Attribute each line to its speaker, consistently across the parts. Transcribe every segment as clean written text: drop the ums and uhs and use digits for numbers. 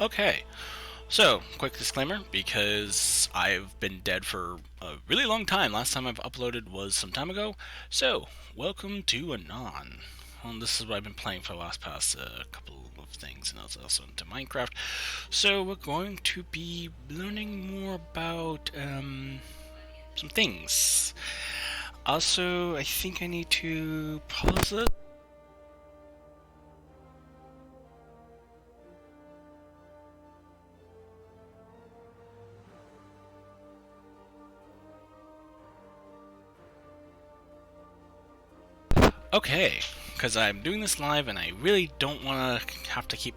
Speaker 1: Okay, so quick disclaimer because I've been dead for a really long time. Last time I've uploaded was some time ago. So, welcome to Anon. This is what I've been playing for the last past couple of things, and I was also into Minecraft. So, we're going to be learning more about some things. Also, I think I need to pause it. Okay, because I'm doing this live and I really don't want to have to keep.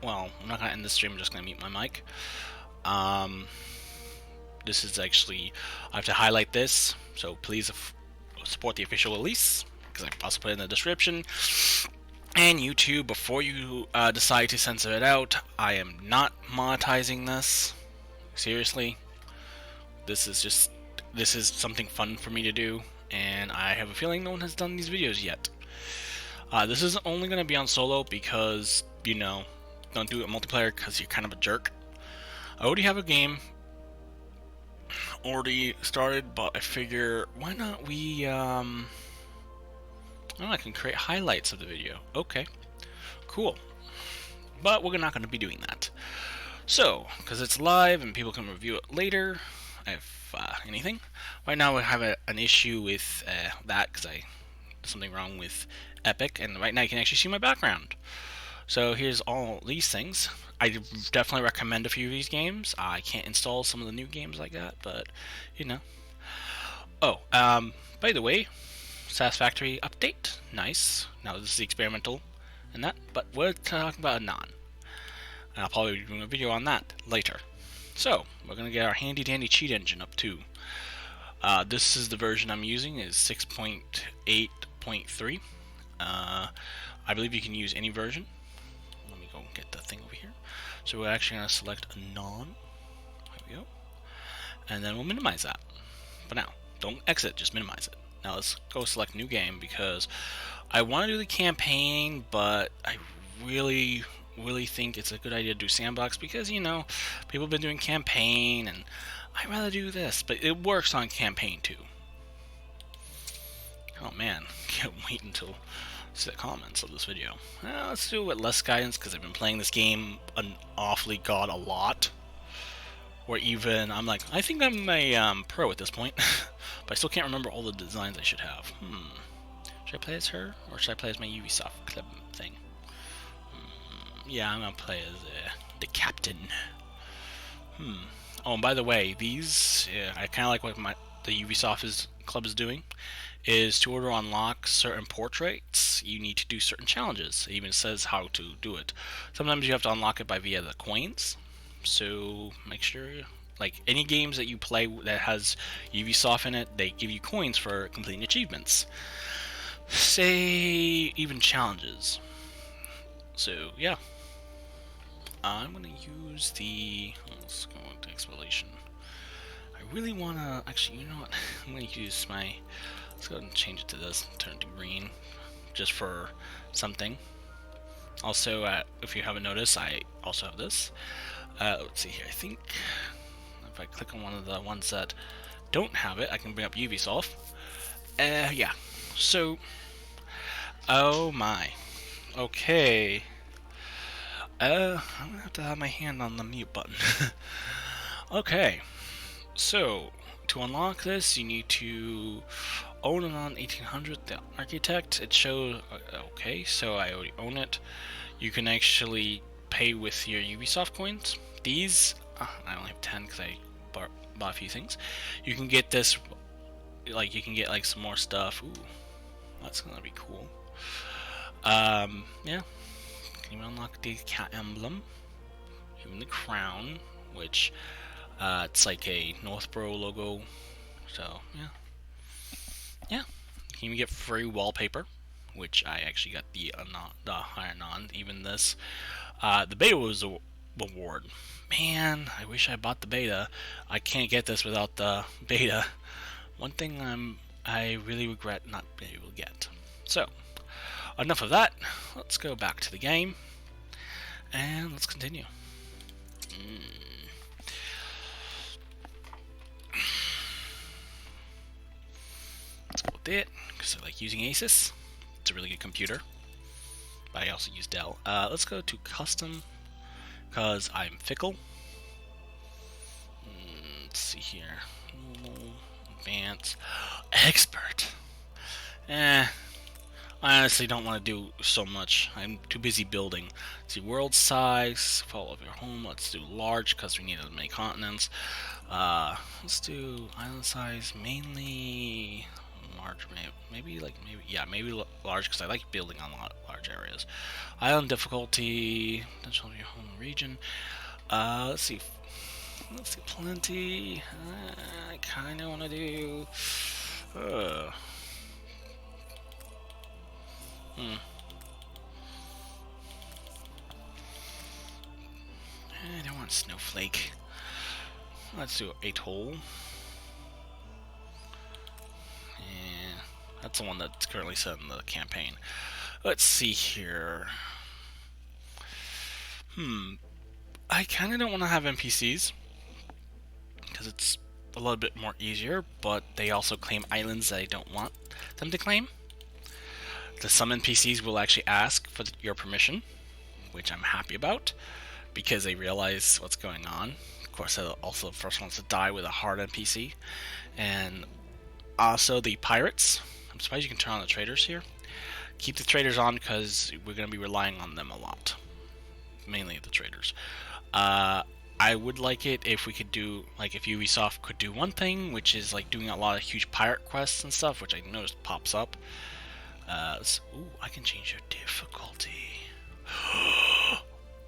Speaker 1: Well, I'm not going to end the stream, I'm just going to mute my mic. This is actually. I have to highlight this, so please support the official release, because I also put it in the description. And YouTube, before you decide to censor it out, I am not monetizing this. Seriously. This is something fun for me to do, and I have a feeling no one has done these videos yet. This is only going to be on solo because, you know, don't do it multiplayer because you're kind of a jerk. I already have a game already started, but I figure, why not we, I can create highlights of the video. Okay, cool. But we're not going to be doing that. So, because it's live and people can review it later, if anything. Right now we have an issue with that because there's something wrong with Epic, and right now you can actually see my background. So here's all these things. I definitely recommend a few of these games. I can't install some of the new games like that, but you know. Oh, by the way, Satisfactory update. Nice. Now this is the experimental and that, but we're talking about Anon. And I'll probably be doing a video on that later. So, we're going to get our handy dandy cheat engine up too. This is the version I'm using, is 6.8.3. I believe you can use any version. Let me go get the thing over here. So we're actually going to select Anon. There we go. And then we'll minimize that. But now, don't exit, just minimize it. Now let's go select new game because I want to do the campaign, but I really think it's a good idea to do sandbox because, you know, people have been doing campaign and I'd rather do this, but it works on campaign too. Oh man, can't wait until see the comments of this video. Let's do it with less guidance because I've been playing this game an awfully god a lot. Or even, I'm like, I think I'm a pro at this point, but I still can't remember all the designs I should have. Should I play as her, or should I play as my Ubisoft club thing? Yeah, I'm gonna play as the captain. Oh, and by the way, these I kind of like what the Ubisoft club is doing. Is to order unlock certain portraits, you need to do certain challenges. It even says how to do it. Sometimes you have to unlock it via the coins. So make sure, like any games that you play that has Ubisoft in it, they give you coins for completing achievements. Say even challenges. So yeah. I'm gonna use let's go into exploration. I really wanna, actually, you know what? I'm gonna use let's go ahead and change it to this, turn it to green, just for something. Also, if you haven't noticed, I also have this. Let's see here, I think if I click on one of the ones that don't have it, I can bring up Ubisoft. Yeah, so, oh my, okay. I'm gonna have to have my hand on the mute button. Okay, so to unlock this, you need to own Anon 1800, the architect. It shows, okay, so I already own it. You can actually pay with your Ubisoft coins. These, I only have 10 because I bought a few things. You can get this, like, you can get like some more stuff. Ooh, that's gonna be cool. Yeah. Can you unlock the cat emblem? Even the crown, which it's like a Northborough logo. So yeah. You can even get free wallpaper, which I actually got the higher Anon. Even this, the beta was a reward. Man, I wish I bought the beta. I can't get this without the beta. One thing I really regret not being able to get. So, enough of that. Let's go back to the game. And let's continue. Let's go with it, because I like using Asus. It's a really good computer. But I also use Dell. Let's go to custom, because I'm fickle. Let's see here. Advanced. Expert. I honestly don't want to do so much. I'm too busy building. Let's see, world size, fall of your home. Let's do large because we need as many continents. Let's do island size, mainly large. Maybe large because I like building on large areas. Island difficulty, potential of your home region. Let's see, plenty. I kind of want to do. I don't want snowflake. Let's do atoll. And that's the one that's currently set in the campaign. Let's see here. I kind of don't want to have NPCs because it's a little bit more easier, but they also claim islands that I don't want them to claim. Some NPCs will actually ask for your permission, which I'm happy about, because they realize what's going on. Of course, they're also the first ones to die with a hard NPC. And also the pirates. I'm surprised you can turn on the traders here. Keep the traders on because we're going to be relying on them a lot. Mainly the traders. I would like it if we could do, like, if Ubisoft could do one thing, which is like doing a lot of huge pirate quests and stuff, which I noticed pops up. Ooh, I can change your difficulty.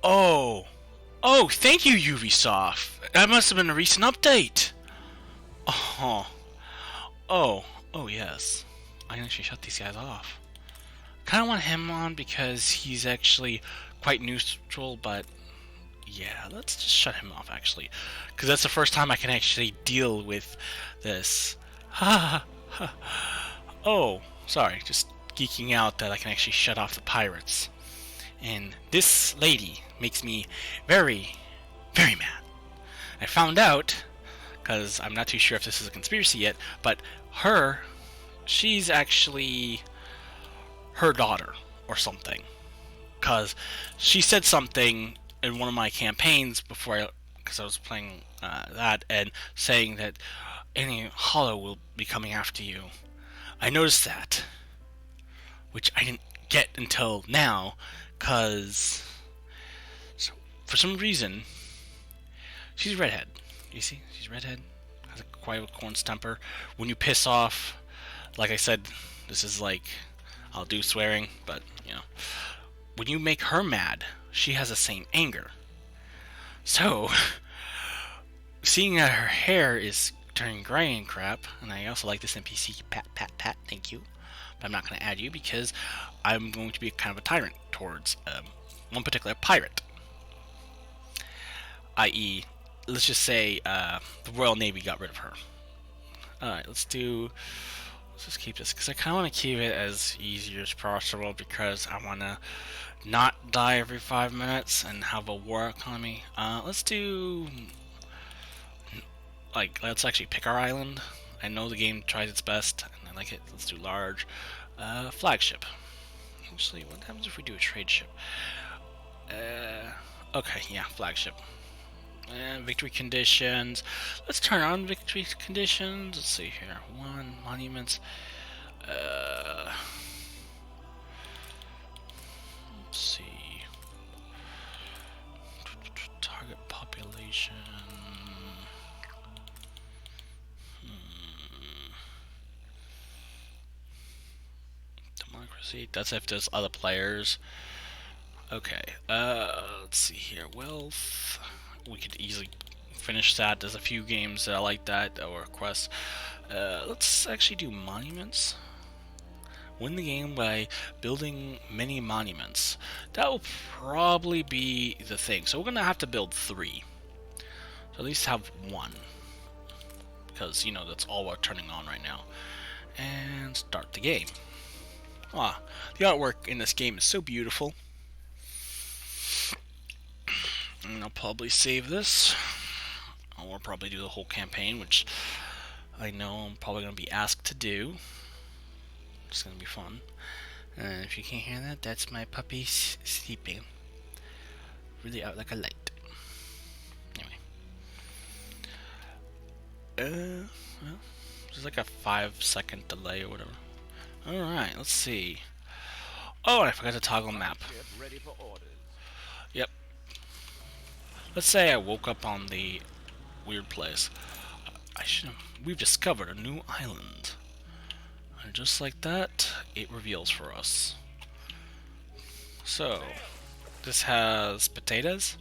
Speaker 1: Oh, thank you, Ubisoft. That must have been a recent update. Oh, yes. I can actually shut these guys off. Kind of want him on because he's actually quite neutral, but yeah, let's just shut him off actually, because that's the first time I can actually deal with this. Oh, sorry, just geeking out that I can actually shut off the pirates. And this lady makes me very, very mad. I found out, because I'm not too sure if this is a conspiracy yet, but she's actually her daughter or something. Because she said something in one of my campaigns before, because I was playing that, and saying that any hollow will be coming after you. I noticed that, which I didn't get until now, because for some reason she's a redhead. You see, she's a redhead, has a quite a corn's temper. When you piss off, like I said, this is like, I'll do swearing, but you know, when you make her mad, she has the same anger. So, seeing that her hair is turning gray and crap, and I also like this NPC, pat, thank you, but I'm not going to add you because I'm going to be kind of a tyrant towards one particular pirate. I.e., let's just say the Royal Navy got rid of her. Alright, let's just keep this, because I kind of want to keep it as easy as possible, because I want to not die every 5 minutes and have a war economy. Let's actually pick our island. I know the game tries its best, and I like it. Let's do large. Flagship. Actually, what happens if we do a trade ship? Okay, yeah, flagship. Victory conditions. Let's turn on victory conditions. Let's see here. 1 monuments. Let's see. Target population. Democracy. That's if there's other players. Okay. Let's see here. Wealth. We could easily finish that. There's a few games that I like that, or quests. Let's actually do monuments. Win the game by building many monuments. That will probably be the thing. So we're gonna have to build 3. So at least have 1, because you know that's all we're turning on right now. And start the game. The artwork in this game is so beautiful. And I'll probably save this. Or probably do the whole campaign, which I know I'm probably going to be asked to do. It's going to be fun. And if you can't hear that, that's my puppy sleeping. Really out like a light. Anyway. Well, there's like a 5-second delay or whatever. Alright, let's see. Oh, I forgot to toggle map. Yep. Let's say I woke up on the weird place. We've discovered a new island. And just like that, it reveals for us. So, this has potatoes,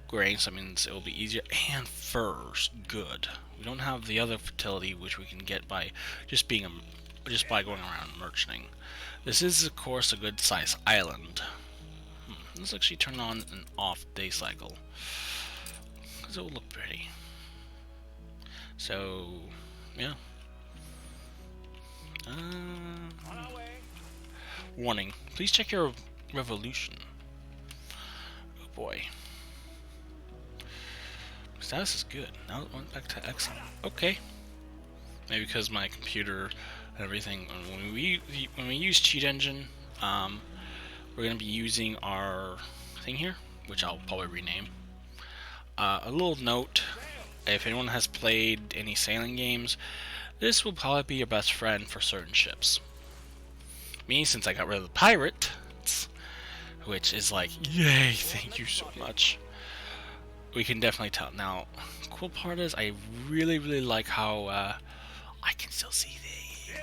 Speaker 1: grain, so that means it will be easier, and furs. Good. We don't have the other fertility, which we can get by just going around merchanting. This is, of course, a good size island. Let's actually turn on an off day cycle, because it will look pretty. So, yeah. Warning. Please check your revolution. Oh boy. Status is good. Now it went back to excellent. Okay. Maybe because my computer and everything. When we use Cheat Engine, we're gonna be using our thing here, which I'll probably rename. A little note: if anyone has played any sailing games, this will probably be your best friend for certain ships. Me, since I got rid of the pirate, which is like, yay, thank you so much. We can definitely tell. Now, cool part is I really like how I can still see these.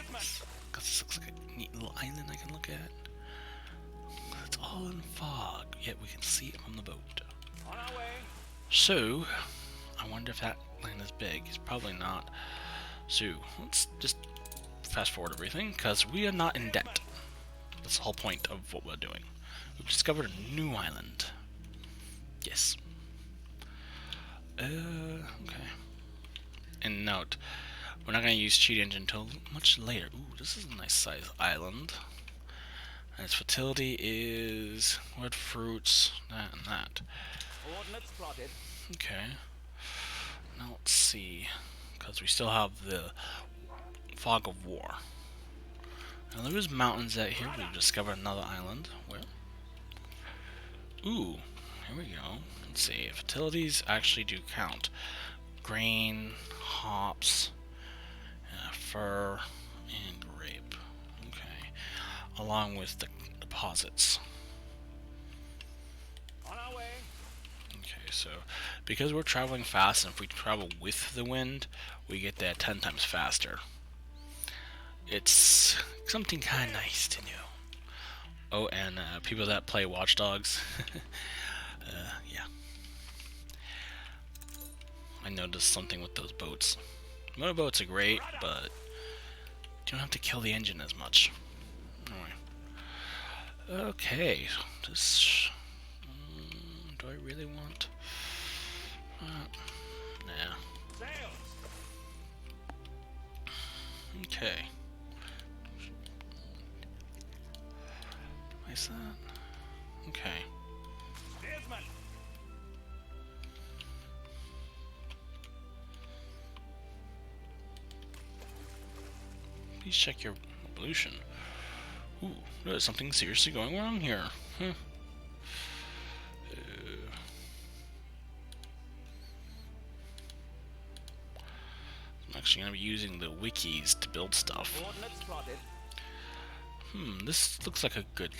Speaker 1: Because this looks like a neat little island I can look at. It's all in fog, yet we can see it from the boat. So, I wonder if that land is big. It's probably not. So, let's just fast forward everything, because we are not in debt. That's the whole point of what we're doing. We've discovered a new island. Yes. Okay. And note, we're not going to use Cheat Engine until much later. Ooh, this is a nice size island. And its fertility is red fruits, that and that. Okay. Now let's see, because we still have the fog of war. Now there is mountains out here. We've discovered another island. Where? Ooh, here we go. Let's see. Fertilities actually do count. Grain, hops, fur, and grape. Okay. Along with the deposits.
Speaker 2: On our way.
Speaker 1: Okay, so because we're traveling fast, and if we travel with the wind, we get there 10 times faster. It's something kind of nice to know. Oh, and people that play Watch Dogs, yeah. I noticed something with those boats. Motorboats are great, but you don't have to kill the engine as much. Anyway. Okay, this. Do I really want? Nah. Okay. Is that? Okay. Please check your evolution. Ooh, there's something seriously going wrong here. Huh. I'm actually going to be using the wikis to build stuff. This looks like a good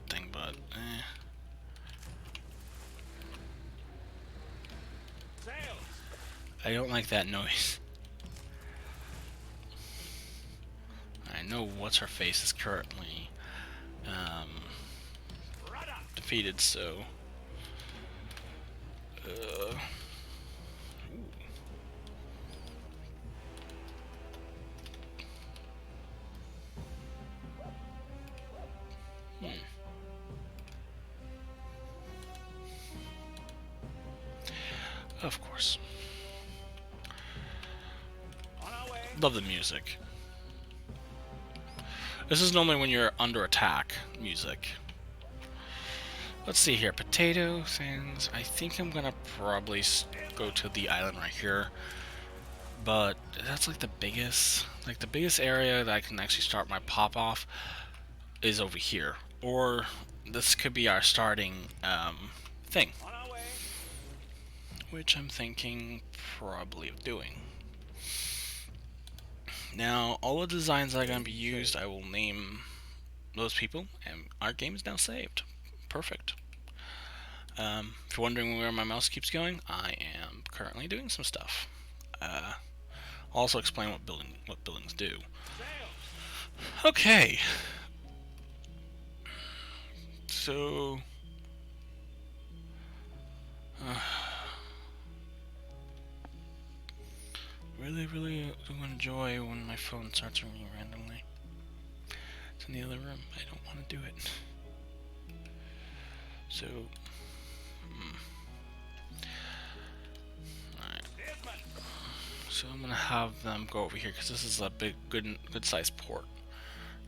Speaker 1: thing, but I don't like that noise. I know what's her face is currently defeated, so of course. Love the music. This is normally when you're under attack music. Let's see here, potato things. I think I'm gonna probably go to the island right here, but that's like the biggest area that I can actually start my pop off is over here, or this could be our starting thing, which I'm thinking probably of doing. Now, all the designs that are going to be used, I will name those people, and our game is now saved. Perfect. If you're wondering where my mouse keeps going, I am currently doing some stuff. I'll also explain what buildings do. Okay. So, really do enjoy when my phone starts ringing randomly. It's in the other room. I don't want to do it. So, alright. So I'm gonna have them go over here because this is a big, good sized port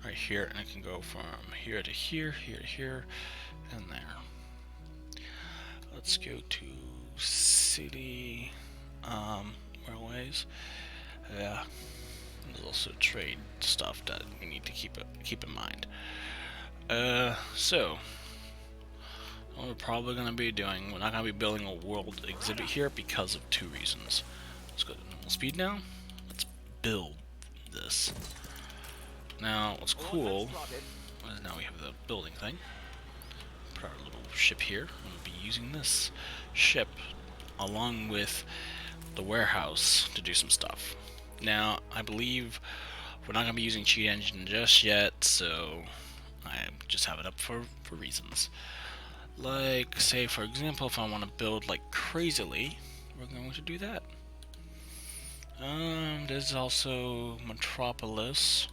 Speaker 1: right here, and it can go from here to here, here to here, and there. Let's go to city railways. Yeah, there's also trade stuff that we need to keep in mind. So what we're probably gonna be doing, we're not gonna be building a world exhibit here because of two reasons. Let's go to normal speed now. Let's build this. Now, what's cool is now we have the building thing. Put our little ship here. I'm gonna be using this ship along with the warehouse to do some stuff. Now, I believe we're not gonna be using cheat engine just yet, so I just have it up for reasons. Like, say for example, if I want to build like crazily, we're going to do that. There's also Metropolis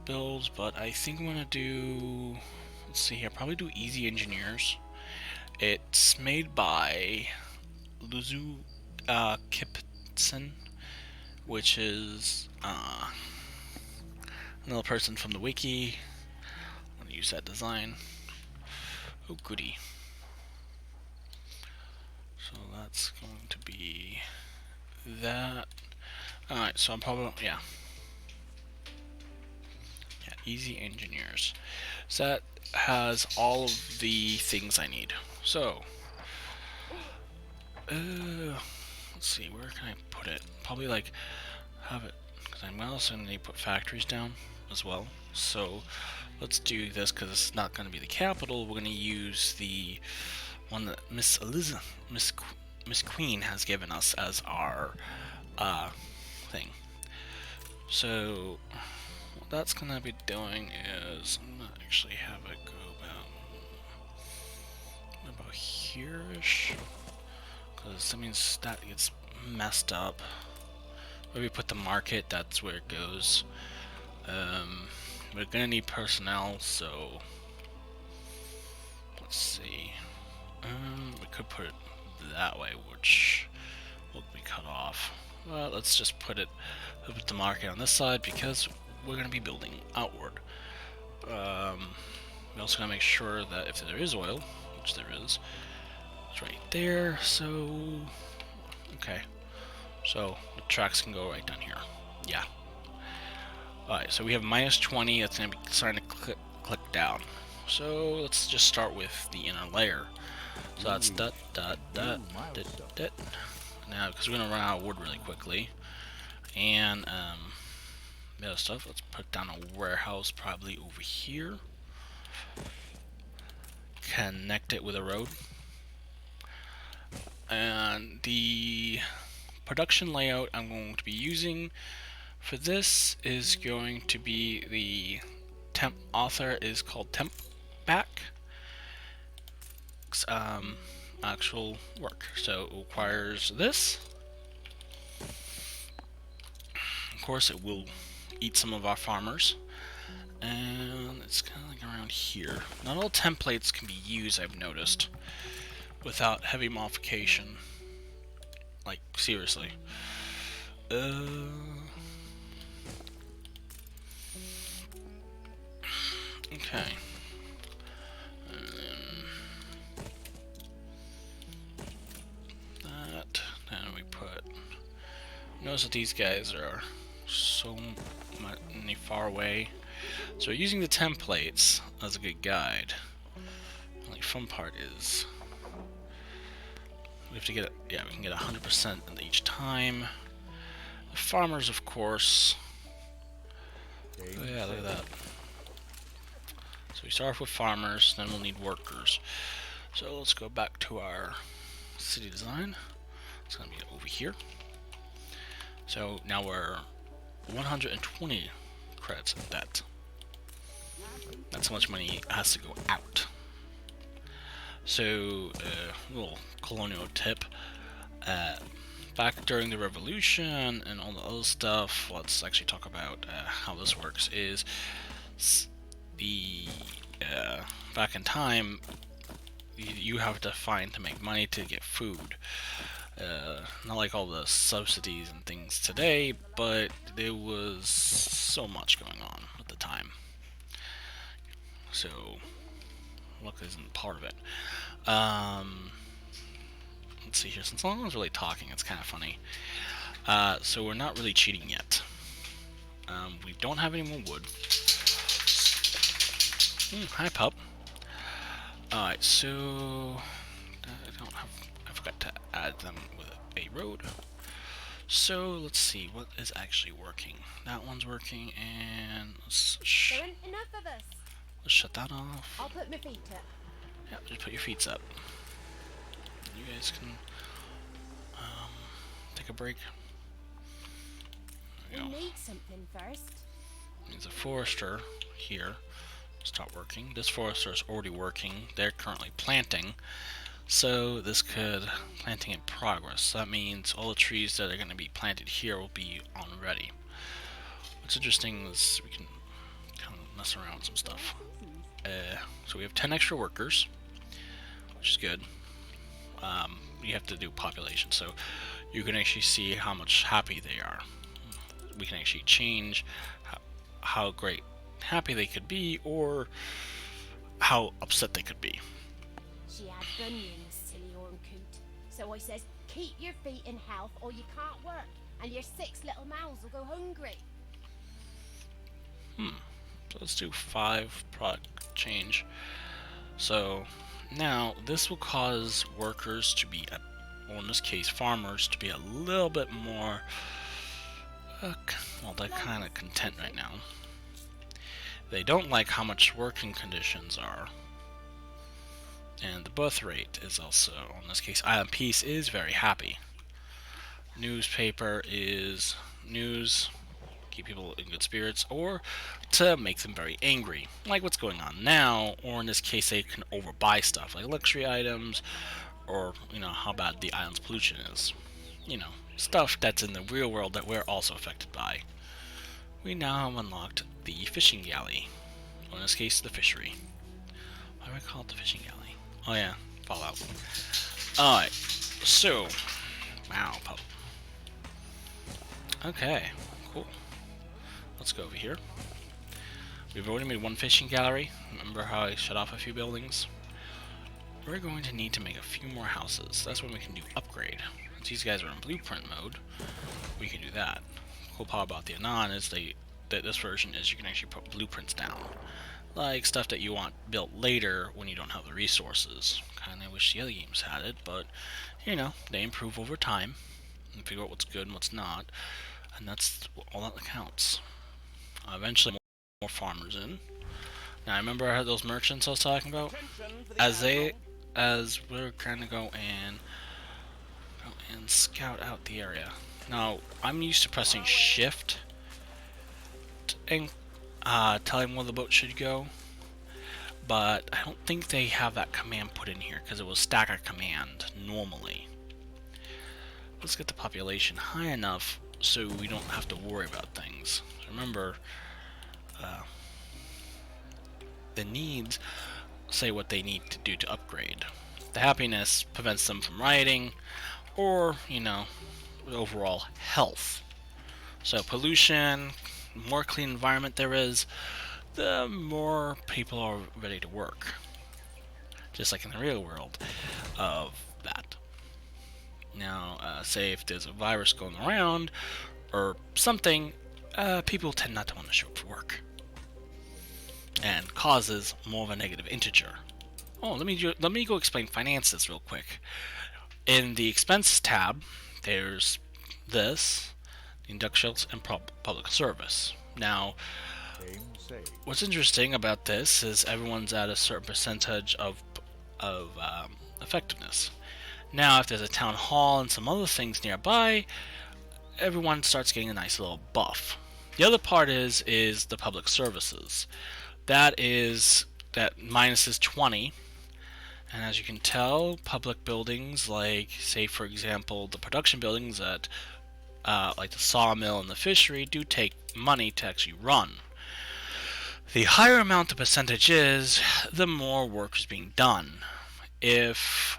Speaker 1: builds, but I think I'm gonna do, let's see here, probably do Easy Engineers. It's made by Luzu Kipson, which is another person from the wiki. I'm gonna use that design. Oh goody. So that's going to be that. Alright, so I'm probably, yeah, Easy Engineers. So that has all of the things I need. So, let's see, where can I put it? Probably like have it, because I'm also going to need to put factories down as well. So let's do this because it's not going to be the capital. We're going to use the one that Miss Queen has given us as our thing. So what that's gonna be doing is I'm gonna actually have it go about here-ish, because that means that gets messed up. Where we put the market, that's where it goes. We're gonna need personnel, so let's see. We could put it that way, which will be cut off. Well, let's just put the market on this side because we're going to be building outward. We also gotta make sure that if there is oil, which there is, it's right there. So, okay. So the tracks can go right down here. Yeah. Alright, so we have -20. That's going to be starting to click down. So let's just start with the inner layer. So that's that. Now, because we're going to run out of wood really quickly. And, the other stuff, let's put down a warehouse probably over here. Connect it with a road. And the production layout I'm going to be using for this is going to be the temp author is called temp back. Actual work. So it requires this. Of course, it will eat some of our farmers. And it's kind of like around here. Not all templates can be used, I've noticed, without heavy modification. Like, seriously. Okay. Notice that these guys are so many far away. So using the templates as a good guide. The only fun part is we have to get it. Yeah, we can get 100% each time. The farmers, of course. Oh yeah, look at that. So we start off with farmers, then we'll need workers. So let's go back to our city design. It's going to be over here. So now we're 120 credits in debt. That's how much money has to go out. So, little colonial tip. Back during the revolution and all the other stuff, let's actually talk about how this works. Is the back in time, you have to find to make money to get food. Not like all the subsidies and things today, but there was so much going on at the time. So, luck isn't part of it. Let's see here. Since no one's really talking, it's kind of funny. So we're not really cheating yet. We don't have any more wood. Hi, pup. Alright, so I forgot to add them with a road. So let's see what is actually working. That one's working, and let's
Speaker 2: there ain't enough of us.
Speaker 1: Let's shut that off.
Speaker 2: I'll put my feet up.
Speaker 1: Yeah, just put your feet up. You guys can take a break. There we go.
Speaker 2: Need something first.
Speaker 1: There's a forester here. Start working. This forester is already working. They're currently planting. So this could planting in progress. So that means all the trees that are going to be planted here will be on ready. What's interesting is we can kind of mess around with some stuff. So we have 10 extra workers, which is good. You have to do population, so you can actually see how much happy they are. We can actually change how great happy they could be, or how upset they could be.
Speaker 2: She had bunions, silly horncoot. So I says, keep your feet in health or you can't work, and your 6 little mouths will go hungry.
Speaker 1: So let's do 5 product change. So now this will cause workers to be, or in this case farmers, to be a little bit more, well, they're kind of content right now. They don't like how much working conditions are. And the birth rate is also, in this case, Island Peace is very happy. Newspaper is news, keep people in good spirits, or to make them very angry, like what's going on now, or in this case, they can overbuy stuff, like luxury items, or, you know, how bad the island's pollution is. You know, stuff that's in the real world that we're also affected by. We now have unlocked the fishing galley, or in this case, the fishery. Why do I call it the fishing galley? Oh yeah, Fallout. Alright, so, wow, pup. Okay, cool. Let's go over here. We've already made 1 fishing gallery. Remember how I shut off a few buildings? We're going to need to make a few more houses. That's when we can do upgrade. Since these guys are in blueprint mode, we can do that. Cool part about the Anno is that this version is you can actually put blueprints down. Like stuff that you want built later when you don't have the resources. Kinda wish the other games had it, but you know, they improve over time and figure out what's good and what's not, and that's all that counts. Eventually more farmers in. Now I remember I had those merchants I was talking about. As we're kinda go and scout out the area. Now I'm used to pressing shift and telling where the boat should go, but I don't think they have that command put in here because it was stack a command normally. Let's get the population high enough so we don't have to worry about things. Remember, the needs say what they need to do to upgrade. The happiness prevents them from rioting, or, you know, overall health. So pollution, more clean environment there is, the more people are ready to work. Just like in the real world of that. Now, say if there's a virus going around or something, people tend not to want to show up for work, and causes more of a negative integer. Oh, let me go explain finances real quick. In the expenses tab, there's this, the industrials, and public service. Now, what's interesting about this is everyone's at a certain percentage of effectiveness. Now, if there's a town hall and some other things nearby, everyone starts getting a nice little buff. The other part is the public services. That minuses 20. And as you can tell, public buildings, like, say, for example, the production buildings at, like the sawmill and the fishery, do take money to actually run. The higher amount the percentage is, the more work is being done. If,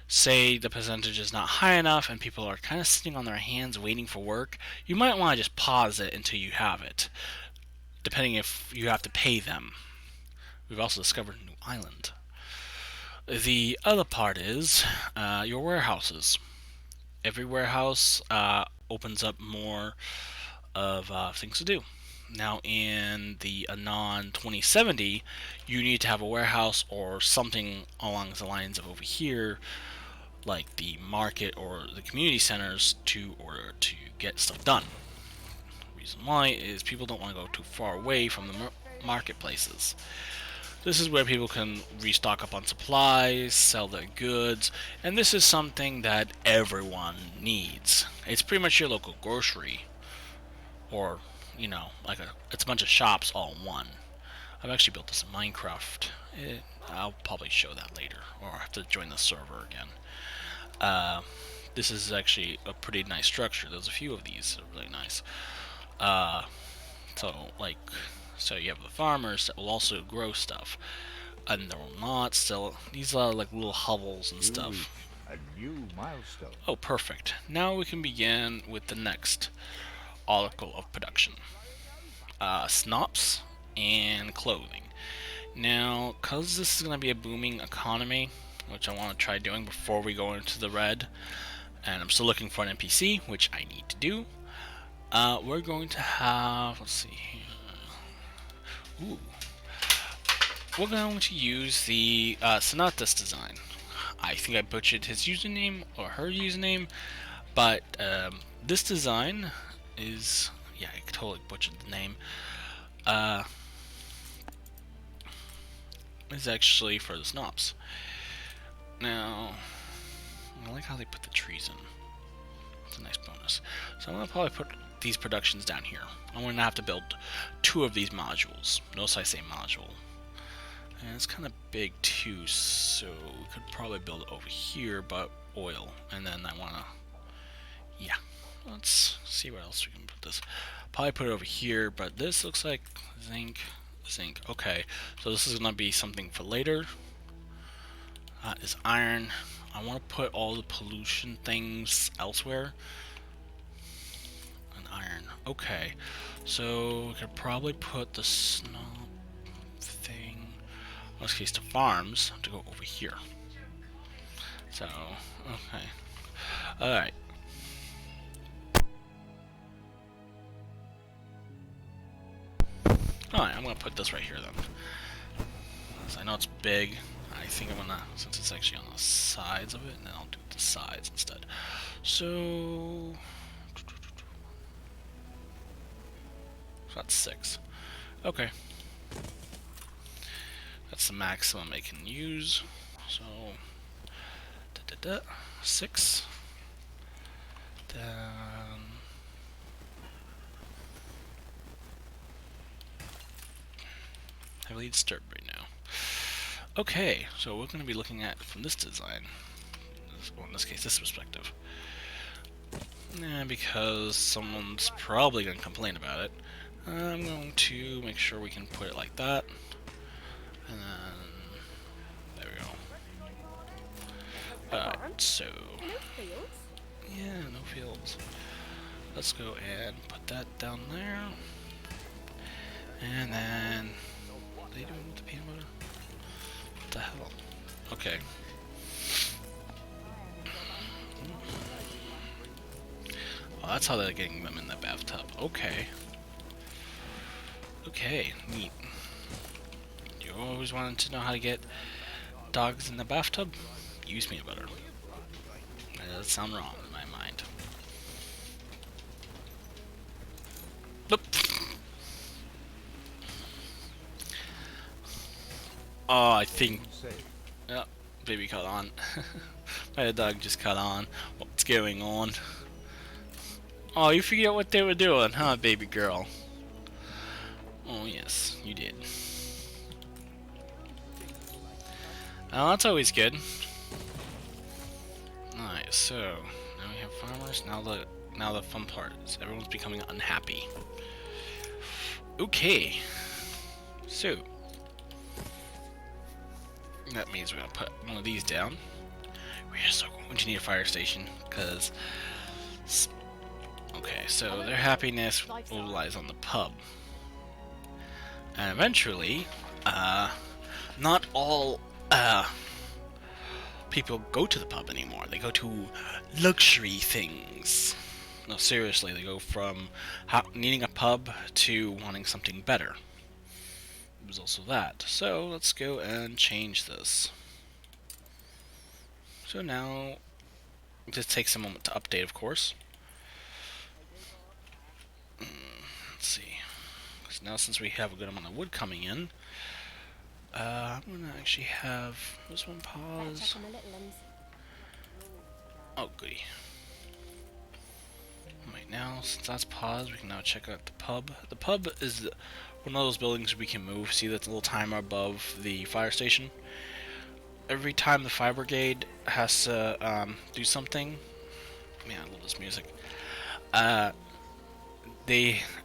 Speaker 1: say, the percentage is not high enough and people are kind of sitting on their hands waiting for work, you might want to just pause it until you have it, depending if you have to pay them. We've also discovered a new island. The other part is your warehouses. Every warehouse opens up more of things to do. Now, in the Anon 2070, you need to have a warehouse or something along the lines of over here, like the market or the community centers, to order to get stuff done. The reason why is people don't want to go too far away from the marketplaces. This is where people can restock up on supplies, sell their goods, and this is something that everyone needs. It's pretty much your local grocery, or, it's a bunch of shops all in one. I've actually built this in Minecraft. I'll probably show that later, or I have to join the server again. This is actually a pretty nice structure. There's a few of these that are really nice. So you have the farmers that will also grow stuff, and they're not still. These are like little hovels and stuff.
Speaker 3: A new milestone.
Speaker 1: Oh, perfect. Now we can begin with the next article of production. Snops and clothing. Now, because this is going to be a booming economy, which I want to try doing before we go into the red, and I'm still looking for an NPC, which I need to do, we're going to have, let's see here. Ooh. We're going to use the Sonatas design. I think I butchered his username or her username, but this design is, yeah, I totally butchered the name. Is actually for the Snops. Now, I like how they put the trees in. It's a nice bonus. So I'm going to probably put these productions down here. I'm going to have to build 2 of these modules. Notice I say module. And it's kind of big too, so we could probably build it over here, but oil. And then I want to, yeah, let's see where else we can put this. Probably put it over here, but this looks like zinc. Okay, so this is going to be something for later. Is iron. I want to put all the pollution things elsewhere. And iron. Okay, so we could probably put the snow thing, in this case the farms, to go over here. So, okay. Alright. Alright, I'm going to put this right here then. So I know it's big. I think I'm going to, since it's actually on the sides of it, and then I'll do the sides instead. So that's 6. Okay. That's the maximum I can use. So 6. Then heavily disturbed right now. Okay, so we're going to be looking at from this design. Well, in this case, this perspective. Because someone's probably going to complain about it. I'm going to make sure we can put it like that. And then, there we go. Alright, so, yeah, no fields. Let's go and put that down there. And then, what are they doing with the peanut butter? What the hell? Okay. that's how they're getting them in the bathtub. Okay. Okay, neat. You always wanted to know how to get dogs in the bathtub? Use me better. That does sound wrong in my mind. Nope. Oh, I think... Yeah, baby caught on. My dog just caught on. What's going on? Oh, you figured out what they were doing, huh, baby girl? Oh, yes, you did. Oh, that's always good. Nice, so... Now we have farmers, now the fun part is everyone's becoming unhappy. Okay. So... That means we're gonna put one of these down. We're so going to need a fire station, because... Okay, so their happiness lies on the pub. And eventually, not all, people go to the pub anymore. They go to luxury things. No, seriously, they go from needing a pub to wanting something better. It was also that. So, let's go and change this. So now, this takes a moment to update, of course. Let's see. Because now, since we have a good amount of wood coming in, I'm gonna actually have this one pause. Oh, goody. Right now, since that's paused, we can now check out the pub. The pub is one of those buildings we can move. See that little timer above the fire station? Every time the fire brigade has to do something, man, I love this music.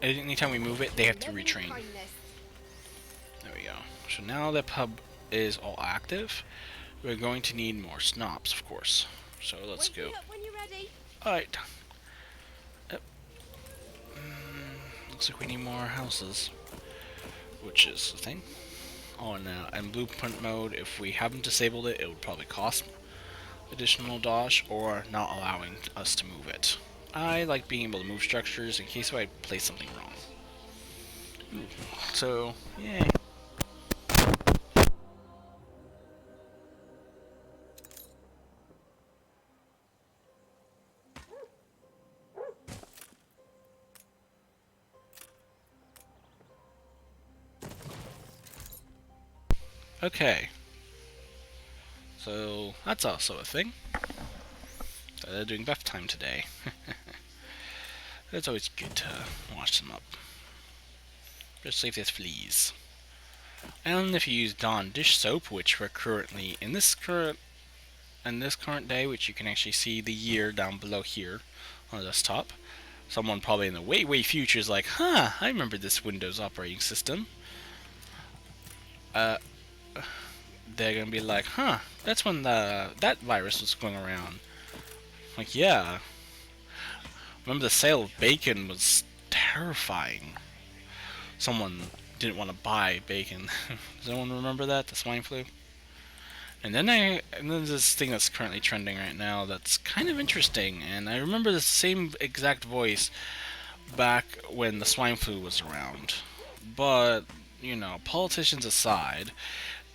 Speaker 1: Anytime we move it, they have to retrain. There we go. So now the pub is all active. We're going to need more snobs, of course. So let's go. Alright. Yep. Looks like we need more houses, which is the thing. Oh, now in blueprint mode, if we haven't disabled it, it would probably cost additional dodge or not allowing us to move it. I like being able to move structures in case I place something wrong. Ooh. So, yay. Okay. So, that's also a thing. So they're doing bath time today. It's always good to wash them up. Especially if there's fleas. And if you use Dawn dish soap, which we're currently in this current day, which you can actually see the year down below here on the desktop. Someone probably in the way future is like, huh, I remember this Windows operating system. They're gonna be like, huh, that's when that virus was going around. Like, yeah. Remember the sale of bacon was terrifying. Someone didn't want to buy bacon. Does anyone remember that? The swine flu? And then there's this thing that's currently trending right now that's kind of interesting, and I remember the same exact voice back when the swine flu was around. But, you know, politicians aside,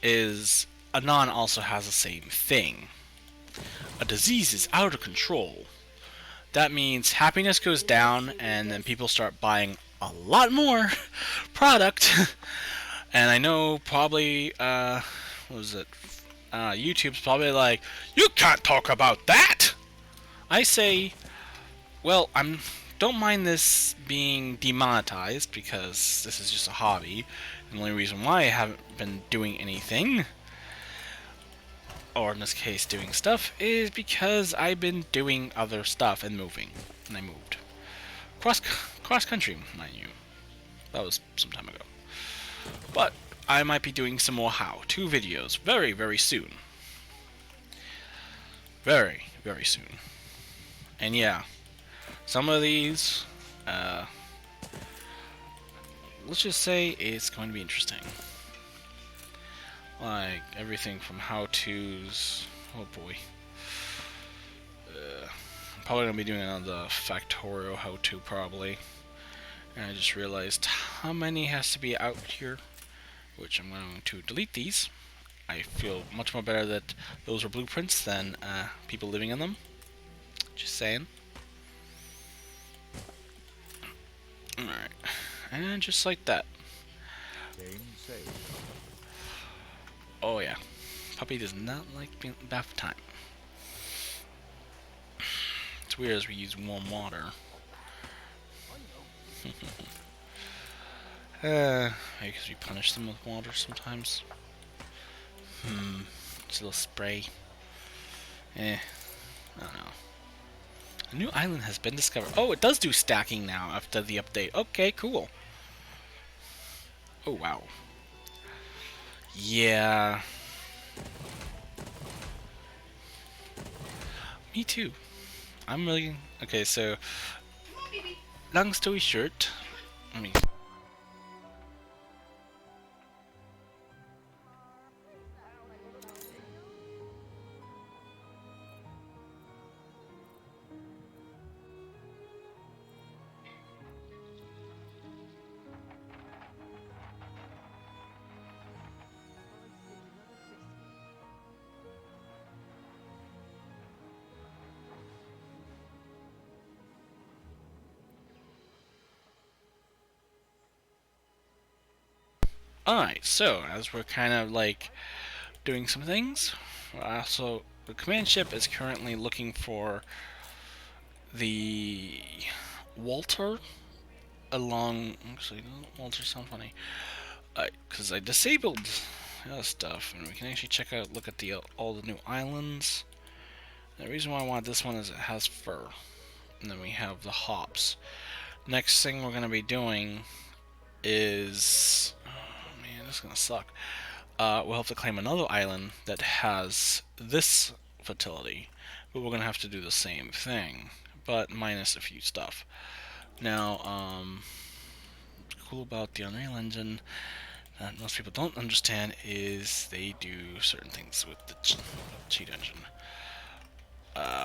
Speaker 1: Anon also has the same thing. A disease is out of control. That means happiness goes down, and then people start buying a lot more product. And I know probably, what was it? YouTube's probably like, you can't talk about that! I say, well, don't mind this being demonetized, because this is just a hobby. And the only reason why I haven't been doing anything, or in this case doing stuff, is because I've been doing other stuff and moving. And I moved. Cross country, mind you. That was some time ago. But I might be doing some more how-to videos very, very soon. Very, very soon. And yeah, some of these, let's just say it's going to be interesting. Like, everything from how-tos, oh boy. probably gonna be doing another factorial how-to probably. And I just realized how many has to be out here, which I'm going to delete these. I feel much more better that those are blueprints than people living in them. Just saying. Alright. And just like that.
Speaker 3: Game saved.
Speaker 1: Oh yeah. Puppy does not like being bath time. It's weird as we use warm water. Maybe because we punish them with water sometimes. It's a little spray. I don't know. A new island has been discovered. Oh, it does do stacking now after the update. Okay, cool. Oh, wow. Yeah. Me too. I'm really... Okay, so... Long story short... I mean... Alright, so as we're kind of like doing some things, also the command ship is currently looking for the Walter along. Actually, Walter sound funny because I disabled stuff, and we can actually check out, look at the all the new islands. And the reason why I want this one is it has fur, and then we have the hops. Next thing we're gonna be doing is, oh man, this is gonna suck. We'll have to claim another island that has this fertility, but we're gonna have to do the same thing, but minus a few stuff. Now, what's cool about the Unreal Engine that most people don't understand is they do certain things with the cheat engine.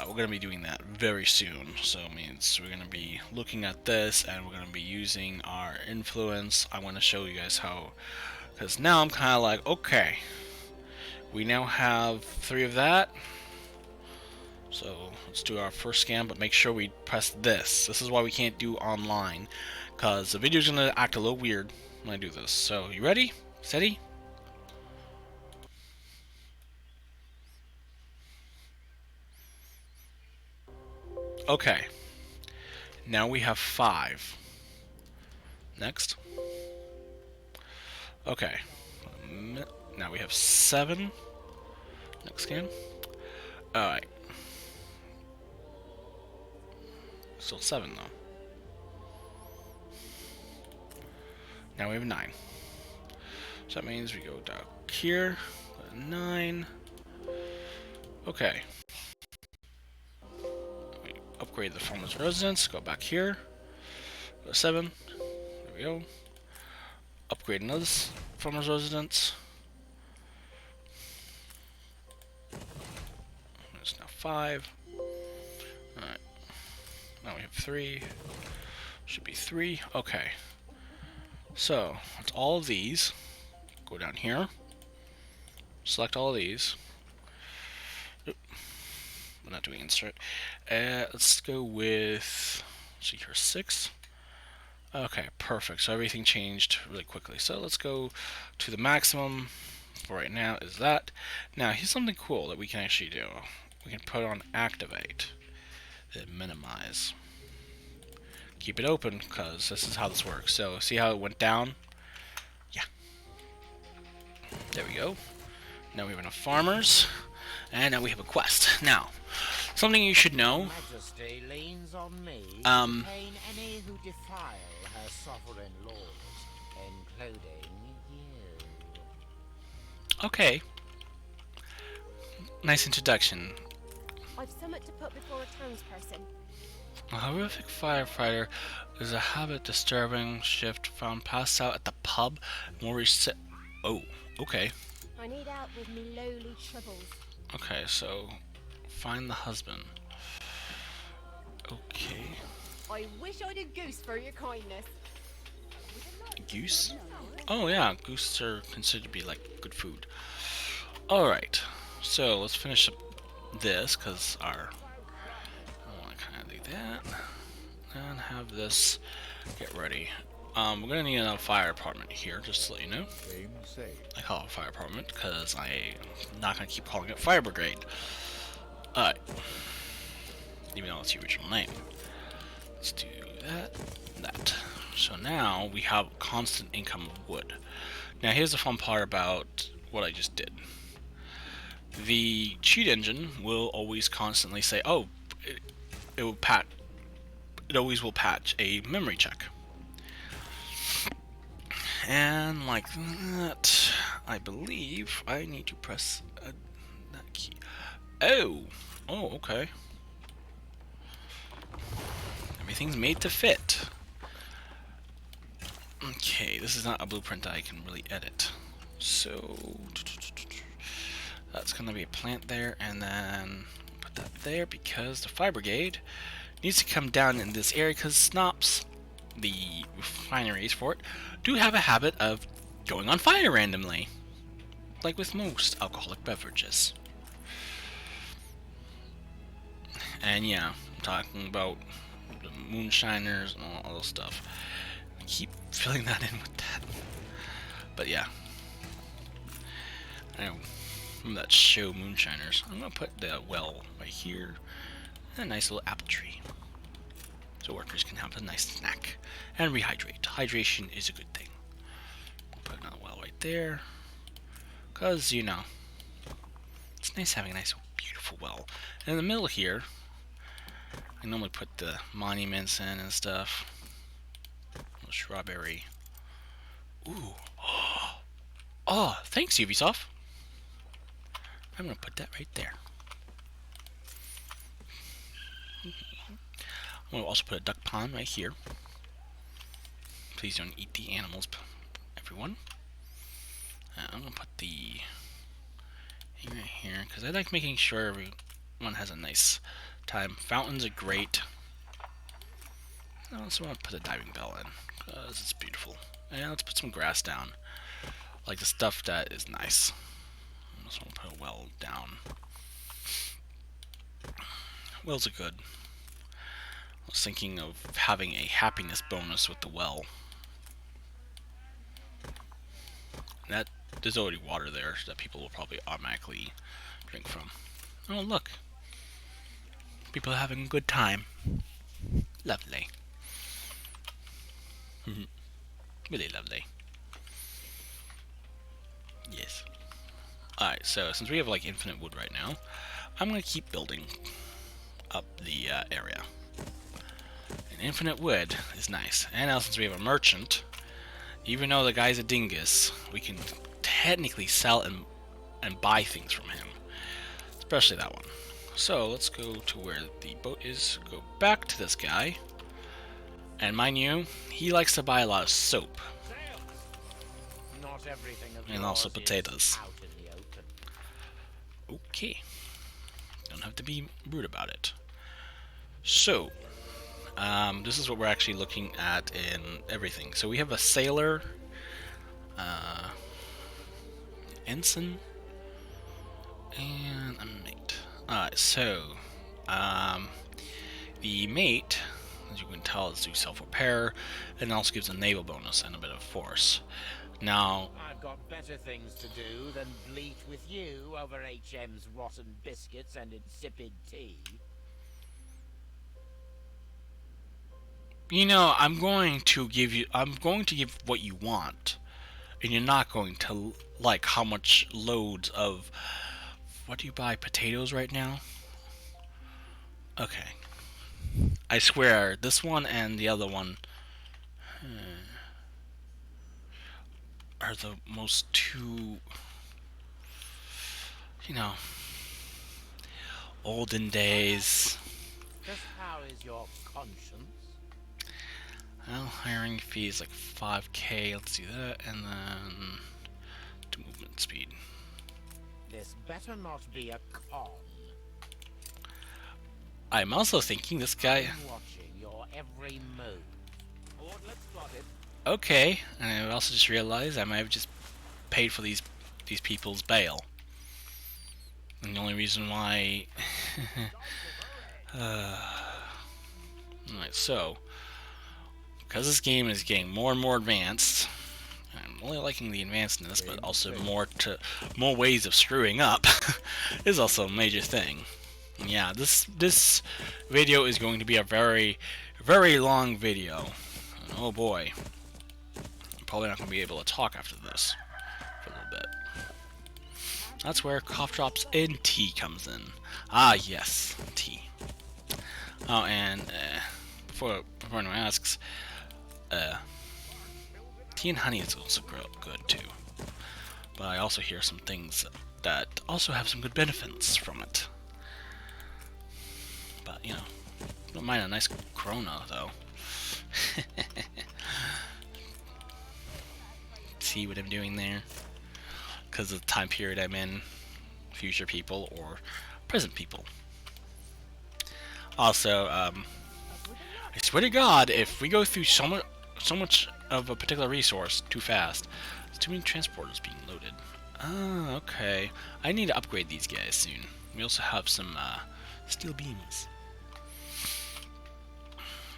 Speaker 1: We're going to be doing that very soon, so it means we're going to be looking at this and we're going to be using our influence. I want to show you guys how, because now I'm kind of like, okay, we now have 3 of that, so let's do our first scan, but make sure we press this. This is why we can't do online, because the video's going to act a little weird when I do this. So, you ready? Steady? Okay. Now we have 5. Next. Okay. Now we have 7. Next scan. Alright. Still 7 though. Now we have 9. So that means we go down here. 9. Okay. We upgrade the farmer's residence. Go back here. Go to 7. There we go. Upgrade another farmer's residence. There's now 5. Alright. Now we have 3. Should be 3. Okay. So, it's all of these. Go down here. Select all of these. Oop. We're not doing insert. Let's go with, let's see here, 6. Okay, perfect. So everything changed really quickly. So let's go to the maximum for right now is that. Now, here's something cool that we can actually do. We can put on activate. Then minimize. Keep it open, because this is how this works. So, see how it went down? Yeah. There we go. Now we have enough farmers. And now we have a quest. Now, something you should know.
Speaker 4: Majesty leans on me to detain any who defile her sovereign laws, including you.
Speaker 1: Okay. Nice introduction.
Speaker 2: I've something to put before a townsperson.
Speaker 1: A horrific firefighter is a habit disturbing shift found passed out at the pub. More oh, okay.
Speaker 2: I need help with me lowly troubles.
Speaker 1: Okay, so find the husband. Okay.
Speaker 2: I wish I'd a goose for your kindness.
Speaker 1: Goose? Oh yeah, goose are considered to be like good food. Alright, so let's finish up this, because I want to kind of do that. And have this get ready. We're gonna need a fire department here, just to let you know.
Speaker 3: Game saved.
Speaker 1: I call it fire department because I'm not gonna keep calling it fire brigade. Alright. Even though it's the original name. Let's do that, that. So now we have constant income of wood. Now here's the fun part about what I just did. The cheat engine will always constantly say, oh, it always will patch a memory check. And like that, I believe I need to press that key. Oh, okay. Everything's made to fit. Okay, this is not a blueprint that I can really edit. So that's gonna be a plant there, and then put that there because the fire brigade needs to come down in this area because Snops, the refineries for it, do have a habit of going on fire randomly, like with most alcoholic beverages. And yeah, I'm talking about the moonshiners and all this stuff. I keep filling that in with that. But yeah. I know, from that show Moonshiners. I'm gonna put the well right here. And a nice little apple tree. So workers can have a nice snack. And rehydrate. Hydration is a good thing. Put another well right there. Cause, you know, it's nice having a nice beautiful well. And in the middle here, I normally put the monuments in and stuff. Strawberry. Ooh. Oh, thanks, Ubisoft. I'm gonna put that right there. I'm gonna also put a duck pond right here. Please don't eat the animals, everyone. I'm gonna put the thing right here because I like making sure everyone has a nice time. Fountains are great. I also want to put a diving bell in because it's beautiful. And let's put some grass down, like the stuff that is nice. I just want to put a well down. Wells are good. I was thinking of having a happiness bonus with the well. That there's already water there that people will probably automatically drink from. Oh look, people are having a good time. Lovely. Really lovely. Yes. Alright, so since we have like infinite wood right now, I'm gonna keep building up the area. And infinite wood is nice. And now since we have a merchant, even though the guy's a dingus, we can technically sell and buy things from him. Especially that one. So let's go to where the boat is, go back to this guy. And mind you, he likes to buy a lot of soap.
Speaker 4: Not everything of
Speaker 1: And also
Speaker 4: yours is
Speaker 1: potatoes.
Speaker 4: out in the open.
Speaker 1: Okay. Don't have to be rude about it. So, this is what we're actually looking at in everything. So we have a sailor, ensign, and a mate. Alright, so, the mate, as you can tell, is do self-repair, and also gives a naval bonus and a bit of force. Now,
Speaker 4: I've got better things to do than bleat with you over HM's rotten biscuits and insipid tea.
Speaker 1: you know, I'm going to give what you want, and you're not going to like how much loads of, what do you buy, potatoes right now? Okay. I swear, this one and the other one are the most two, you know, olden days.
Speaker 4: Just how is your conscience?
Speaker 1: Well, hiring fee is like 5k, let's do that, and then to movement speed.
Speaker 4: This better not be a con.
Speaker 1: I'm also thinking this guy.
Speaker 4: I'm watching your every move.
Speaker 1: Okay, and I also just realized I might have just paid for these people's bail. And the only reason why. Alright, so because this game is getting more and more advanced, and I'm really liking the advancedness, but also more ways of screwing up is also a major thing. And yeah, this video is going to be a very, very long video. And oh boy, I'm probably not going to be able to talk after this for a little bit. That's where cough drops and tea comes in. Ah yes, tea. Oh, and before anyone asks, tea and honey is also good too. But I also hear some things that also have some good benefits from it. But, you know, don't mind a nice Corona, though. See what I'm doing there? Because of the time period I'm in, future people or present people. Also, I swear to God, if we go through so much of a particular resource too fast, there's too many transporters being loaded. Ah, okay. I need to upgrade these guys soon. We also have some steel beams.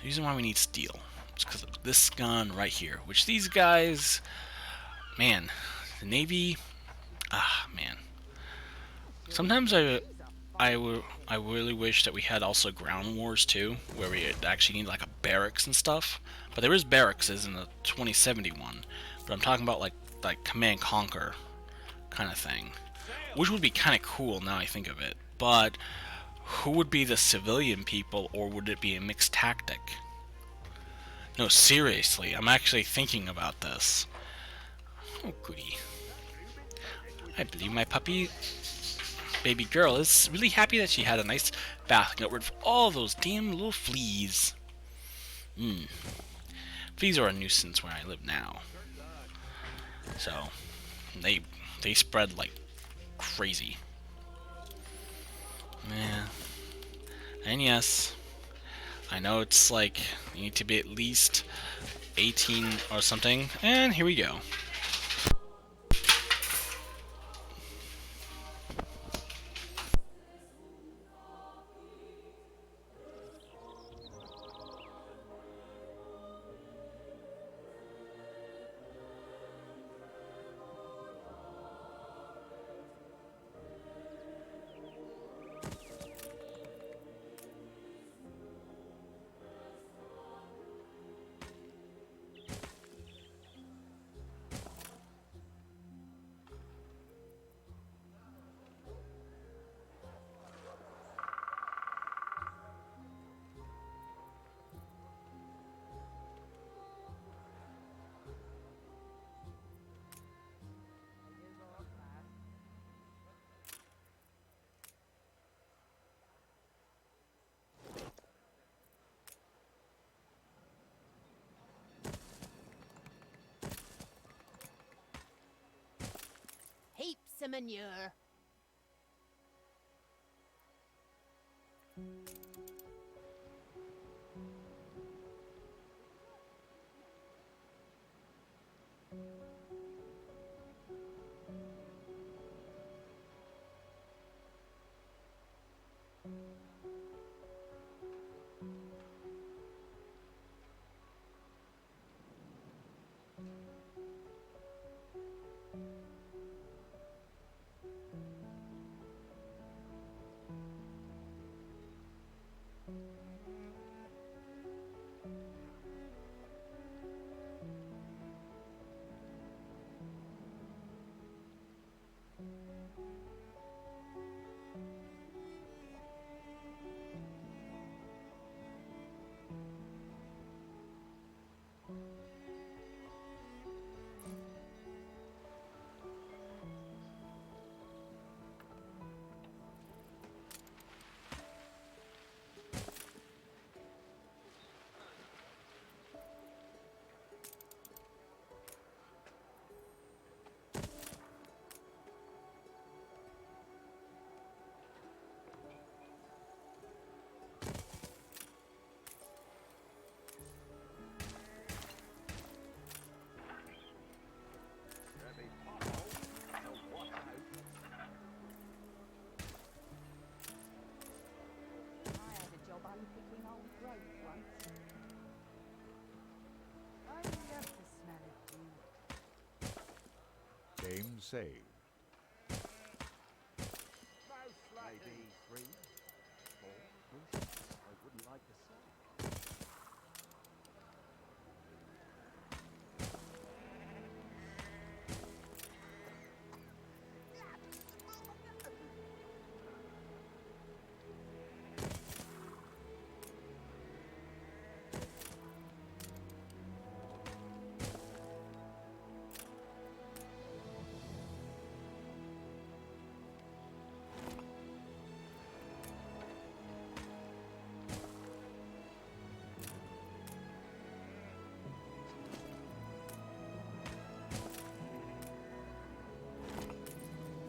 Speaker 1: The reason why we need steel is because of this gun right here, which these guys, man, the Navy, man. Sometimes I really wish that we had also ground wars too, where we actually need like a barracks and stuff. But there is barracks in the 2071, but I'm talking about like Command Conquer kind of thing, which would be kind of cool now I think of it. But who would be the civilian people, or would it be a mixed tactic? No, seriously, I'm actually thinking about this. Oh, goody. I believe my puppy, baby girl, is really happy that she had a nice bath and got rid of all those damn little fleas. Fleas are a nuisance where I live now. So, they spread like crazy. Yeah. And yes, I know it's like you need to be at least 18 or something, and here we go.
Speaker 2: Heaps of manure.
Speaker 3: saved.
Speaker 4: Maybe 3, 4 potions. I wouldn't like to say.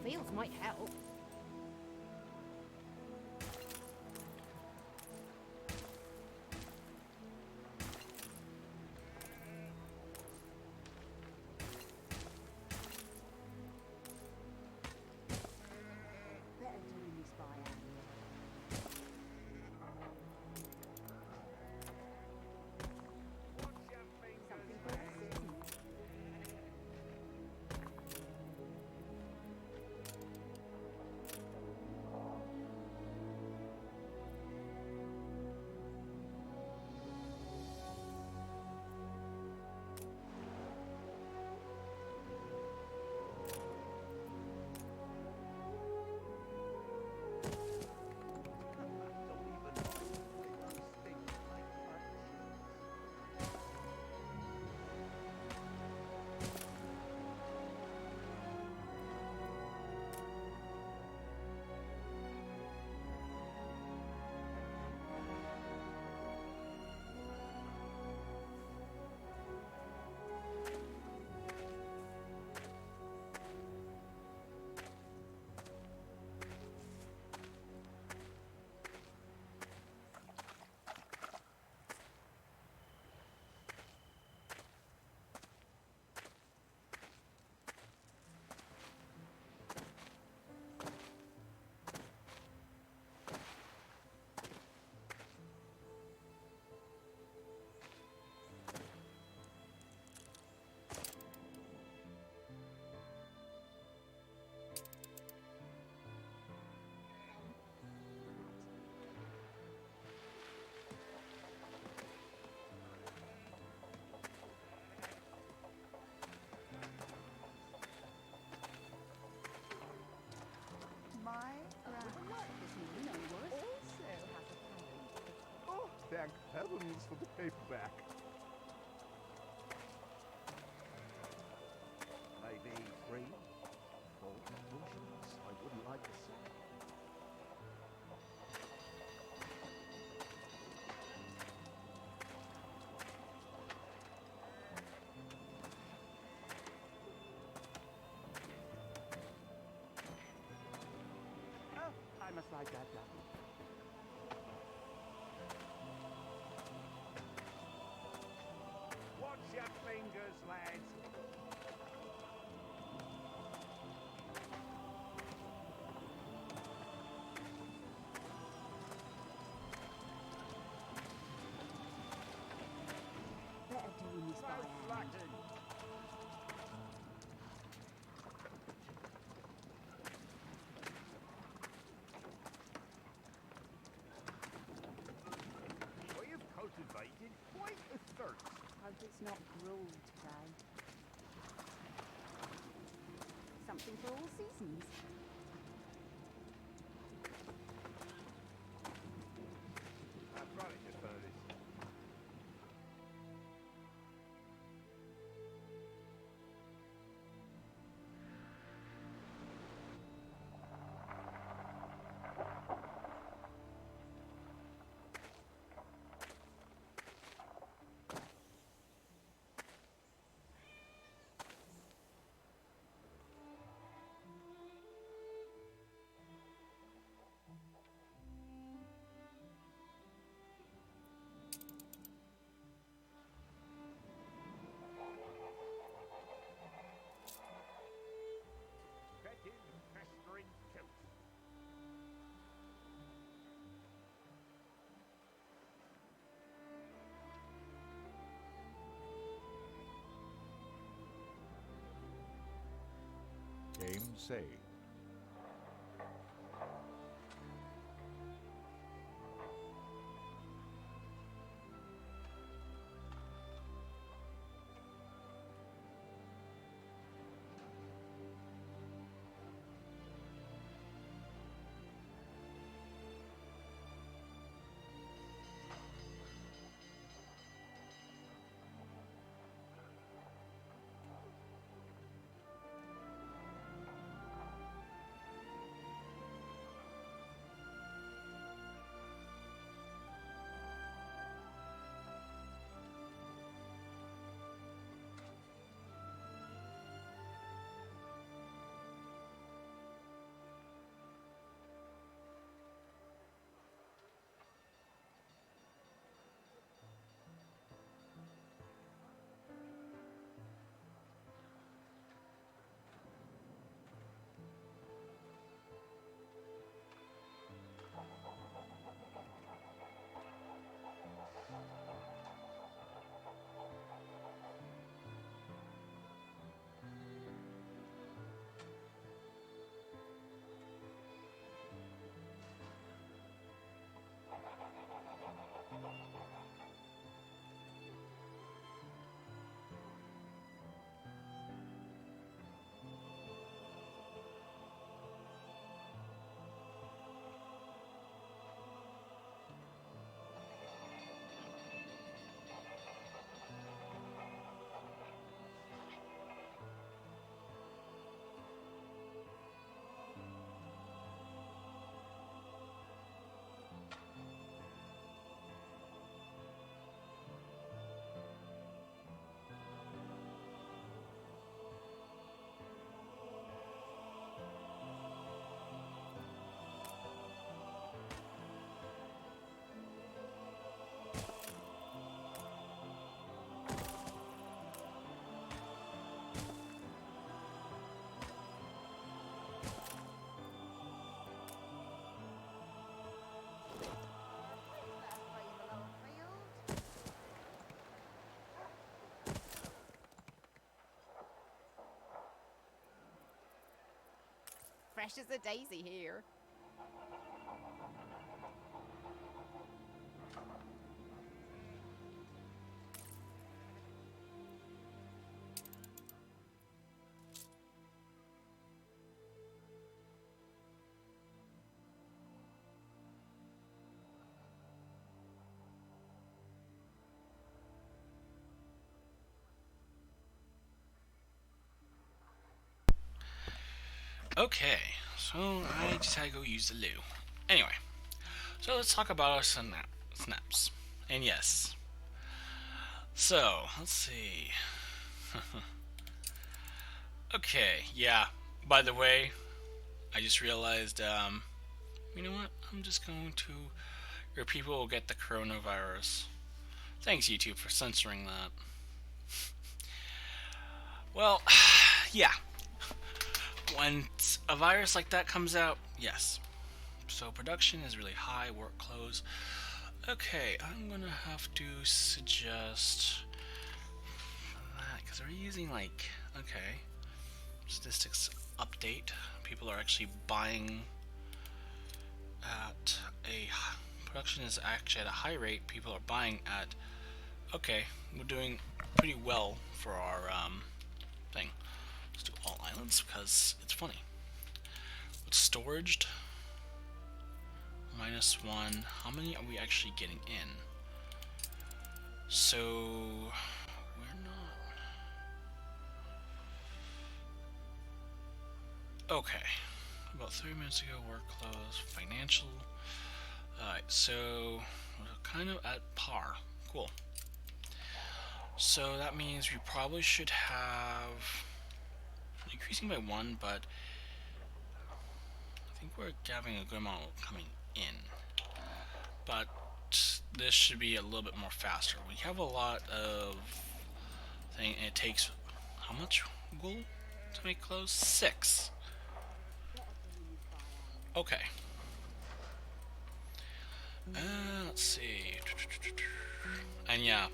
Speaker 2: Fields might help. Better doing this by hand. Something for the season.
Speaker 5: My Oh, thank heavens for the paperback.
Speaker 4: Maybe 3, 4 potions. I wouldn't like to say.
Speaker 5: Oh, I must write that down.
Speaker 4: Watch your fingers, lads.
Speaker 2: Better doing this by hand.
Speaker 4: Flattered.
Speaker 5: Well, you've cultivated quite a thirst.
Speaker 2: Hope it's not gruel today. Something for all seasons.
Speaker 5: I brought it just for this.
Speaker 3: Game saved.
Speaker 2: Fresh as a daisy here.
Speaker 1: Okay, so I just had to go use the loo. Anyway, so let's talk about our snaps. And yes. So, let's see. Okay, yeah. By the way, I just realized, you know what? I'm just going to... Your people will get the coronavirus. Thanks, YouTube, for censoring that. Well, yeah. When a virus like that comes out, yes. So production is really high, work close. Okay, I'm gonna have to suggest that, because we're using like, okay, statistics update. People are actually buying at a, production is actually at a high rate. People are buying at, okay, we're doing pretty well for our thing. Let's do all islands because it's funny. With storaged, -1. How many are we actually getting in? So we're not. Okay. About 3 minutes ago, work closed. Financial. Alright, so we're kind of at par. Cool. So that means we probably should have increasing by 1, but I think we're having a good amount coming in. But this should be a little bit more faster. We have a lot of thing. It takes how much wool to make clothes? 6. Okay. Let's see. And yeah,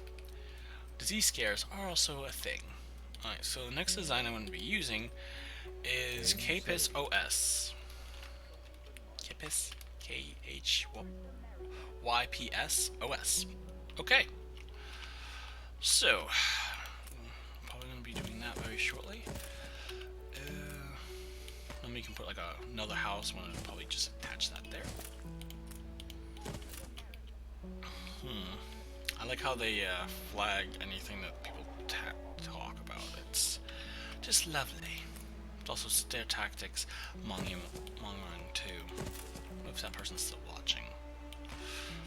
Speaker 1: disease scares are also a thing. Alright, so the next design I'm going to be using is Capus OS. Capus, KHYPS OS. Okay. So, probably going to be doing that very shortly. Then we can put like another house. I'm going to probably just attach that there. I like how they flag anything that people talk about. It's just lovely. It's also their tactics mongering too. If that person's still watching.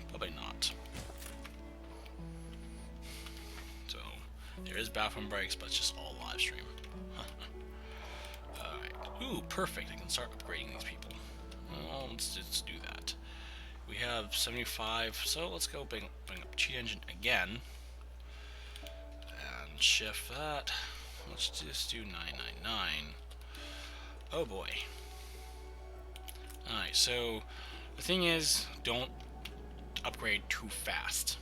Speaker 1: Probably not. So, there is bathroom breaks, but it's just all live stream. Alright. Ooh, perfect. I can start upgrading these people. Well, let's do that. We have 75, so let's go bring up cheat engine again. And shift that. Let's just do 999. Oh boy. Alright, so the thing is, don't upgrade too fast.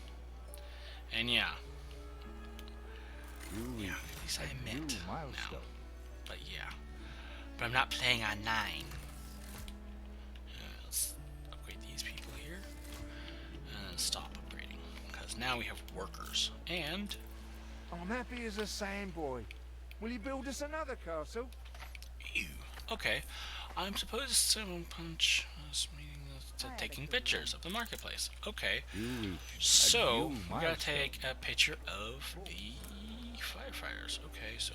Speaker 1: And yeah. Yeah, at least I admit now. But yeah. But I'm not playing on 9. Let's upgrade these people here. And stop upgrading. Because now we have workers. And
Speaker 5: I'm happy as a sandboy. Will you build us another castle?
Speaker 1: ew. Okay. I'm supposed to punch taking pictures of the marketplace. Okay. So we gotta take a picture of the firefighters. Okay, so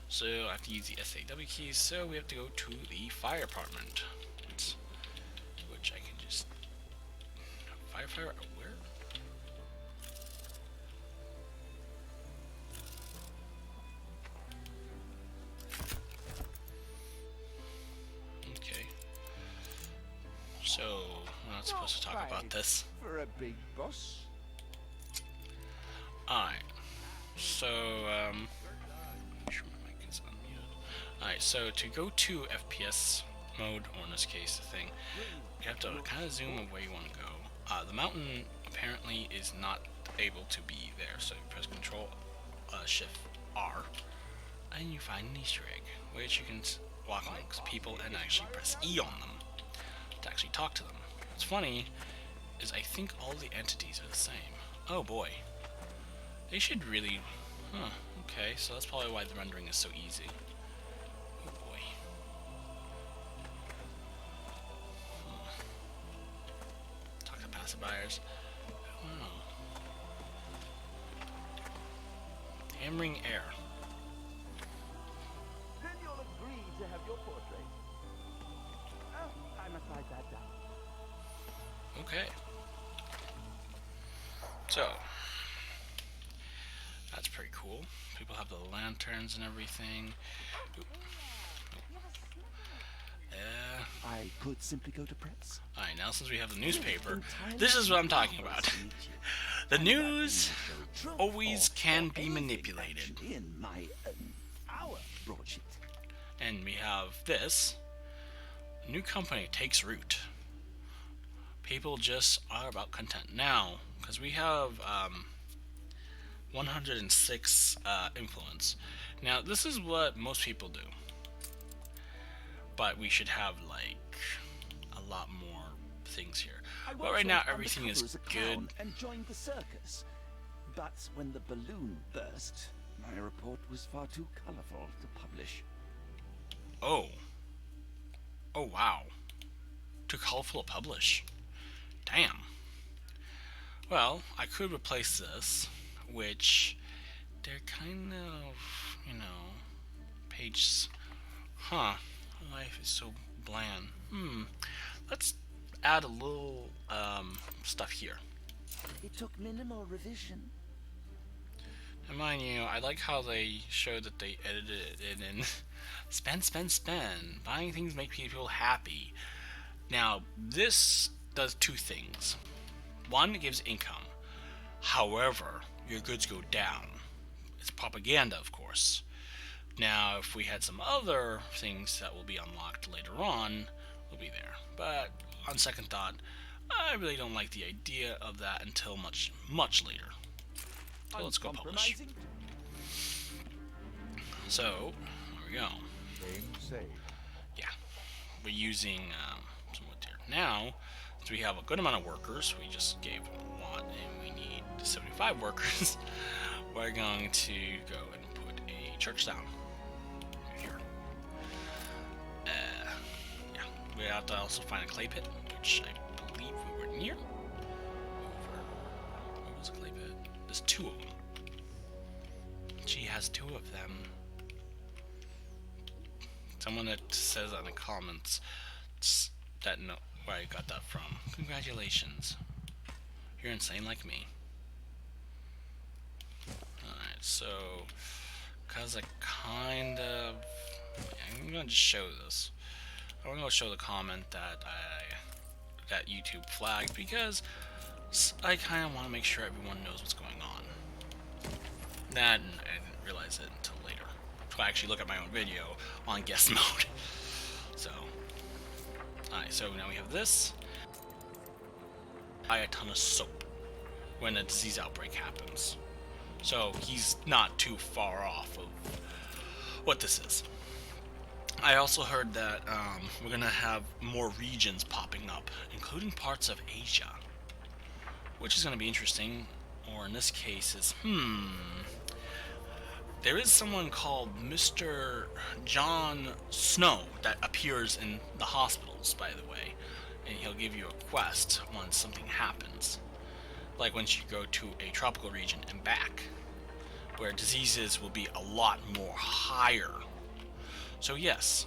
Speaker 1: So I have to use the SAW keys, so we have to go to the fire department. Which I can just firefighter where? Okay. So we're not supposed to talk about this.
Speaker 5: For a big boss.
Speaker 1: Alright. So make sure my mic is unmuted. Alright, so to go to FPS mode, or in this case the thing, you have to kind of zoom in where you want to go. The mountain apparently is not able to be there, so you press Control Shift R, and you find an Easter egg, which you can walk amongst people and actually press E on them to actually talk to them. What's funny is I think all the entities are the same. Oh boy. They should really... Huh, okay, so that's probably why the rendering is so easy. Oh boy. Talk to passerbyers. Wow. Hammering air.
Speaker 5: Then you'll agree to have your portrait. Oh, I must write that down.
Speaker 1: Okay. So, that's pretty cool. People have the lanterns and everything. Oop.
Speaker 6: I could simply go to press.
Speaker 1: Alright, now since we have the newspaper, this is what I'm talking about. The news always can be manipulated.
Speaker 6: In my broadsheet.
Speaker 1: And we have this. New company takes root. People just are about content. Now, because we have 106 influence. Now, this is what most people do. But we should have, like, a lot more things here. But right now, everything is good.
Speaker 6: And joined the circus. But when the balloon burst, my report was far too colorful to publish.
Speaker 1: Oh. Oh, wow. Too colorful to publish. Damn. Well, I could replace this, which they're kind of, you know, pages. Huh. Life is so bland. Let's add a little stuff here.
Speaker 6: It took minimal revision.
Speaker 1: And mind you, I like how they showed that they edited it in spend, spend, spend. Buying things make people happy. Now, this does two things. One, it gives income. However, your goods go down. It's propaganda, of course. Now, if we had some other things that will be unlocked later on, will be there. But on second thought, I really don't like the idea of that until much, much later. So let's go publish. So, there we we go.
Speaker 3: Game saved.
Speaker 1: Yeah, we're using some wood here. Now, since we have a good amount of workers, we just gave one, and we need 75 workers. We're going to go and put a church down here. Yeah, we have to also find a clay pit, which I believe we were near. Where was a clay pit? There's 2 of them. She has 2 of them. Someone that says in the comments that know where I got that from. Congratulations. You're insane like me. Alright, so because I kind of I'm gonna just show this. I'm gonna show the comment that YouTube flagged because I kind of want to make sure everyone knows what's going on. That and I didn't realize it until later. So I actually look at my own video on guest mode. So, alright, so now we have this. Buy a ton of soap when a disease outbreak happens. So he's not too far off of what this is. I also heard that we're gonna have more regions popping up, including parts of Asia, which is gonna be interesting. Or in this case, is there is someone called Mr. Jon Snow that appears in the hospitals, by the way, and he'll give you a quest once something happens, like once you go to a tropical region and back, where diseases will be a lot more higher. So yes,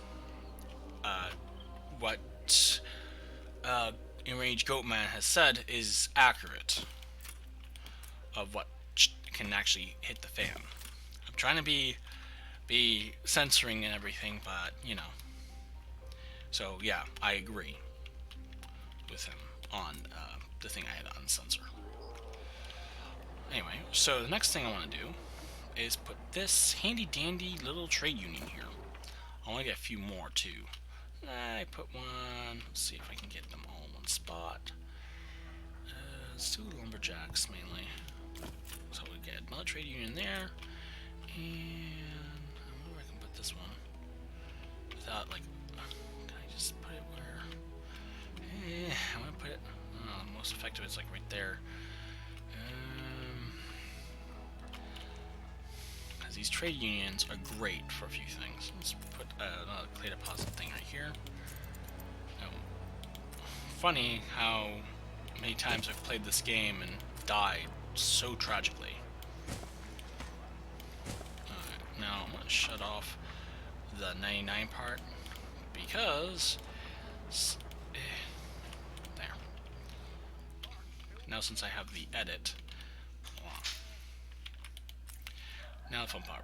Speaker 1: what Enraged Goatman has said is accurate of what can actually hit the fan. I'm trying to be censoring and everything, but you know. So yeah, I agree with him on the thing I had on censor. Anyway, so the next thing I want to do is put this handy dandy little trade union here. I want to get a few more too. I put one. Let's see if I can get them all in one spot. Let's do lumberjacks mainly. So we get another trade union there, and I wonder where I can put this one without like. Can I just put it where? I'm gonna put it. Most effective is like right there. Because these trade unions are great for a few things. Let's put another clay deposit thing right here. Now, funny how many times I've played this game and died so tragically. Alright, now I'm gonna shut off the 99 part because there. Now since I have the edit, now the fun part.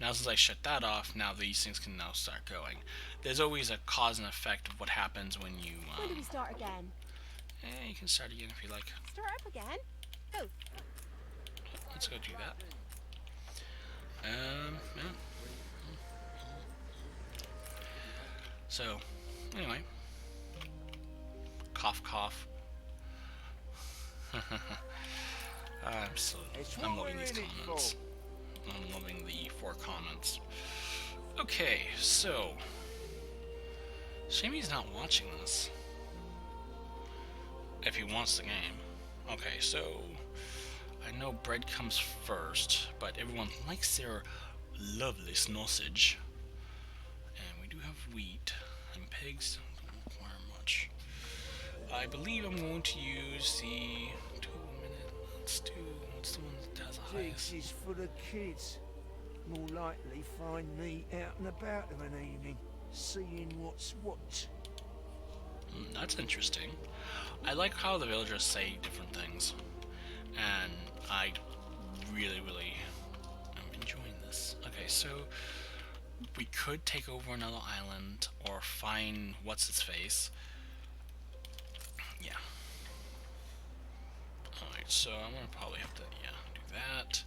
Speaker 1: Now since I shut that off, now these things can now start going. There's always a cause and effect of what happens when you
Speaker 2: When do we start again?
Speaker 1: you can start again if you like.
Speaker 2: Start up again? Go.
Speaker 1: Let's go do that. Yeah. So, anyway. Cough, cough. I'm loving these comments. I'm loving the 4 comments. Okay, so Shamey's not watching this. If he wants the game. Okay, so I know bread comes first, but everyone likes their lovely sausage. And we do have wheat, and pigs don't require much. I believe I'm going to use the 2-minute. Let's do. What's the one that has the highest?
Speaker 7: This is for the kids. More likely find me out and about of an evening, seeing what's what.
Speaker 1: That's interesting. I like how the villagers say different things, and I really am enjoying this. Okay, so we could take over another island or find what's its face. Yeah. Alright, so I'm gonna probably have to do that.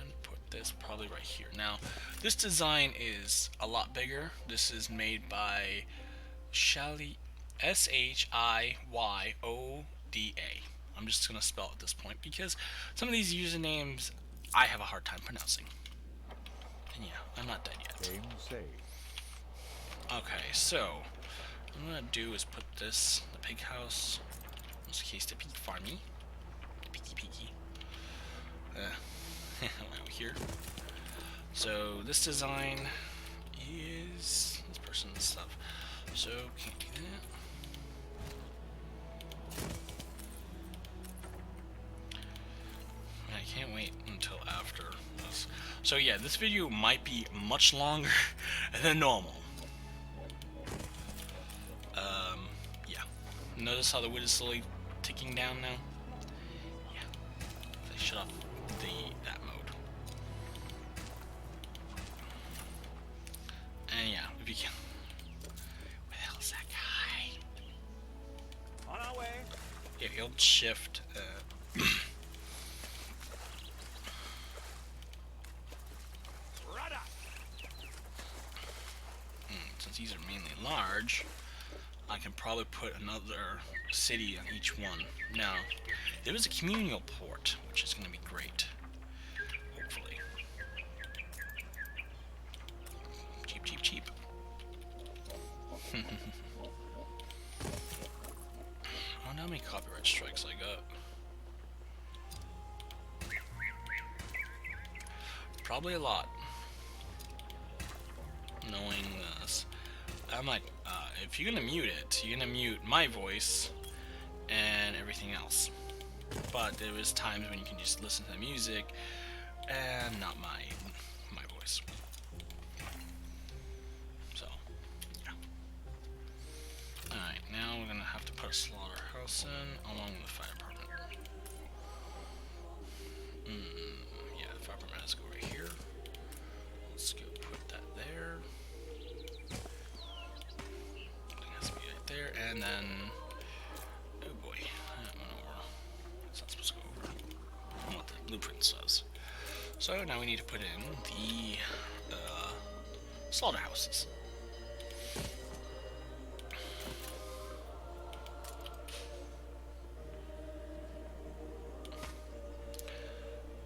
Speaker 1: And put this probably right here. Now, this design is a lot bigger. This is made by Shallyoda. I'm just gonna spell it at this point because some of these usernames I have a hard time pronouncing. And yeah, I'm not dead yet.
Speaker 3: Game saved.
Speaker 1: Okay, so what I'm gonna do is put this, the pig house, in this case the pig farmy. Piggy. Out here. So this design is this person's stuff. So can't do that. I can't wait until after this. So yeah, this video might be much longer than normal. Yeah. Notice how the wood is slowly ticking down now? Yeah. I shut off that mode. And yeah, if you can. Where the hell's that guy?
Speaker 5: On our way.
Speaker 1: Yeah, he'll shift. Since these are mainly large, I can probably put another city on each one. Now, there is a communal port, which is going to be great. Hopefully. Cheap, cheap, cheap. I don't know how many copyright strikes I got. Probably a lot. Knowing this. I'm like, if you're gonna mute it, you're gonna mute my voice and everything else. But there is times when you can just listen to the music and not my voice. So, yeah. Alright, now we're gonna have to put a slaughterhouse in along with the fire department. Yeah, the fire department has to go right here. Let's go put that there. There, and then, oh boy, that went over. It's not supposed to go over what the blueprint says. So now we need to put in the slaughterhouses.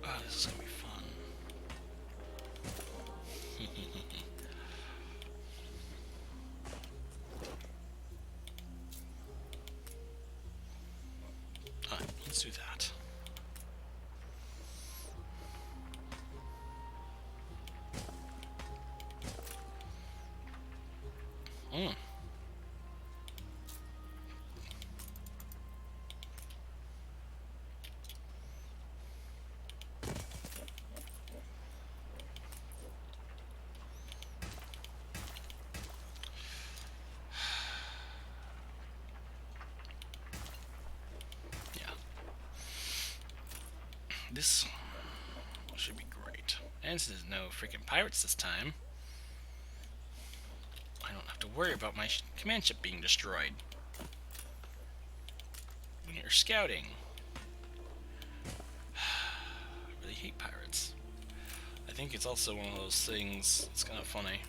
Speaker 1: Oh, this is gonna be fun. Let's do that. This should be great. And since there's no freaking pirates this time, I don't have to worry about my command ship being destroyed when you're scouting. I really hate pirates. I think it's also one of those things, it's kind of funny.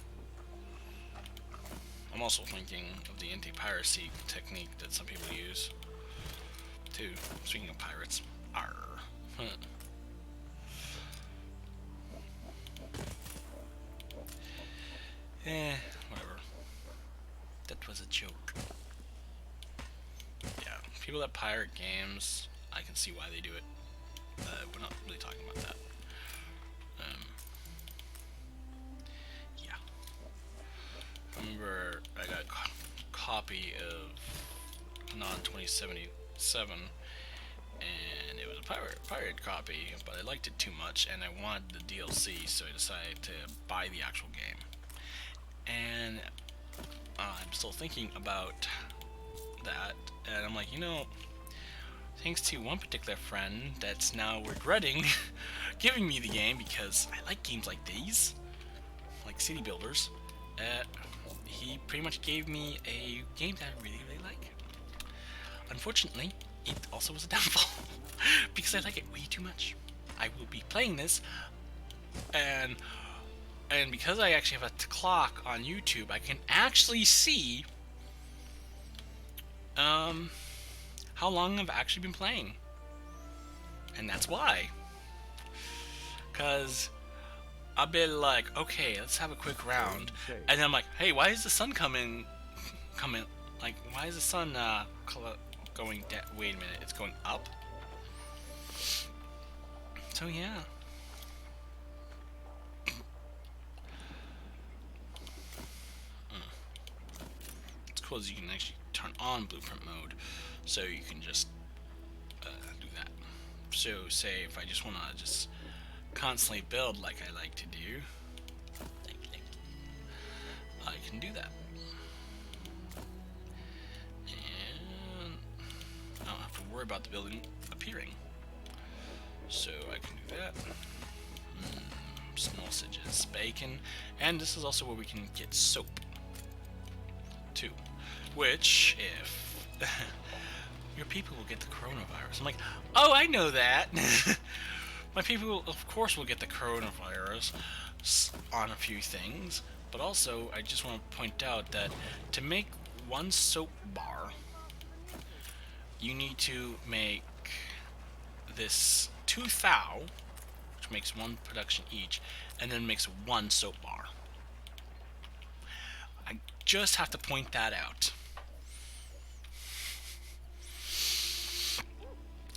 Speaker 1: I'm also thinking of the anti-piracy technique that some people use, too. Speaking of pirates. Arr. Whatever. That was a joke. Yeah, people that pirate games, I can see why they do it. We're not really talking about that. Yeah. I remember I got a copy of Non 2077, and it was a pirate copy, but I liked it too much, and I wanted the DLC, so I decided to buy the actual game. And I'm still thinking about that, and I'm like, you know, thanks to one particular friend that's now regretting giving me the game, because I like games like these, like city builders. He pretty much gave me a game that I really, really like. Unfortunately, it also was a downfall, because I like it way too much. I will be playing this, and because I actually have a clock on YouTube, I can actually see how long I've actually been playing. And that's why. Because I'll be like, okay, let's have a quick round, and then I'm like, hey, why is the sun coming? Like, why is the sun going down? Wait a minute, it's going up. So yeah. It's cool as you can actually turn on blueprint mode, so you can just do that. So say if I just want to just constantly build like I like to do, I can do that. And I don't have to worry about the building appearing. So I can do that. Sausages, bacon, and this is also where we can get soap too. Which, if your people will get the coronavirus, I'm like, oh, I know that. My people, of course, will get the coronavirus on a few things, but also I just want to point out that to make one soap bar, you need to make this 2 thou, which makes 1 production each, and then makes 1 soap bar. I just have to point that out.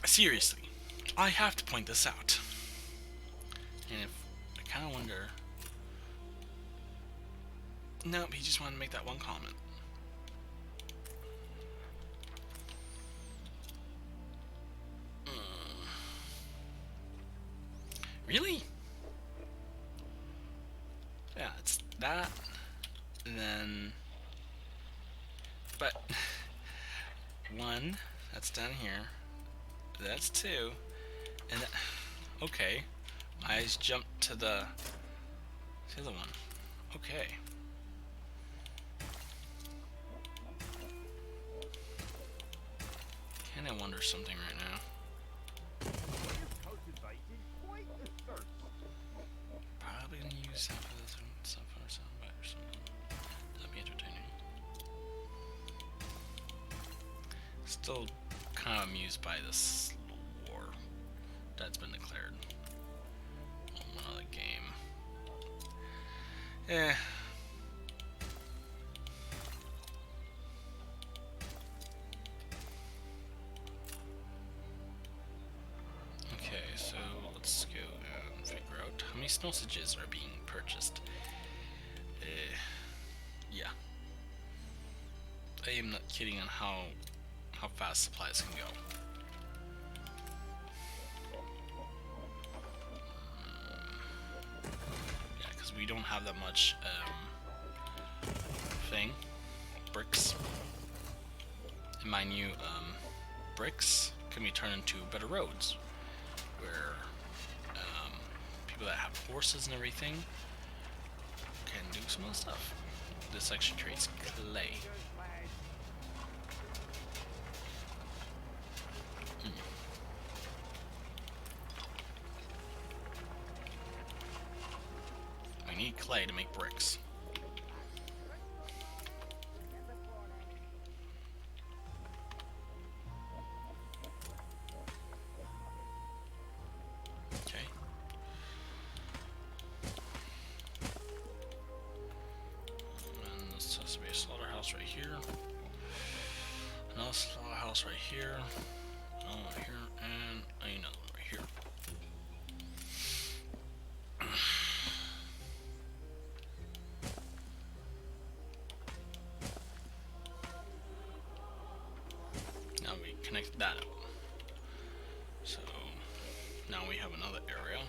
Speaker 1: Seriously, I have to point this out. And if I kind of wonder, nope, he just wanted to make that 1 comment. Really? Yeah, it's that, and then, but 1, that's down here, that's 2, and that, okay, my eyes jumped to the other one, okay. Kinda wonder something right now. Probably gonna use some for this one, some for soundbite or something. That'd be entertaining. Still kind of amused by this war that's been declared on one other game. Eh. Okay, so let's go and figure out how many sausages are being purchased. Yeah. I am not kidding on how fast supplies can go. Yeah, because we don't have that much bricks. And mind you, bricks can be turned into better roads, where people that have horses and everything can do some other stuff. This actually creates clay. We need clay to make bricks. Okay. And this has to be a slaughterhouse right here. Another slaughterhouse right here. Another one right here, and another one right here. Now we connected that up. So now we have another area.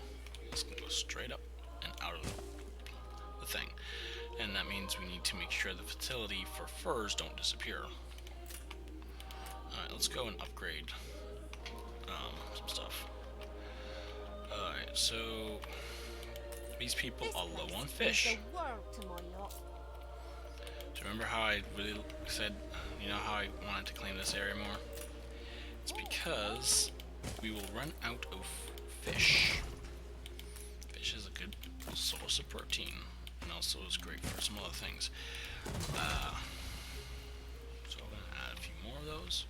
Speaker 1: This can go straight up and out of the thing. And that means we need to make sure the fertility for furs don't disappear. Alright, let's go and upgrade some stuff. Alright, so these people are low on fish. So remember how I really said, you know how I wanted to claim this area more? It's because we will run out of fish. Fish is a good source of protein, and also is great for some other things. So I'm gonna add a few more of those.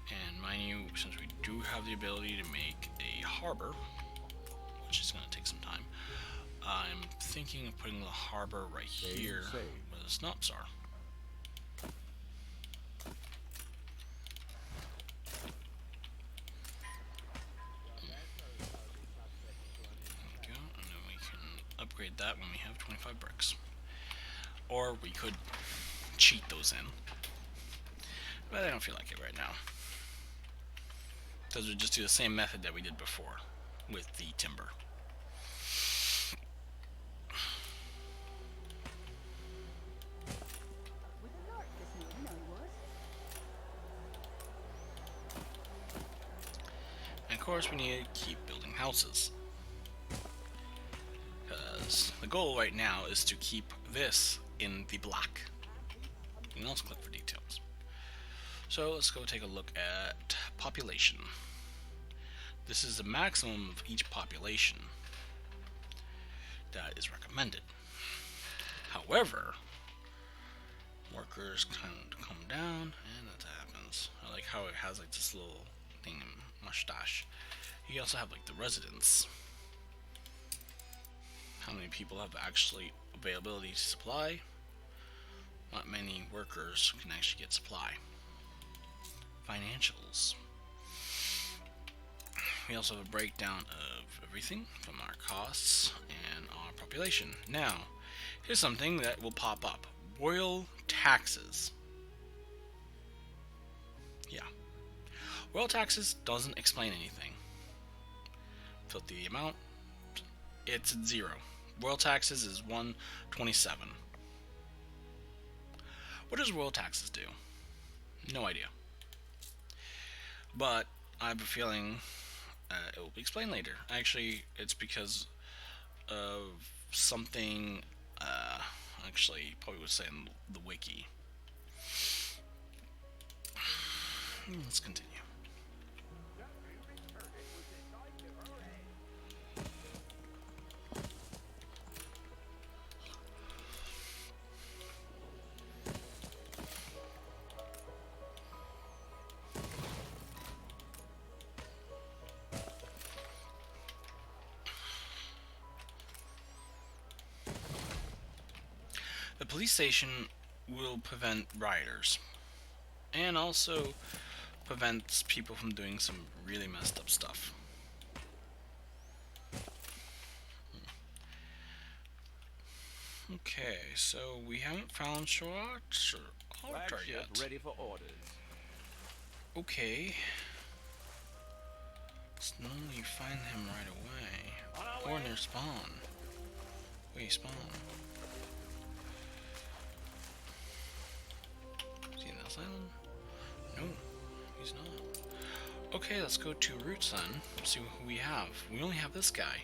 Speaker 1: And mind you, since we do have the ability to make a harbor, which is gonna take some time, I'm thinking of putting the harbor right here
Speaker 3: saved.
Speaker 1: where the snobs are. There we go, and then we can upgrade that when we have 25 bricks. Or we could cheat those in. But I don't feel like it right now. Because we'll just do the same method that we did before with the timber.
Speaker 2: With a lark this morning, I was.
Speaker 1: And of course we need to keep building houses. Because the goal right now is to keep this in the black. You can also click for details. So let's go take a look at population. This is the maximum of each population that is recommended. However, workers kind of come down, and that happens. I like how it has like this little thing in mustache. You also have like the residents. How many people have actually availability to supply? Not many workers can actually get supply. Financials. We also have a breakdown of everything from our costs and our population. Now, here's something that will pop up. Royal taxes. Yeah. Royal taxes doesn't explain anything. Filthy the amount. It's at 0. Royal taxes is 127. What does royal taxes do? No idea. But I have a feeling it will be explained later. Actually, it's because of something. Actually, probably would say in the wiki. Let's continue. The police station will prevent rioters, and also prevents people from doing some really messed up stuff. Okay, so we haven't found Short's altar
Speaker 5: Flagship
Speaker 1: yet.
Speaker 5: ready for orders.
Speaker 1: Okay. Let's normally find him right away. Or near spawn. Where you spawn? Is he in this island? No, he's not. Okay, let's go to Roots then. See who we have. We only have this guy.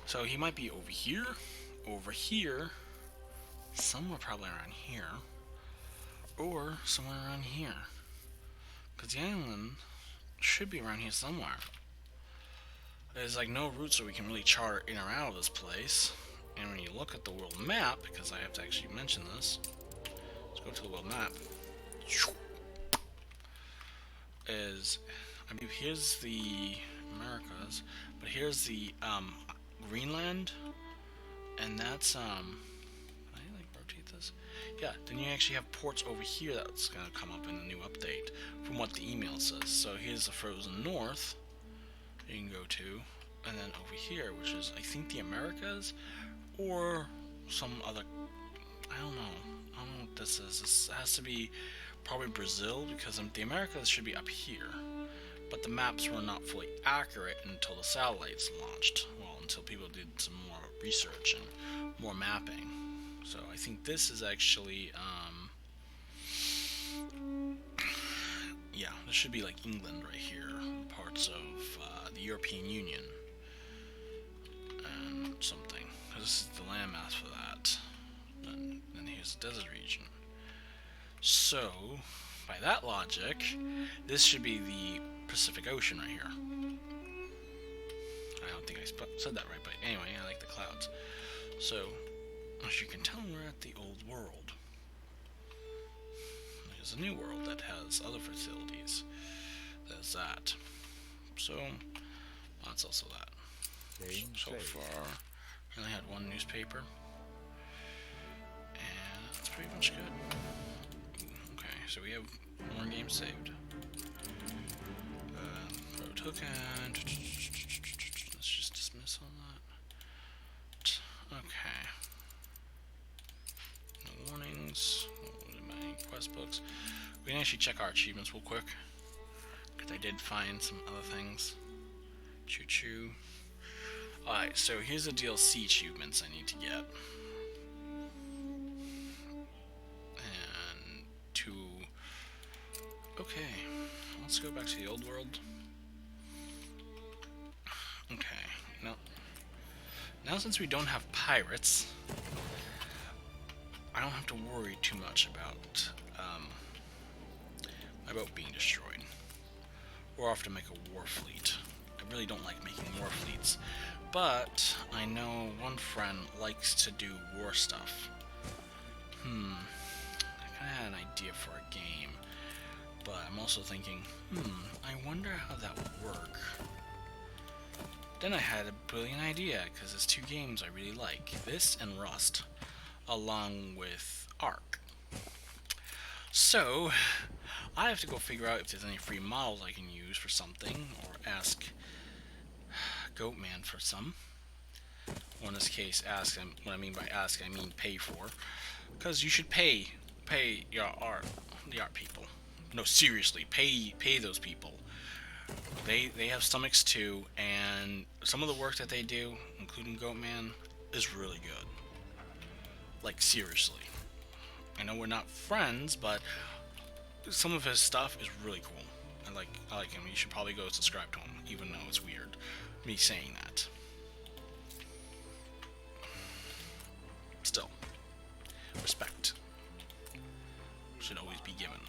Speaker 1: So he might be over here, somewhere probably around here, or somewhere around here. Because the island should be around here somewhere. There's like no route so we can really chart in or out of this place. And when you look at the world map, because I have to actually mention this, let's go to the world map. I believe here's the Americas, but here's the Greenland, and that's can I like rotate this? Yeah, then you actually have ports over here that's gonna come up in the new update from what the email says. So here's the frozen north you can go to, and then over here, which is I think the Americas or some other, I don't know what this is. This has to be probably Brazil, because the Americas should be up here, but the maps were not fully accurate until the satellites launched. Well, until people did some more research and more mapping. So I think this is actually, yeah, this should be like England right here, parts of the European Union, and something. This is the landmass for that. And then here's the desert region. So, by that logic, this should be the Pacific Ocean right here. I don't think I said that right, but anyway, I like the clouds. So, as you can tell, we're at the old world. There's a new world that has other facilities. There's that. So that's also that.
Speaker 3: Game
Speaker 1: So
Speaker 3: saved.
Speaker 1: far, I only had one newspaper, and that's pretty much good. Okay, so we have more games saved. Pro token. Let's just dismiss all that. Okay. No warnings. No my quest books. We can actually check our achievements real quick, because I did find some other things. Choo choo. Alright, so here's the DLC achievements I need to get. And to... Okay, let's go back to the old world. Okay, now since we don't have pirates, I don't have to worry too much about my boat being destroyed. Or I'll have to make a war fleet. I really don't like making war fleets, but I know one friend likes to do war stuff. I kinda had an idea for a game, but I'm also thinking, I wonder how that would work. Then I had a brilliant idea, because there's two games I really like, this and Rust, along with Ark. So, I have to go figure out if there's any free models I can use for something, or ask Goatman for some. Or in this case, ask him. What I mean by ask, I mean pay for, because you should pay the art people. No, seriously, pay those people. They have stomachs too, and some of the work that they do, including Goatman, is really good. Like, seriously. I know we're not friends, but some of his stuff is really cool. I like him. You should probably go subscribe to him, even though it's weird me saying that. Still, respect should always be given,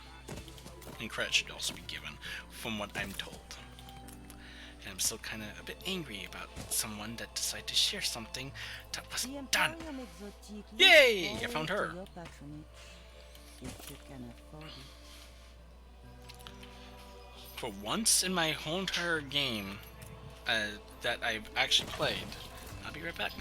Speaker 1: and credit should also be given, from what I'm told. And I'm still kind of a bit angry about someone that decided to share something that wasn't done. Yay! I found her. For once in my whole entire game that I've actually played, I'll be right back.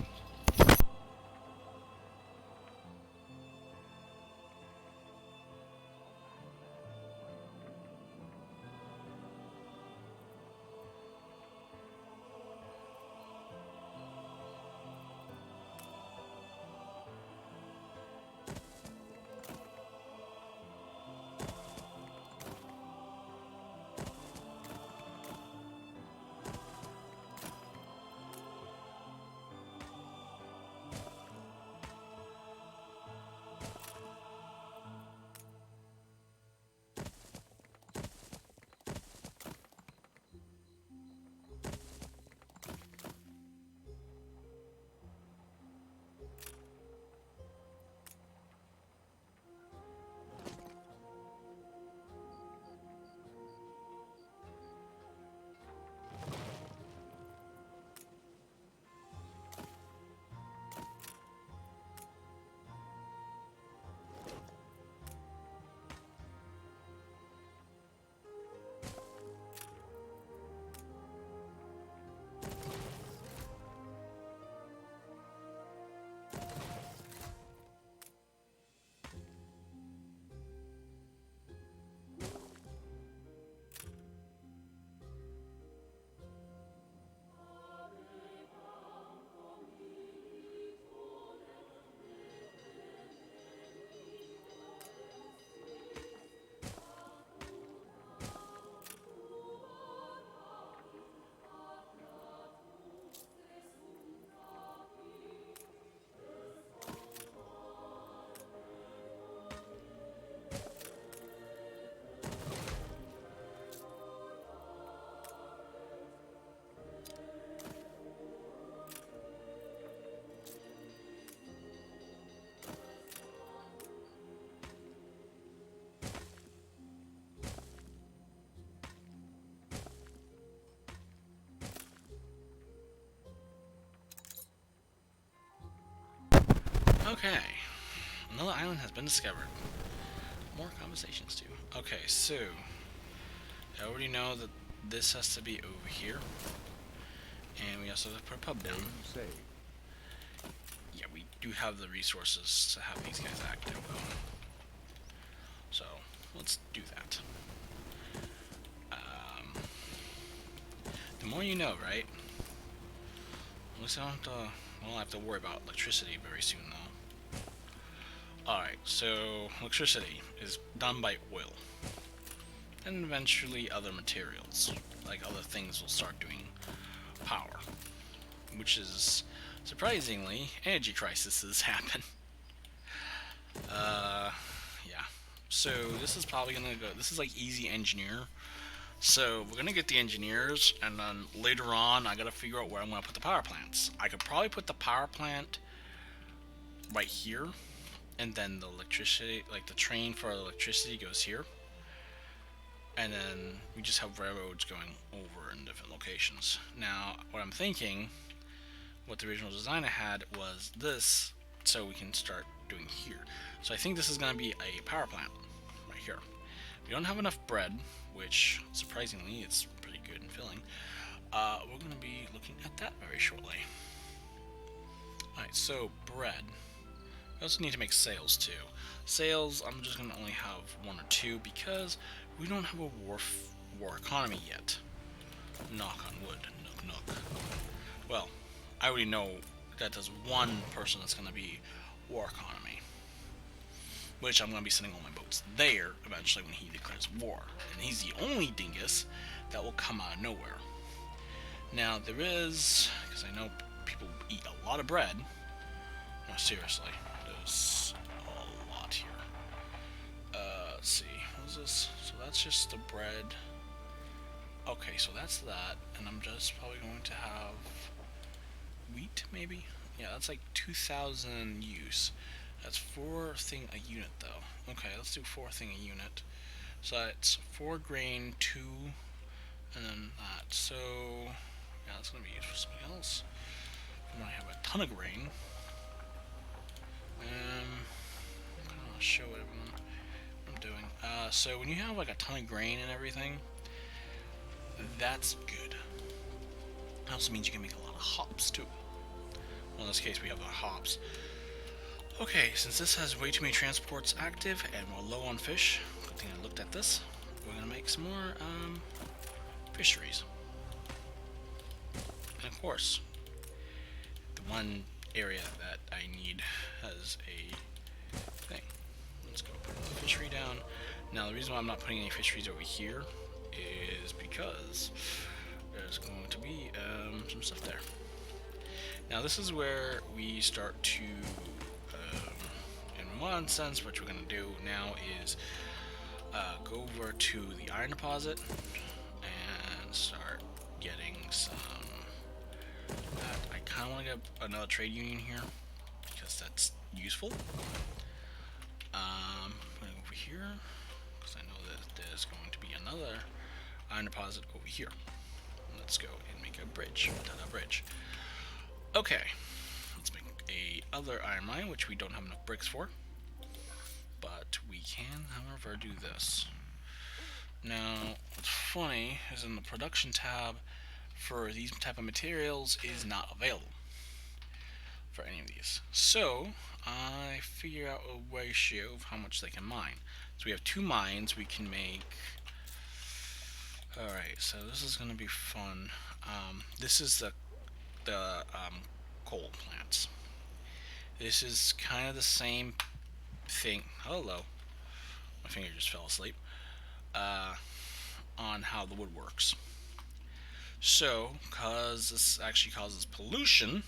Speaker 1: Okay, another island has been discovered. More conversations too. Okay, so I already know that this has to be over here. And we also have to put a pub down.
Speaker 3: Game save.
Speaker 1: Yeah, we do have the resources to have these guys active, though. So, let's do that. The more you know, right? At least I don't have to, I won't have to worry about electricity very soon, though. Alright, so electricity is done by oil. And eventually other materials, like other things will start doing power. Which is, surprisingly, energy crises happen. Yeah. So this is probably gonna go, this is like easy engineer. So we're gonna get the engineers, and then later on I gotta figure out where I'm gonna put the power plants. I could probably put the power plant right here, and then the electricity, like the train for electricity goes here. And then we just have railroads going over in different locations. Now, what I'm thinking, what the original design I had was this, so we can start doing here. So I think this is gonna be a power plant right here. We don't have enough bread, which surprisingly it's pretty good in filling. We're going to be looking at that very shortly. Alright, so bread. We also need to make sails too. Sails, I'm just going to only have 1 or 2 because we don't have a war economy yet. Knock on wood. Knock knock. Well, I already know that there's one person that's going to be war economy. Which I'm going to be sending all my boats there eventually when he declares war. And he's the only dingus that will come out of nowhere. Now there is, because I know people eat a lot of bread. No, seriously, there's a lot here. Let's see, what is this? So that's just the bread. Okay, so that's that, and I'm just probably going to have wheat, maybe? Yeah, that's like 2,000 use. That's 4 thing a unit, though. Okay, let's do 4 thing a unit. So that's 4 grain, 2, and then that. So, yeah, that's going to be used for something else. I'm going to have a ton of grain. I'm going to show everyone what I'm doing. So when you have like a ton of grain and everything, that's good. It also means you can make a lot of hops, too. Well, in this case, we have our hops. Okay, since this has way too many transports active and we're low on fish, good thing I looked at this, we're gonna make some more fisheries. And of course, the one area that I need has a thing. Let's go put the fishery down. Now the reason why I'm not putting any fisheries over here is because there's going to be some stuff there. Now this is where we start to in one sense, what we're going to do now is go over to the iron deposit and start getting some. I kind of want to get another trade union here because that's useful. I'm going over here because I know that there's going to be another iron deposit over here. Let's go and make a bridge. Ta-da, bridge. Okay, let's make a other iron mine, which we don't have enough bricks for. But we can, however, do this. Now, what's funny is in the production tab for these type of materials is not available for any of these. So, I figure out a ratio of how much they can mine. So we have 2 mines we can make. Alright, so this is going to be fun. This is the coal plants. This is kind of the same thing. Hello. My finger just fell asleep. On how the wood works. So, because this actually causes pollution,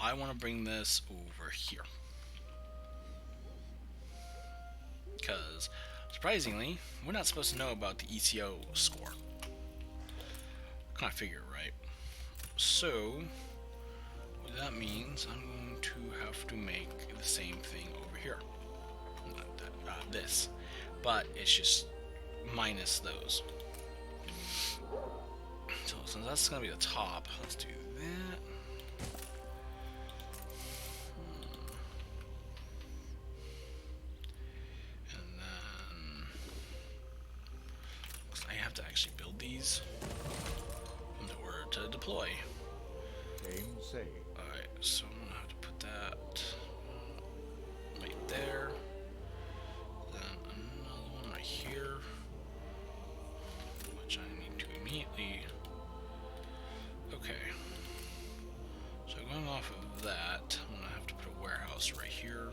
Speaker 1: I want to bring this over here. Because, surprisingly, we're not supposed to know about the ECO score. Kind of figure, right? So, what that means, I'm going to have to make the same thing over here. This. But it's just minus those. So, since that's going to be the top, let's do that. And then I have to actually build these. these in order to deploy.
Speaker 3: Game save.
Speaker 1: Alright, so I'm gonna have to put that right there. Then another one right here, which I need to immediately. Okay. So going off of that, I'm gonna have to put a warehouse right here.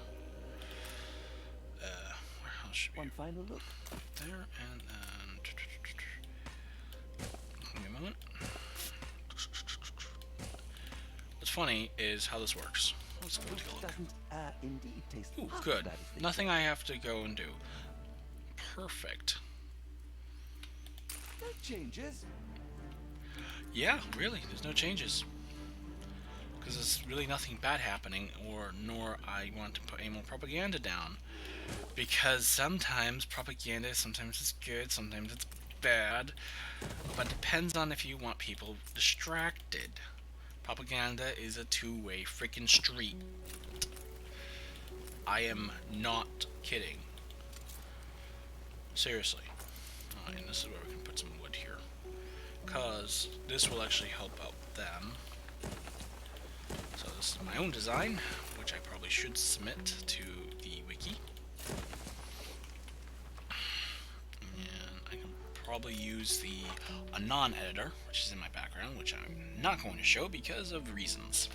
Speaker 1: Warehouse should be
Speaker 6: One final look.
Speaker 1: there, and then give me a moment. What's funny is how this works. Let's go take a look.
Speaker 6: Doesn't indeed taste
Speaker 1: Ooh,
Speaker 6: half
Speaker 1: good.
Speaker 6: bad as they
Speaker 1: Nothing I have to go and do. Perfect.
Speaker 6: No changes.
Speaker 1: Yeah, really, there's no changes. Because there's really nothing bad happening, nor I want to put any more propaganda down. Because sometimes propaganda, sometimes it's good, sometimes it's bad. But it depends on if you want people distracted. Propaganda is a two-way freaking street. I am not kidding. Seriously. And this is where we can put some wood here. Because this will actually help out them. So this is my own design, which I probably should submit to the wiki. And I can probably use the Anon editor, which is in my background, which I'm not going to show because of reasons.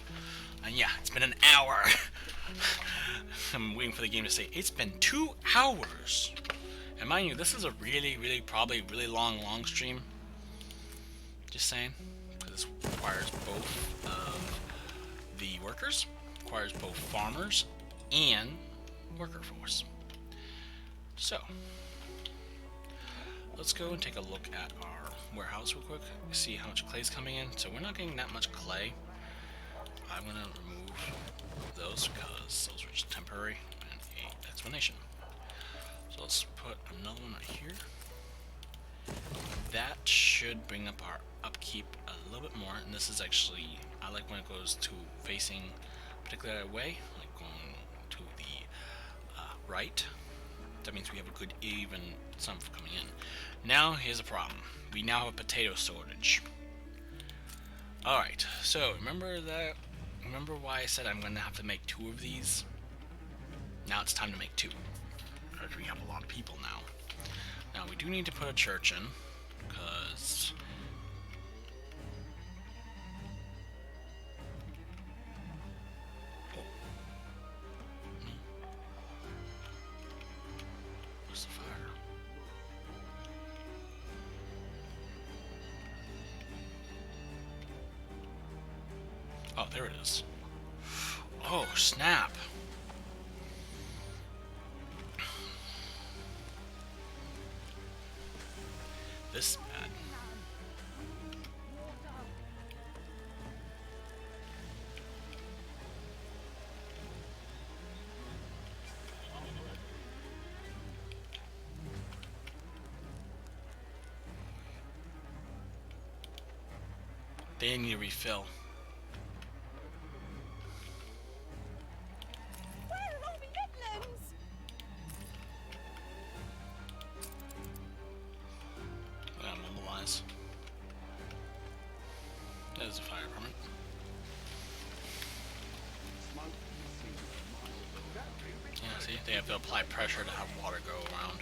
Speaker 1: And yeah, it's been an hour. I'm waiting for the game to say, it's been 2 hours. And mind you, this is a probably really long stream. Just saying. Because this requires both of the workers, requires both farmers and worker force. So, let's go and take a look at our warehouse real quick, see how much clay is coming in. So we're not getting that much clay. I'm going to remove those because those are just temporary and an explanation. So let's put another one right here. That should bring up our upkeep a little bit more, and this is actually, I like when it goes to facing a particular way, like going to the right. That means we have a good even sum coming in. Now here's a problem. We now have a potato shortage. Alright, so remember why I said I'm going to have to make 2 of these? Now it's time to make 2. Because we have a lot of people now. Now we do need to put a church in, because where's the fire? Oh, there it is. Oh, snap. This is bad. They need to refill.
Speaker 2: Where are all the Midlands?
Speaker 1: Mobilize. There's a fire department. Yeah, see, they have to apply pressure to have water go around.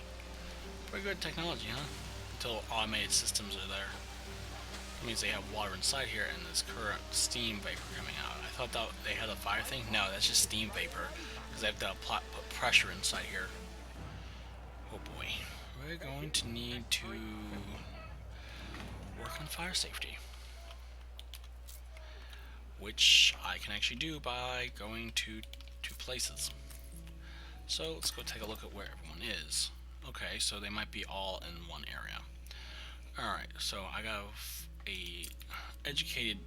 Speaker 1: Pretty good technology, huh? Until automated systems are there. That means they have water inside here and this current steam vapor coming out. I thought that they had a fire thing. No, that's just steam vapor. Because they have to put pressure inside here. Oh boy. We're going to need to work on fire safety. Which I can actually do by going to 2 places. So let's go take a look at where everyone is. Okay, so they might be all in one area. Alright, so I got a educated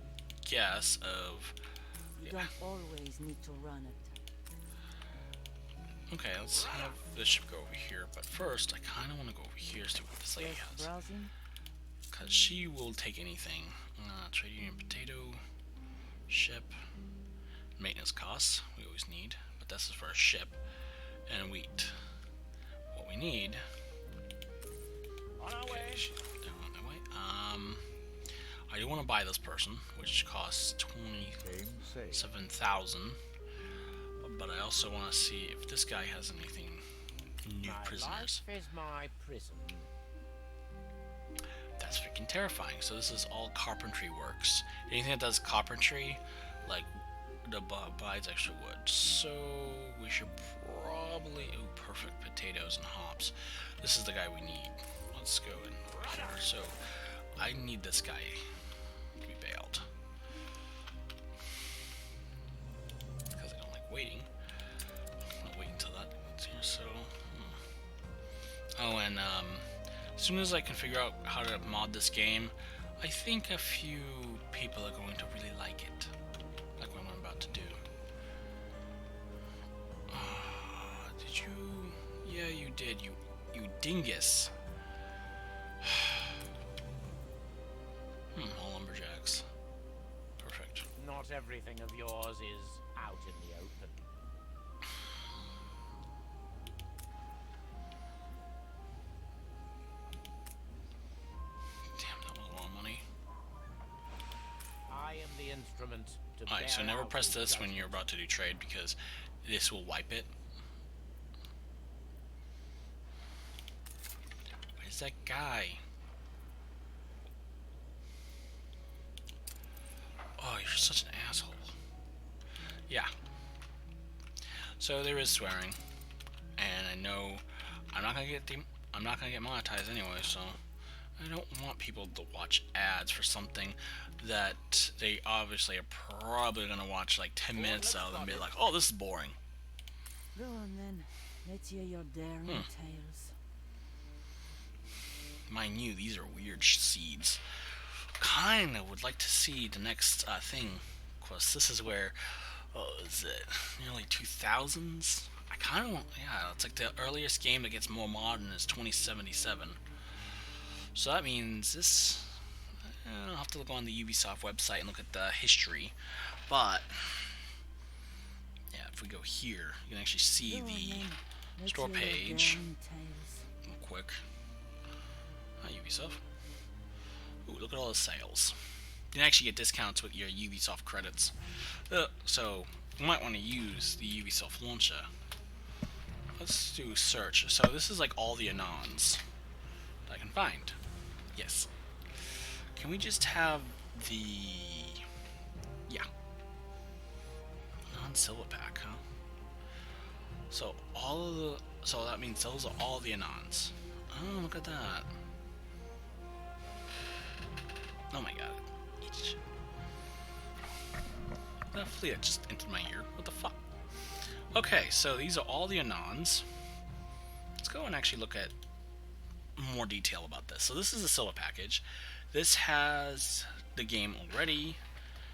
Speaker 1: guess of...
Speaker 8: You don't always need to run it.
Speaker 1: Okay, let's have this ship go over here, but first I kind of want to go over here, see what this lady has.
Speaker 8: Browsing?
Speaker 1: Because she will take anything. Trade union potato, ship, maintenance costs, we always need, but this is for a ship, and wheat. What we need...
Speaker 5: On our way.
Speaker 1: They're on their way. I do want to buy this person, which costs
Speaker 3: Game save.
Speaker 1: 27,000. But I also want to see if this guy has anything new prisoners.
Speaker 4: My life is my prison.
Speaker 1: That's freaking terrifying. So this is all carpentry works. Anything that does carpentry, like the buys extra wood. So we should probably... Ooh, perfect potatoes and hops. This is the guy we need. Let's go in here. So I need this guy to be bailed. Because I don't like waiting. I'll wait until that's here, so... Oh, and as soon as I can figure out how to mod this game, I think a few people are going to really like it. Like what I'm about to do. Did you... Yeah, you did, you dingus. All lumberjacks. Perfect.
Speaker 4: Not everything of yours is out in the open.
Speaker 1: Damn, that was a lot of money.
Speaker 4: I am the instrument to
Speaker 1: Alright, so
Speaker 4: bear
Speaker 1: never
Speaker 4: out
Speaker 1: press
Speaker 4: the
Speaker 1: this when you're
Speaker 4: judgment.
Speaker 1: about to do trade, because this will wipe it. Where's that guy? Oh, you're such an asshole. Yeah. So there is swearing, and I know I'm not gonna get monetized anyway, so I don't want people to watch ads for something that they obviously are probably gonna watch like 10 minutes of and be like, oh, this is boring.
Speaker 8: Go on then. Let's hear your daring tales.
Speaker 1: Mind you, these are weird seeds. Kinda would like to see the next thing. Of course, this is where, is it nearly 2000s? I kind of want, yeah, it's like the earliest game that gets more modern is 2077. So that means this, I'll have to look on the Ubisoft website and look at the history. But, yeah, if we go here, you can actually see
Speaker 8: Go on
Speaker 1: the
Speaker 8: then. Let's
Speaker 1: store
Speaker 8: hear your
Speaker 1: page.
Speaker 8: daring tales.
Speaker 1: Real quick. Hi, Ubisoft. Ooh, look at all the sales. You can actually get discounts with your Ubisoft credits. So, you might want to use the Ubisoft launcher. Let's do search. So this is like all the Anons that I can find. Yes. Can we just have the... Yeah. Non-silver pack, huh? So all of the... So that means those are all the Anons. Oh, look at that. Oh my god. Each. That flea that just entered my ear. What the fuck? Okay, so these are all the Anons. Let's go and actually look at more detail about this. So this is a silver package. This has the game already.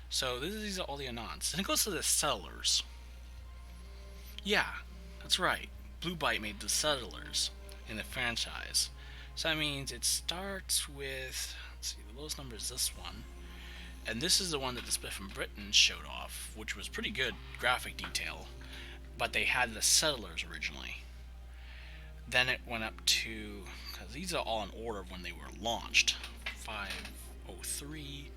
Speaker 1: So these are all the Anons. And it goes to the settlers. Yeah, that's right. Blue Byte made the settlers in the franchise. So that means it starts with... Let's see, the lowest number is this one. And this is the one that the Split from Britain showed off, which was pretty good graphic detail. But they had the settlers originally. Then it went up to... Because these are all in order of when they were launched. 503.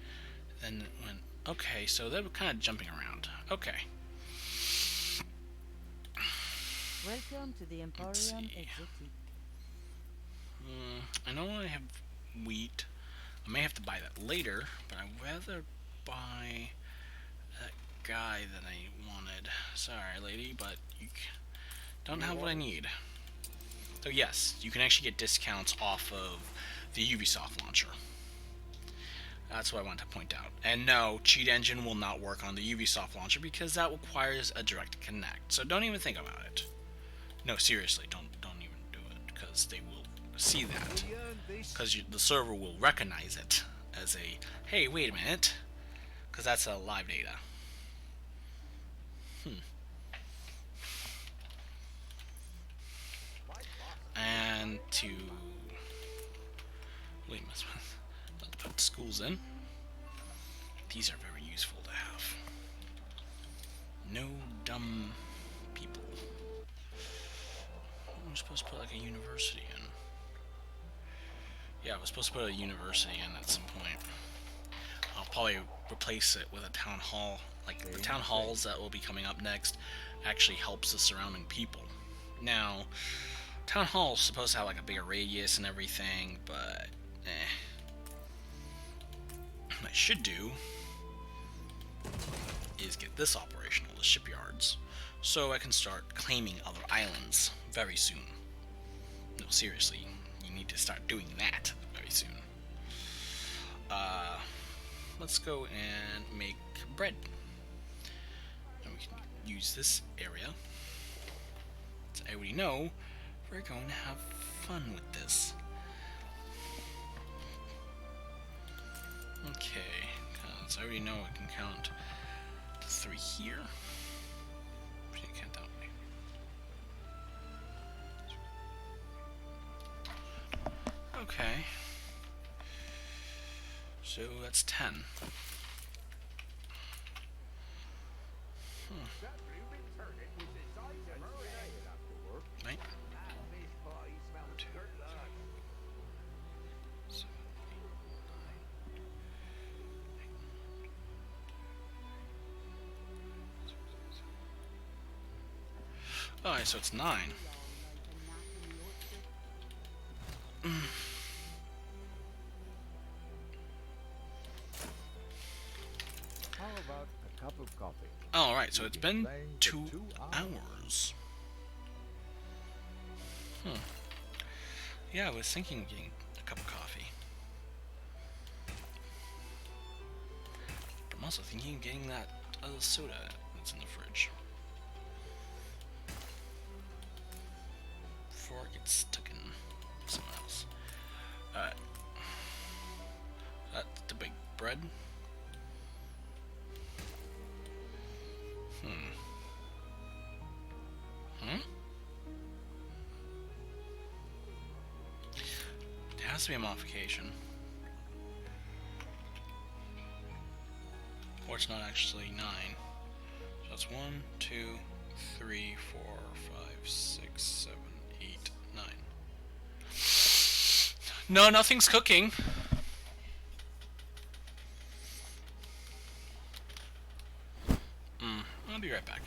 Speaker 1: Then it went... Okay, so they were kind of jumping around. Okay.
Speaker 8: Welcome to the Emporium Exotique.
Speaker 1: I know I have wheat. I may have to buy that later, but I'd rather buy that guy that I wanted. Sorry, lady, but you don't have what I need. So yes, you can actually get discounts off of the Ubisoft launcher. That's what I want to point out. And no, Cheat Engine will not work on the Ubisoft launcher because that requires a direct connect. So don't even think about it. No, seriously, don't even do it, because they will see that. Because the server will recognize it as a, hey, wait a minute, because that's a live data. And to wait, let's put schools in. These are very useful to have. No dumb people. I'm supposed to put like a university in. Yeah, I was supposed to put a university in at some point. I'll probably replace it with a town hall. Like, the town halls that will be coming up next actually helps the surrounding people. Now, town hall's supposed to have like a bigger radius and everything, but what I should do is get this operational, the shipyards, so I can start claiming other islands very soon. No, seriously, you need to start doing that very soon. Let's go and make bread. And we can use this area. As I already know, we're going to have fun with this. Okay, because I already know I can count to 3 here. I can't count that way. Okay. So that's 10. Right? Alright, so it's 9.
Speaker 3: How about a cup of coffee?
Speaker 1: Alright, so it's been 2 hours. Yeah, I was thinking of getting a cup of coffee. But I'm also thinking of getting that other soda that's in the fridge. Before it gets stuck in somewhere else. Alright. That's the big bread. There has to be a modification. Or it's not actually 9. So that's 1, 2, 3, 4, 5, 6, 7, 8, 9. No, nothing's cooking. I'll be right back.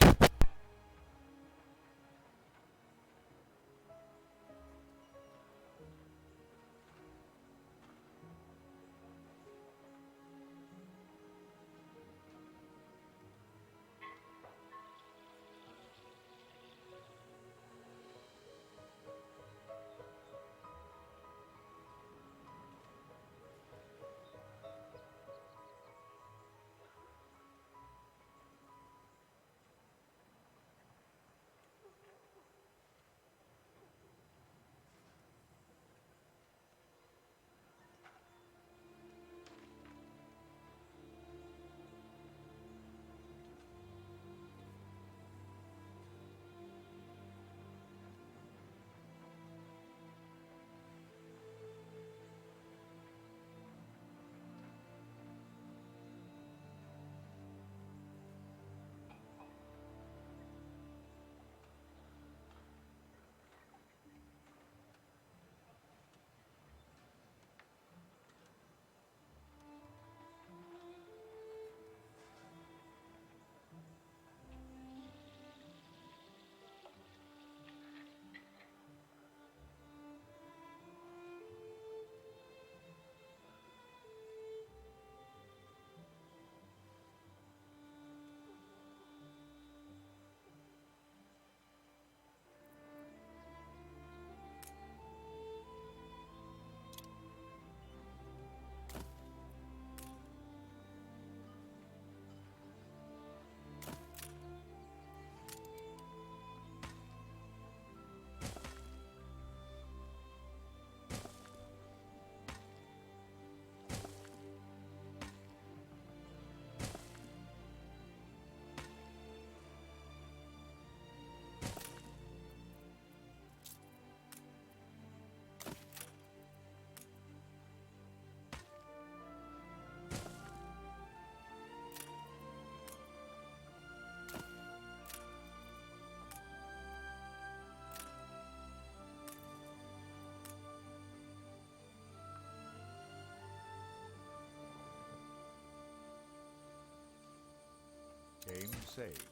Speaker 3: say.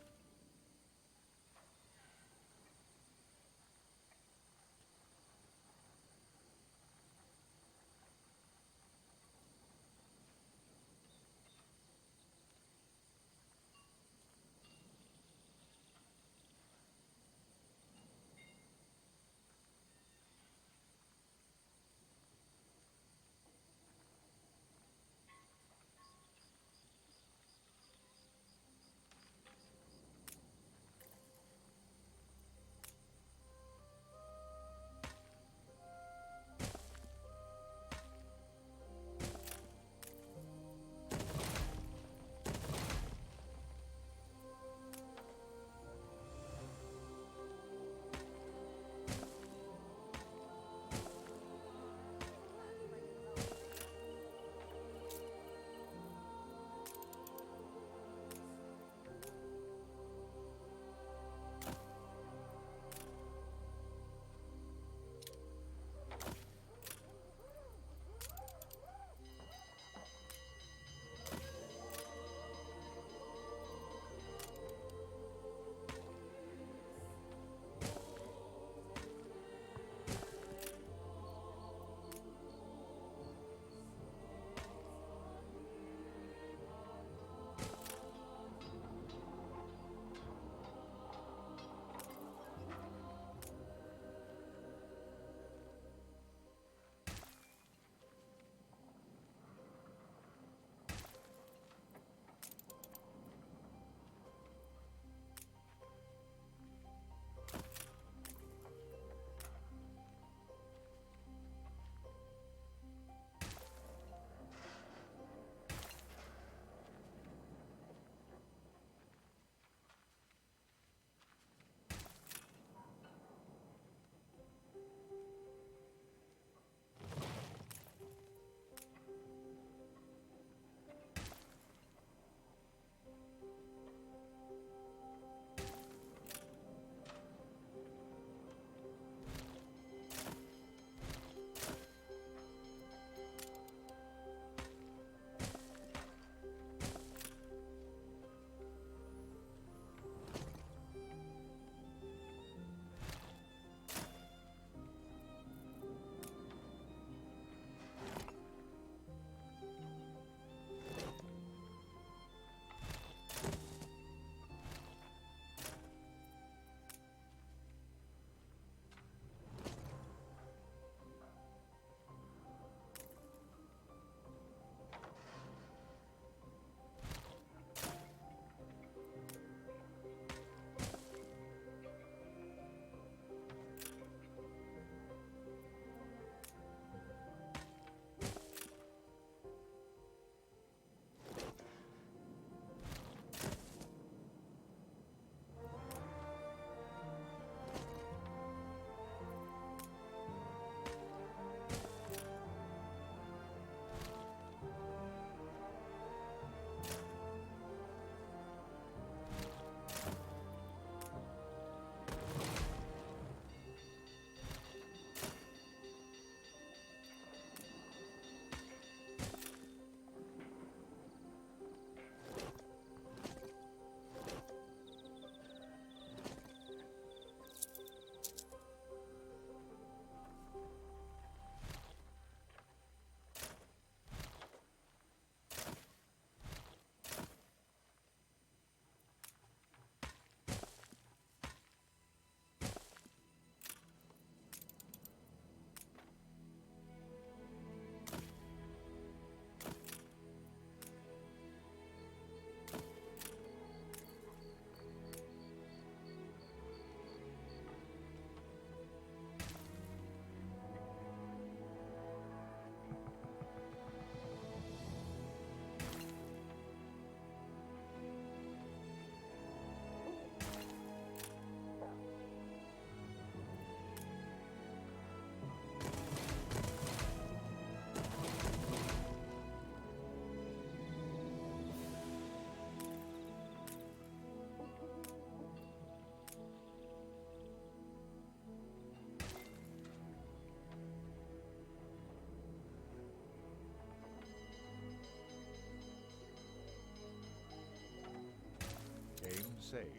Speaker 3: say.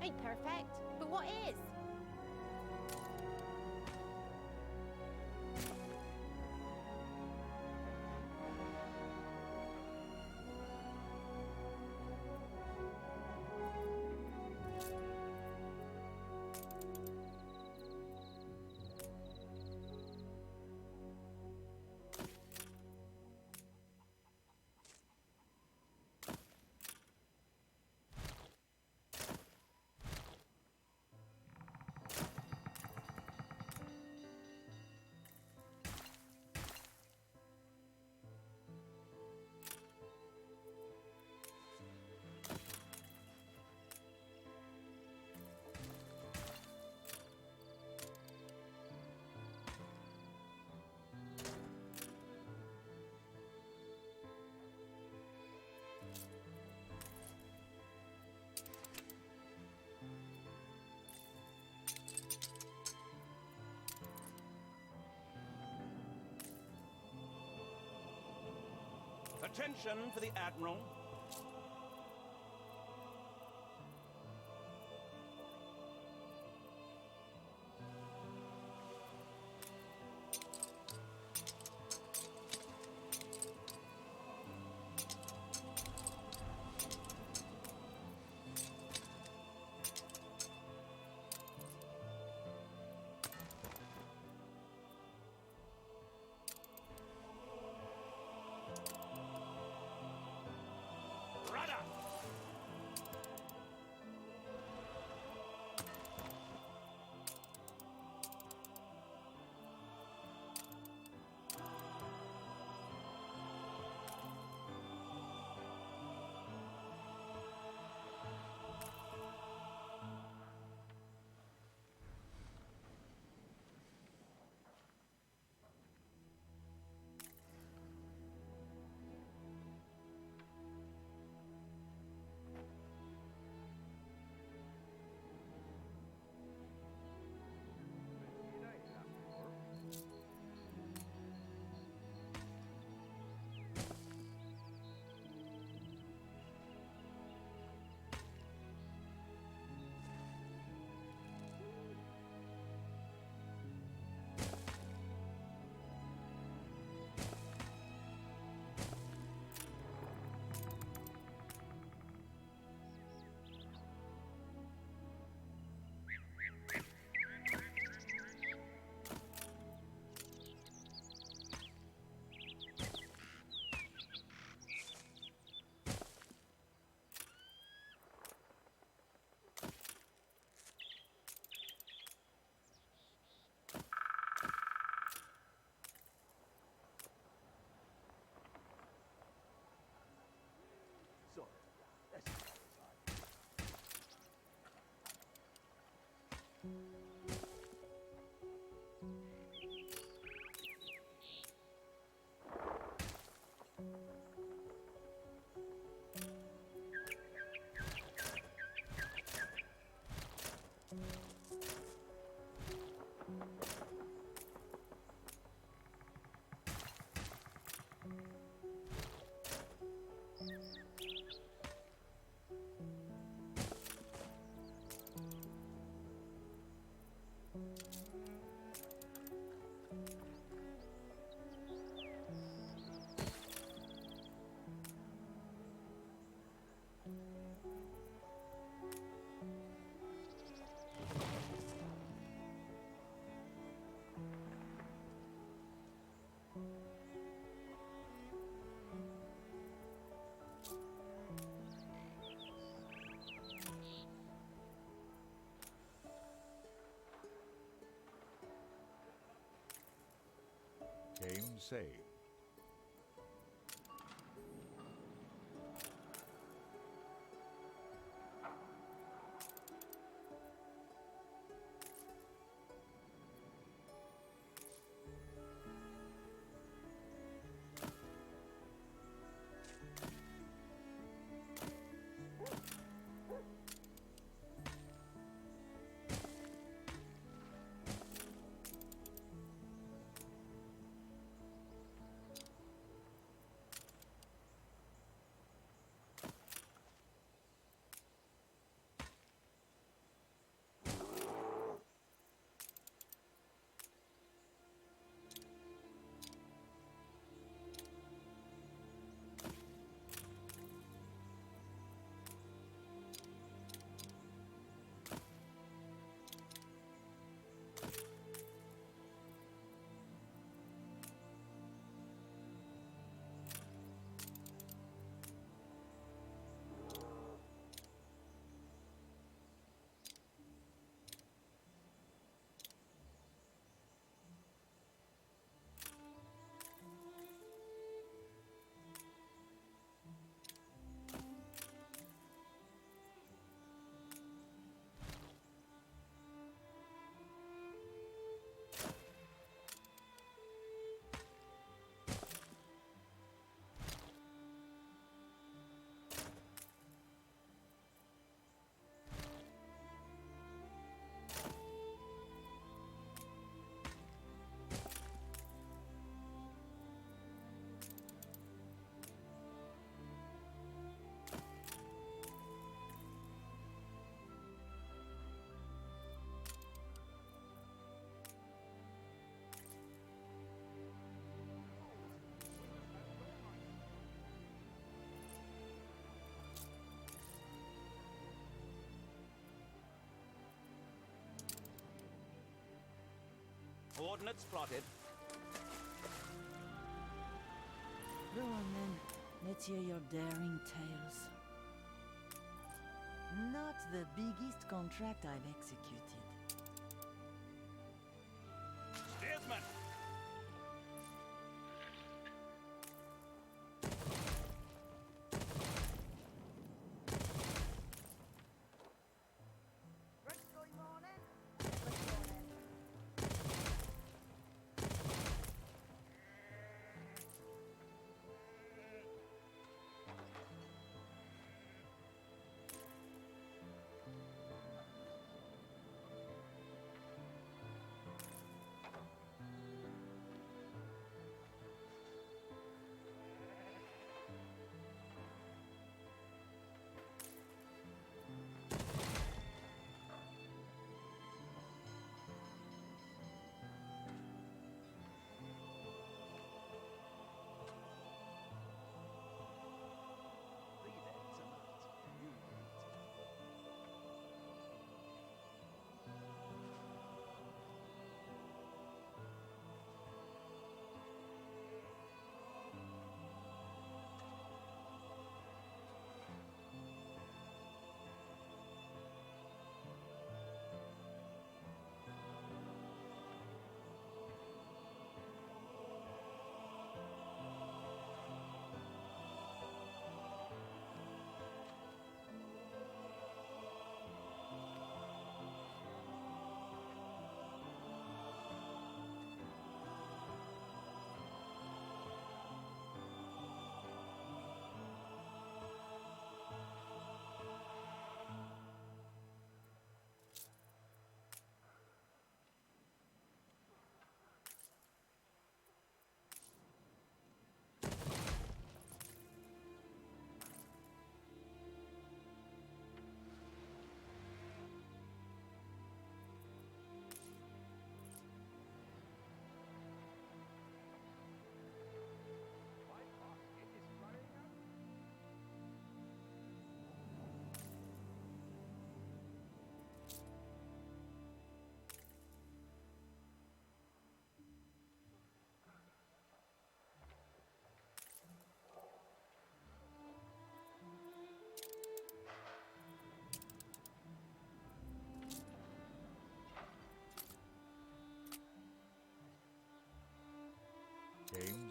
Speaker 2: Ain't perfect, but what is?
Speaker 5: Attention for the Admiral.
Speaker 3: say.
Speaker 5: Coordinates plotted.
Speaker 8: Go on then. Let's hear your daring tales. Not the biggest contract I've executed.
Speaker 5: Steersman!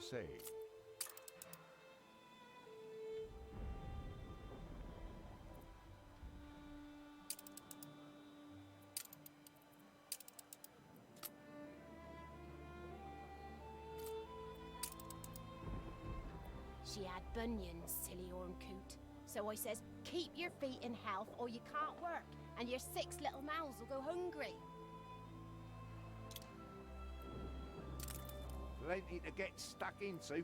Speaker 3: say?
Speaker 2: She had bunions, silly Orncoot. So I says, keep your feet in health or you can't work, and your 6 little mouths will go hungry.
Speaker 7: Plenty to get stuck into.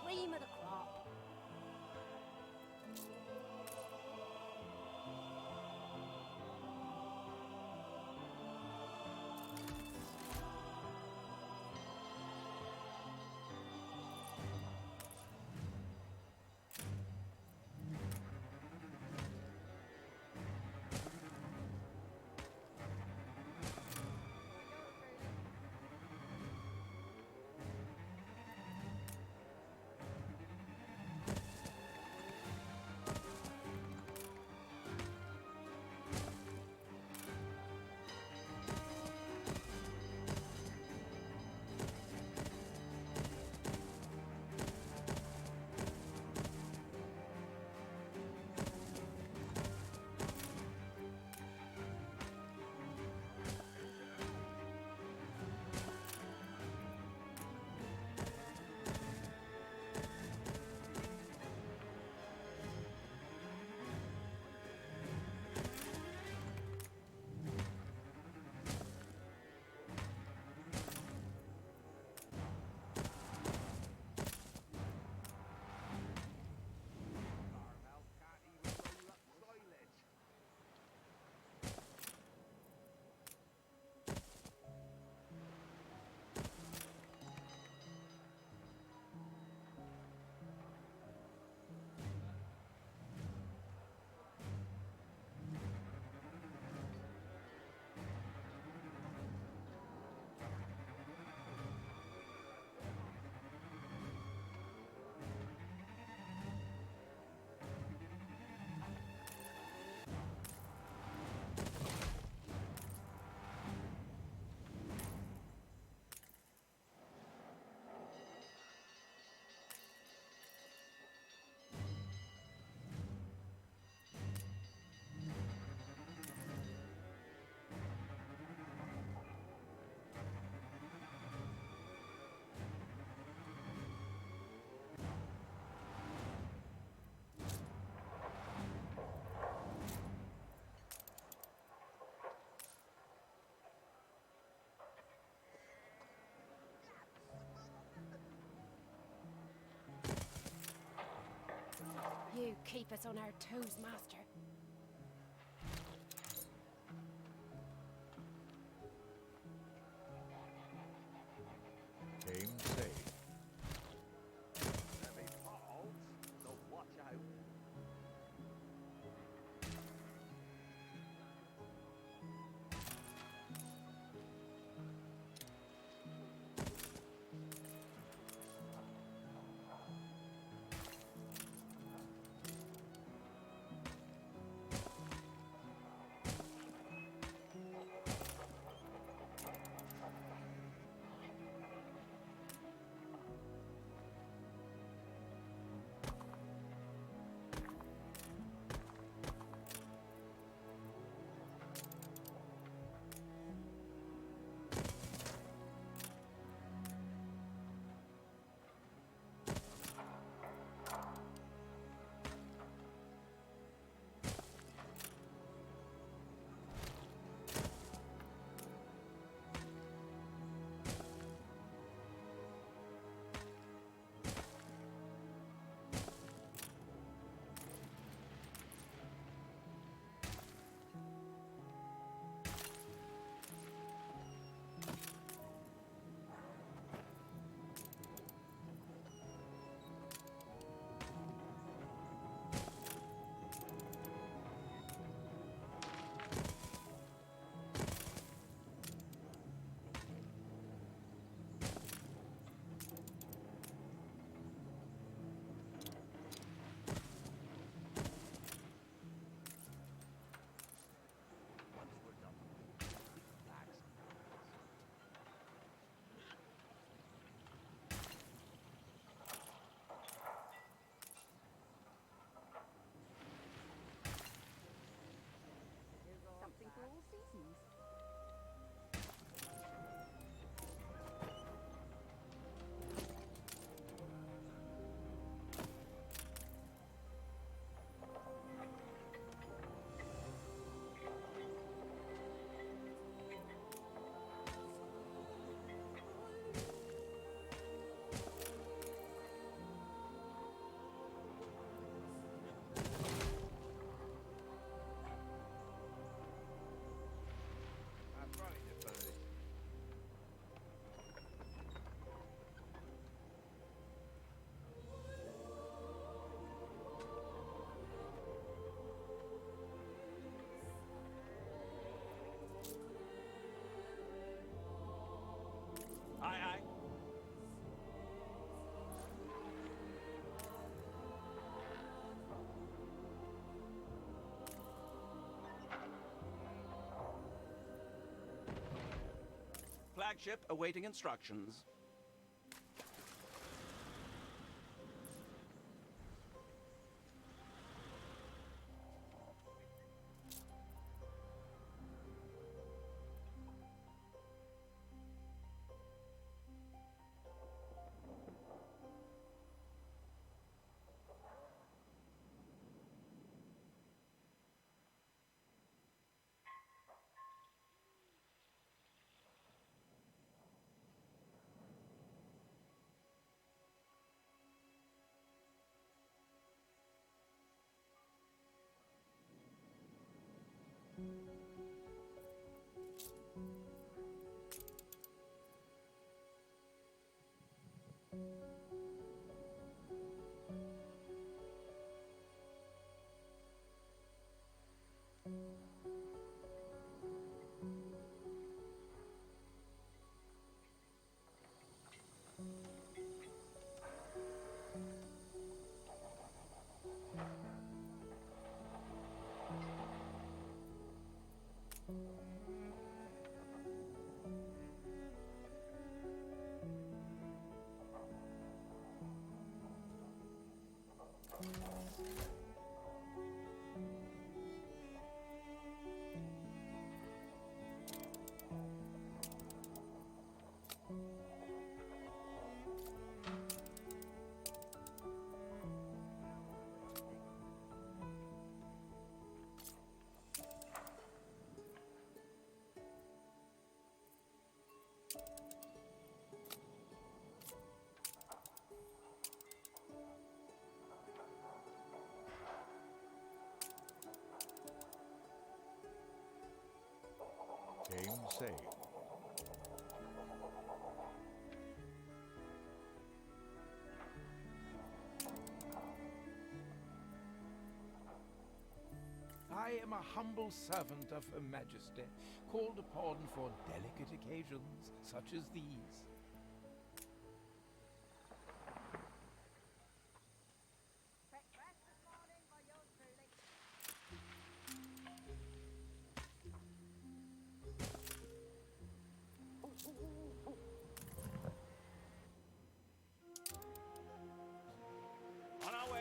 Speaker 2: Cream of the crop. You keep us on our toes, master.
Speaker 6: flagship awaiting instructions.
Speaker 3: Game saved.
Speaker 7: I am a humble servant of Her Majesty, called upon for delicate occasions such as these.
Speaker 6: On our way.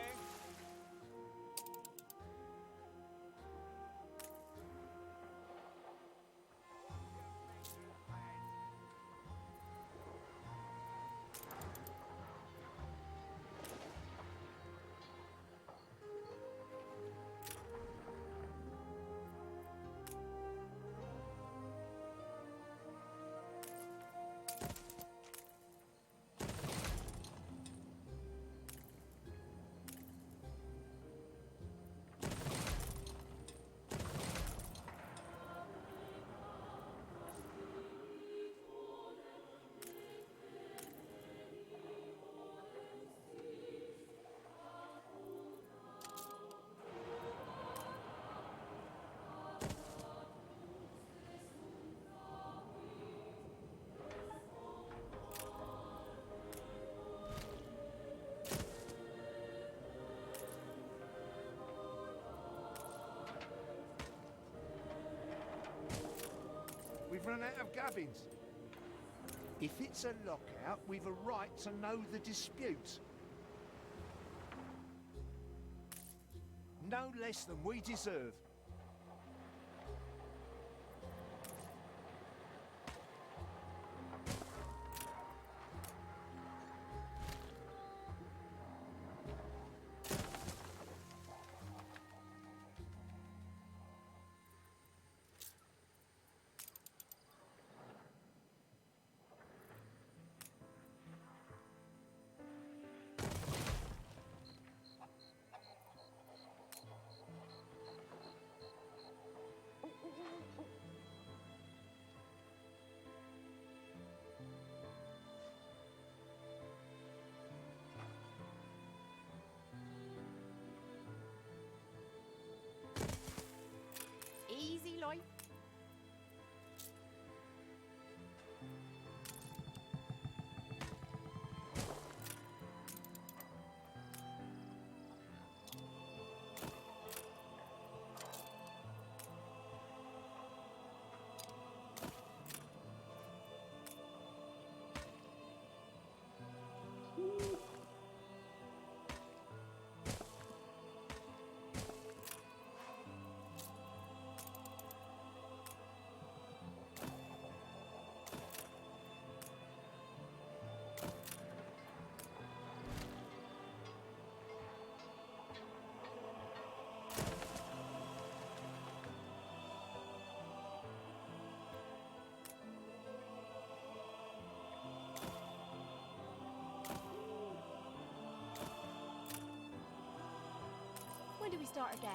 Speaker 7: We've run out of gubbins. If it's a lockout, we've a right to know the dispute. No less than we deserve.
Speaker 2: start again.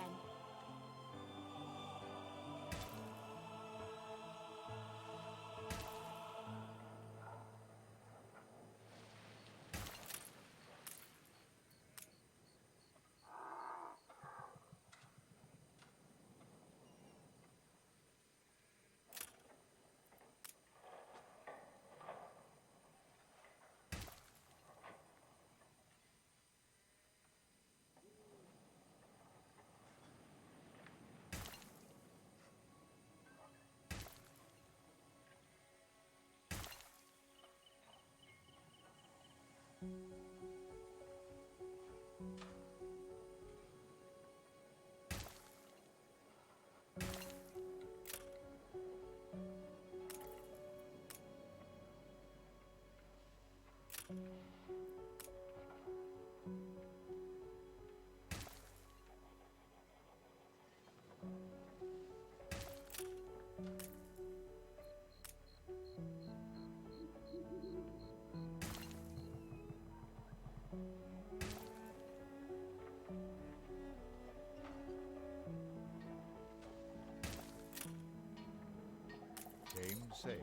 Speaker 3: Game saved.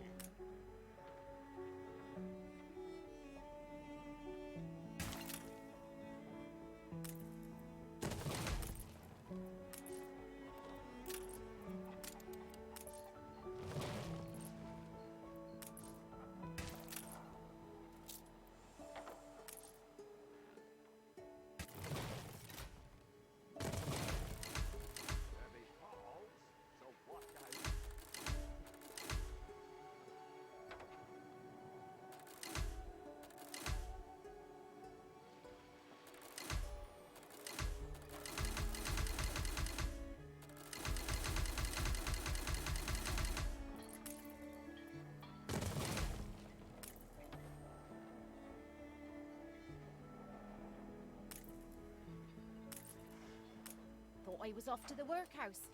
Speaker 2: Thought I was off to the workhouse.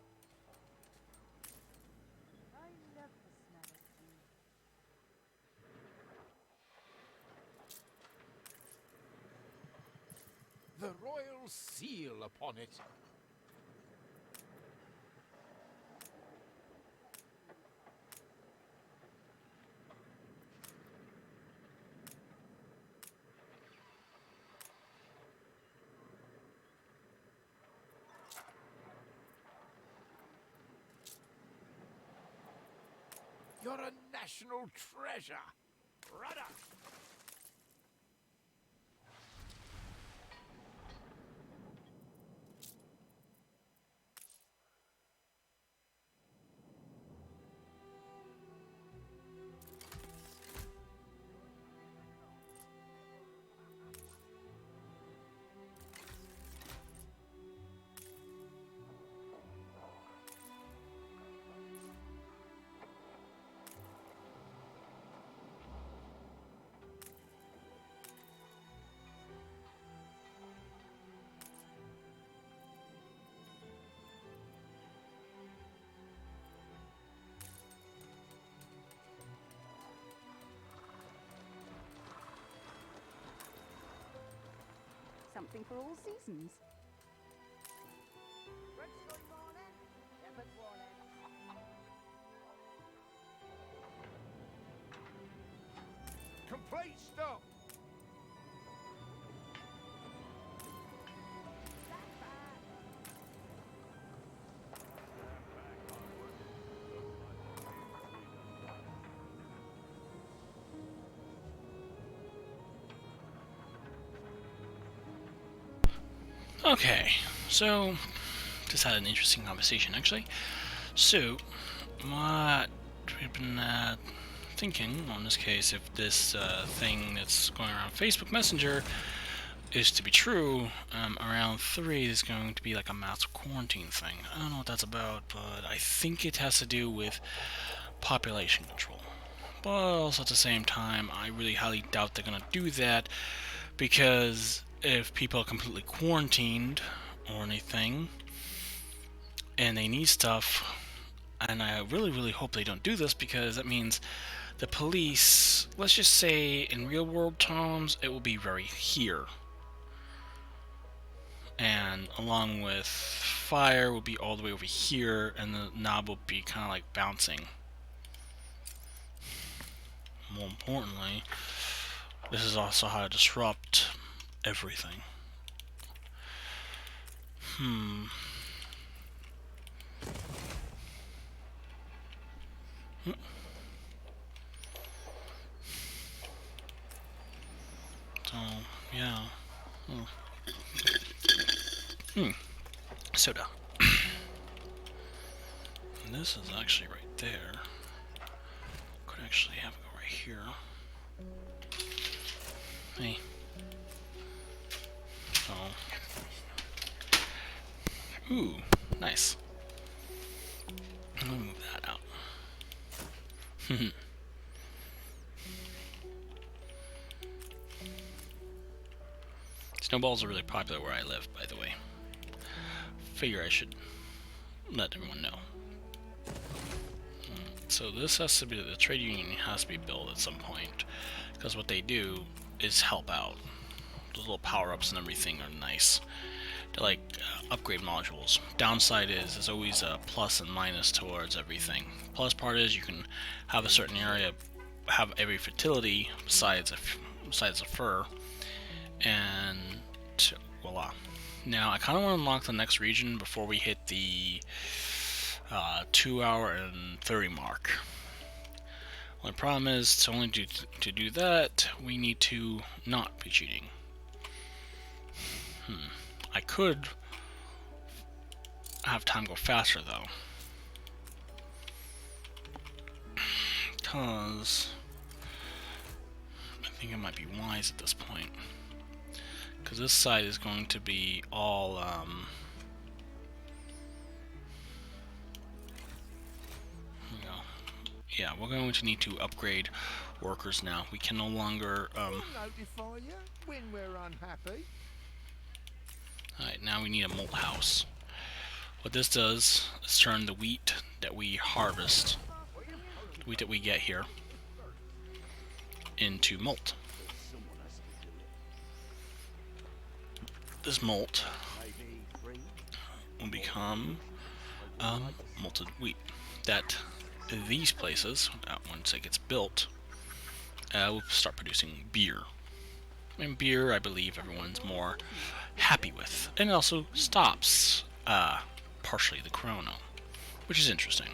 Speaker 8: I love the smell of tea.
Speaker 7: The royal seal upon it. You're a national treasure. Rudder!
Speaker 8: Something for all seasons.
Speaker 7: Complete stop!
Speaker 1: Okay, so just had an interesting conversation actually. So, what we've been thinking on this case, if this thing that's going around Facebook Messenger is to be true, around 3 is going to be like a mass quarantine thing. I don't know what that's about, but I think it has to do with population control. But also at the same time, I really highly doubt they're going to do that, because if people are completely quarantined or anything and they need stuff, and I really hope they don't do this, because that means the police, let's just say in real world terms, it will be very here. and along with fire will be all the way over here, and the knob will be kind of like bouncing. More importantly, this is also how to disrupt everything. So, yeah. Soda. And this is actually right there. Could actually have it go right here. Hey. So. Ooh, nice. Let me move that out. Snowballs are really popular where I live, by the way. Figure I should let everyone know. So this has to be, the trade union has to be built at some point, because what they do is help out. Those little power-ups and everything are nice. They're like upgrade modules. Downside is there's always a plus and minus towards everything. Plus part is you can have a certain area have every fertility besides a fur, and voila. Now I kind of want to unlock the next region before we hit the 2 hour and 30 mark. Only problem is to do that we need to not be cheating. I could have time go faster though, because I think it might be wise at this point, because this side is going to be all yeah, we're going to need to upgrade workers now. We can no longer
Speaker 3: We'll notify you when we're unhappy.
Speaker 1: Alright, now we need a malt house. What this does is turn the wheat that we harvest, the wheat that we get here, into malt. This malt will become malted wheat that these places, once it gets built, will start producing beer. And beer, I believe, everyone's more happy with. And it also stops partially the chrono, which is interesting.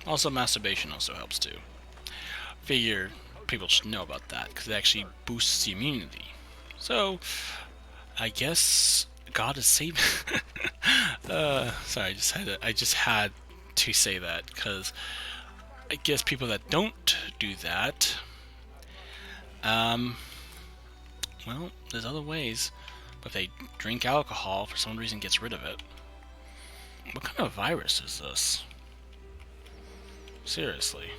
Speaker 1: Also, masturbation also helps too. Figure people should know about that, because it actually boosts the immunity. So, I guess God is saving. Sorry, I just had to say that, because I guess people that don't do that, well, there's other ways. But if they drink alcohol, for some reason gets rid of it. What kind of virus is this? Seriously.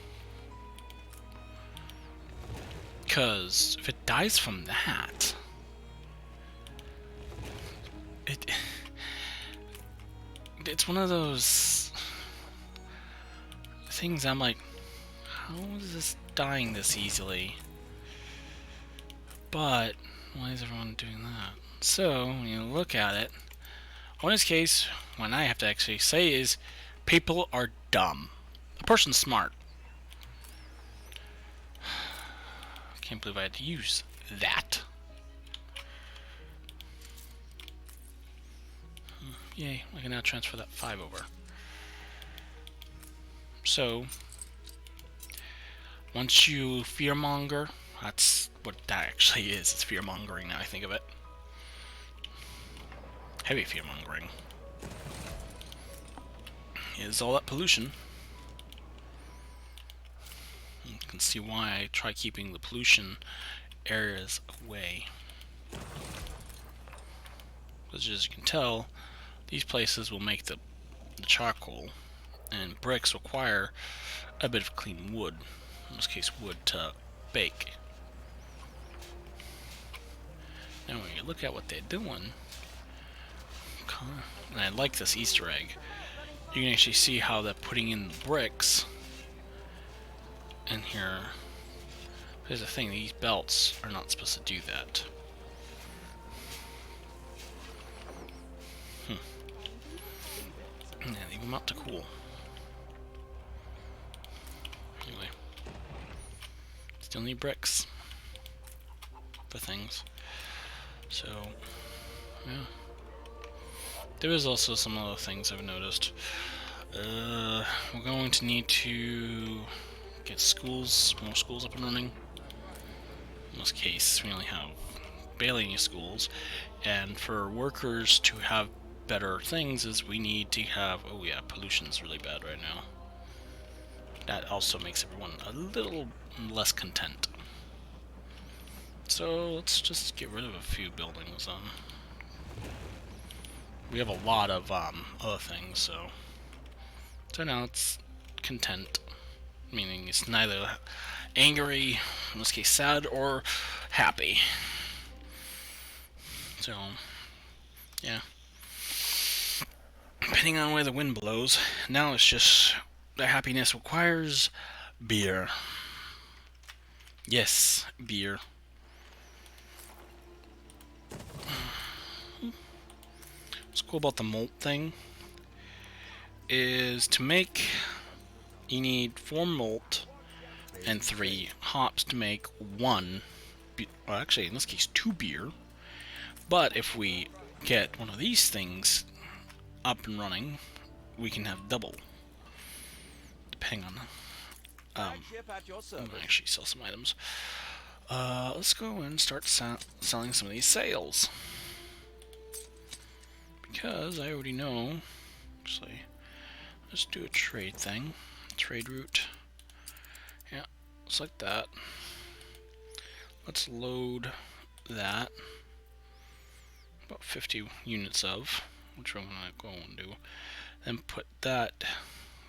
Speaker 1: Because if it dies from that, it's one of those things I'm like, how is this dying this easily? But why is everyone doing that? So when you look at it, in this case, what I have to actually say is people are dumb. A person's smart. I can't believe I had to use that. Yay, I can now transfer that 5 over. So, once you fearmonger, that's what that actually is. It's fearmongering now I think of it. Heavy fearmongering. Is all that pollution. You can see why I try keeping the pollution areas away. Because as you can tell, these places will make the charcoal, and bricks require a bit of clean wood, in this case wood to bake. Now when you look at what they're doing, and I like this Easter egg, you can actually see how they're putting in the bricks in here. Here's the thing, these belts are not supposed to do that. And leave them out to cool. Anyway. Still need bricks for things. So, yeah. There is also some other things I've noticed. We're going to need to get more schools up and running. In this case, we only have barely any schools. And for workers to have better things is we need to have, oh yeah, pollution's really bad right now. That also makes everyone a little less content. So let's just get rid of a few buildings. We have a lot of other things, so now it's content, meaning it's neither angry, in this case sad, or happy. So yeah, depending on where the wind blows. Now it's just the happiness requires beer. Yes, beer. What's cool about the malt thing is to make, you need 4 malt and 3 hops to make 1, well actually in this case 2 beer. But if we get one of these things up and running, we can have double. Depending on, I'm gonna actually sell some items. Let's go and start selling some of these sales. Because I already know, actually, let's do a trade thing. Trade route. Yeah, select that. Let's load that. About 50 units of, which I'm gonna go and do. Then put that,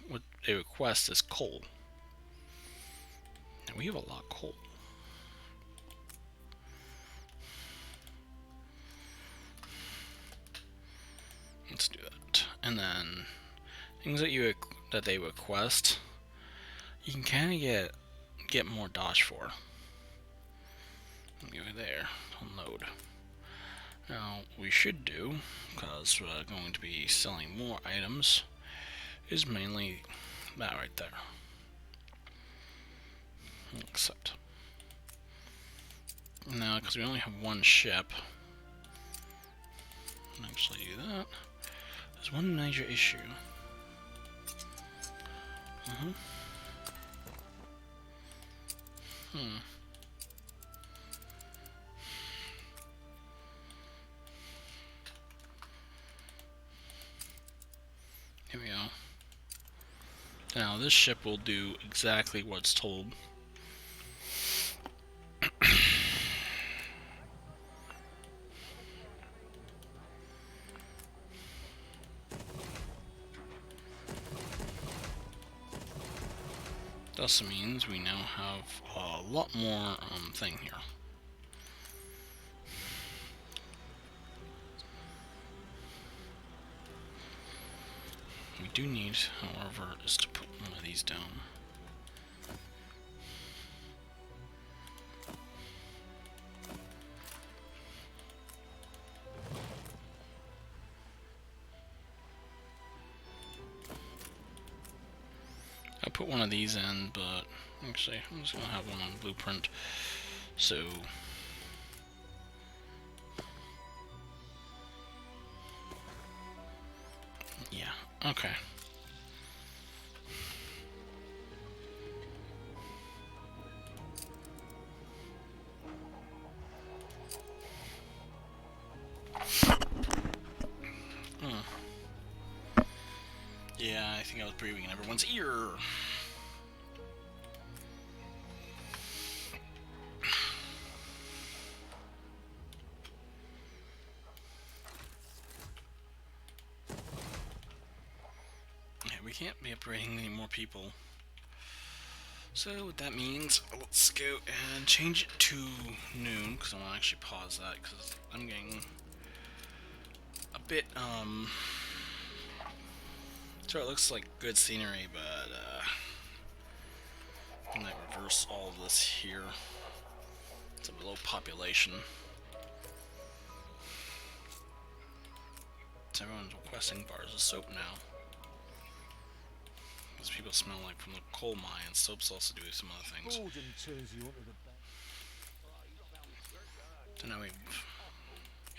Speaker 1: what they request is coal. And we have a lot of coal. Let's do that. And then things that they request, you can kind of get more dodge for. Go there, unload. Now we should do, because we're going to be selling more items, is mainly that right there. Accept. Now, because we only have 1 ship, I'll actually do that. There's one major issue. Here we go. Now this ship will do exactly what's told. Thus means we now have a lot more thing here. We do need, however, is to put one of these down. I put one of these in, but actually I'm just gonna have one on blueprint. So yeah, okay. Yeah, I think I was breathing in everyone's ear. Yeah, we can't be operating any more people. So what that means, let's go and change it to noon, because I want to actually pause that, because I'm getting a bit, so it looks like good scenery, but I might reverse all of this here. It's a low population. So everyone's requesting bars of soap now. Because people smell like from the coal mine, and soaps also do some other things.
Speaker 3: Gordon turns you onto the back.
Speaker 1: So now we,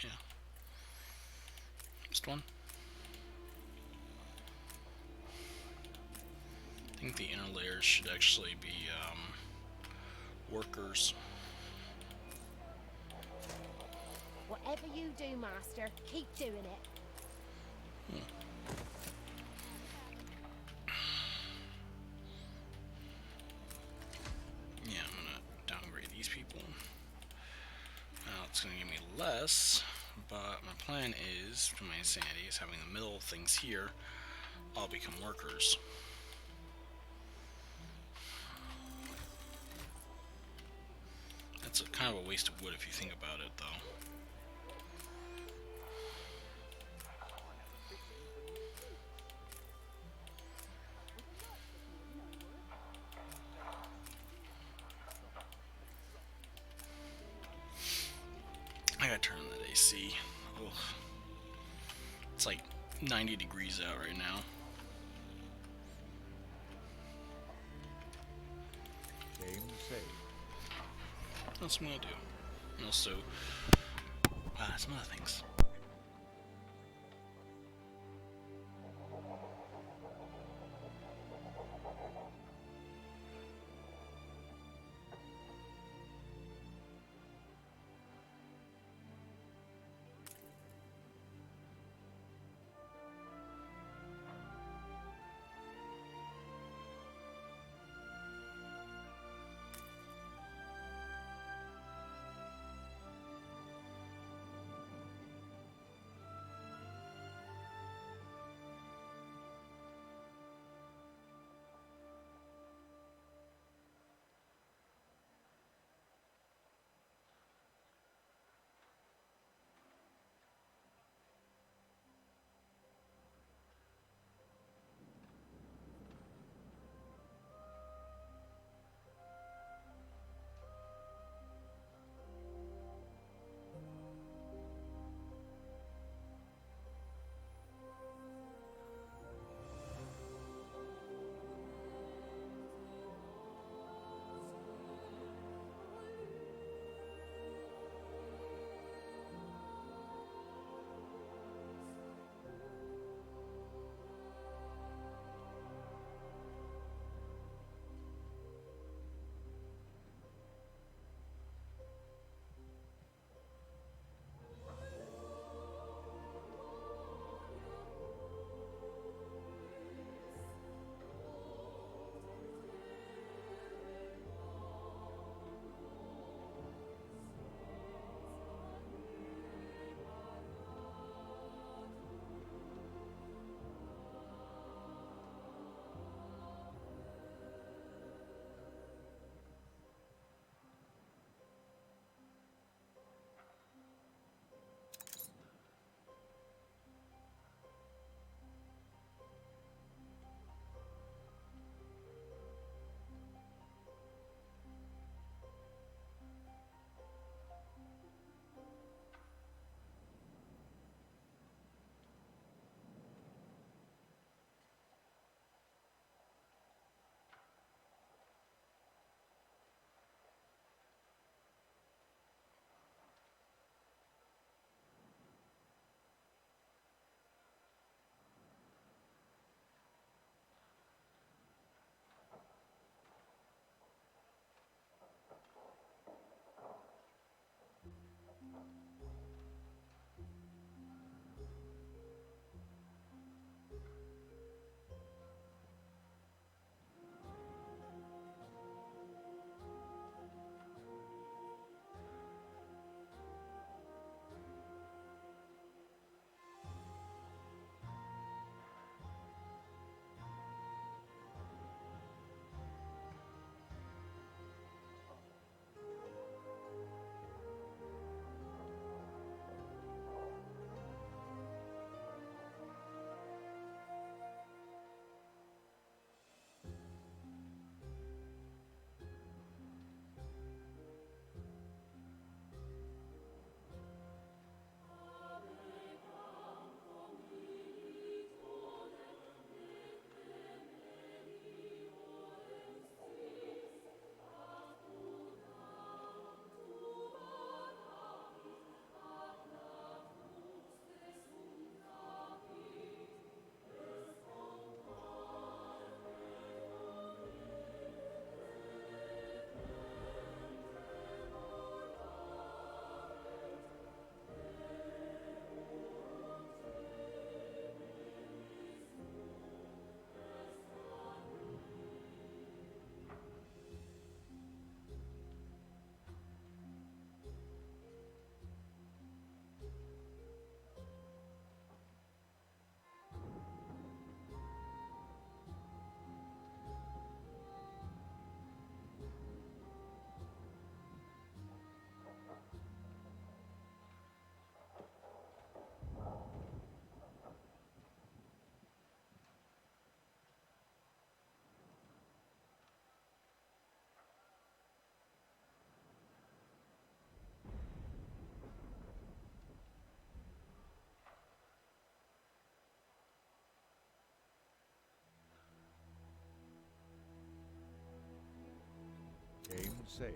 Speaker 1: yeah. Just one. I think the inner layers should actually be workers.
Speaker 2: Whatever you do, Master, keep doing it.
Speaker 1: Yeah, I'm gonna downgrade these people. Now it's gonna give me less, but my plan is, for my insanity, is having the middle things here all become workers. That's kind of a waste of wood if you think about it, though. I gotta turn on that AC. Ugh. It's like 90 degrees out right now.
Speaker 3: Game saved.
Speaker 1: That's what I'm gonna do. And also, some other things.
Speaker 3: say.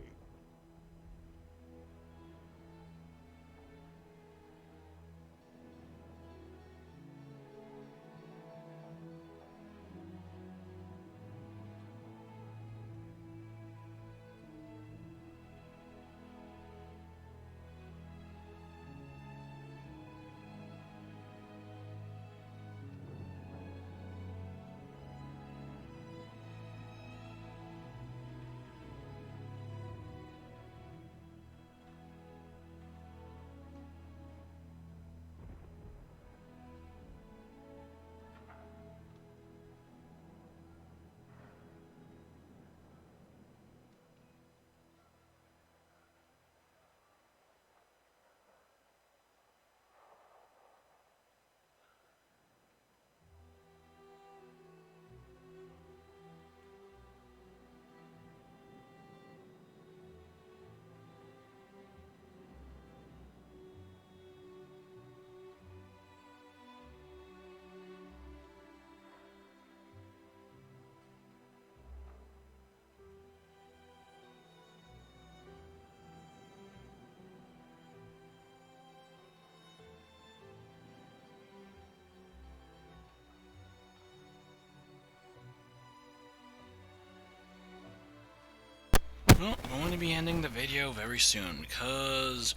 Speaker 1: Well, I'm going to be ending the video very soon because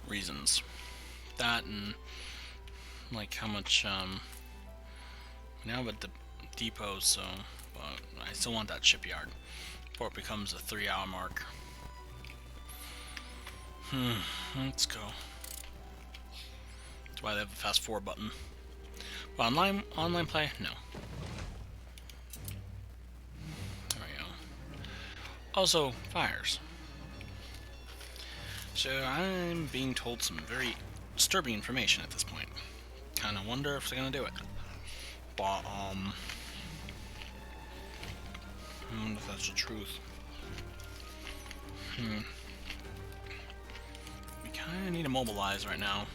Speaker 1: reasons. That and like how much we now have a depot, so but I still want that shipyard before it becomes a 3-hour mark. Let's go. That's why they have a fast forward button. But online play, no. There we go. Also, fires. So I'm being told some very disturbing information at this point. Kind of wonder if they're gonna do it. But I wonder if that's the truth. We kind of need to mobilize right now.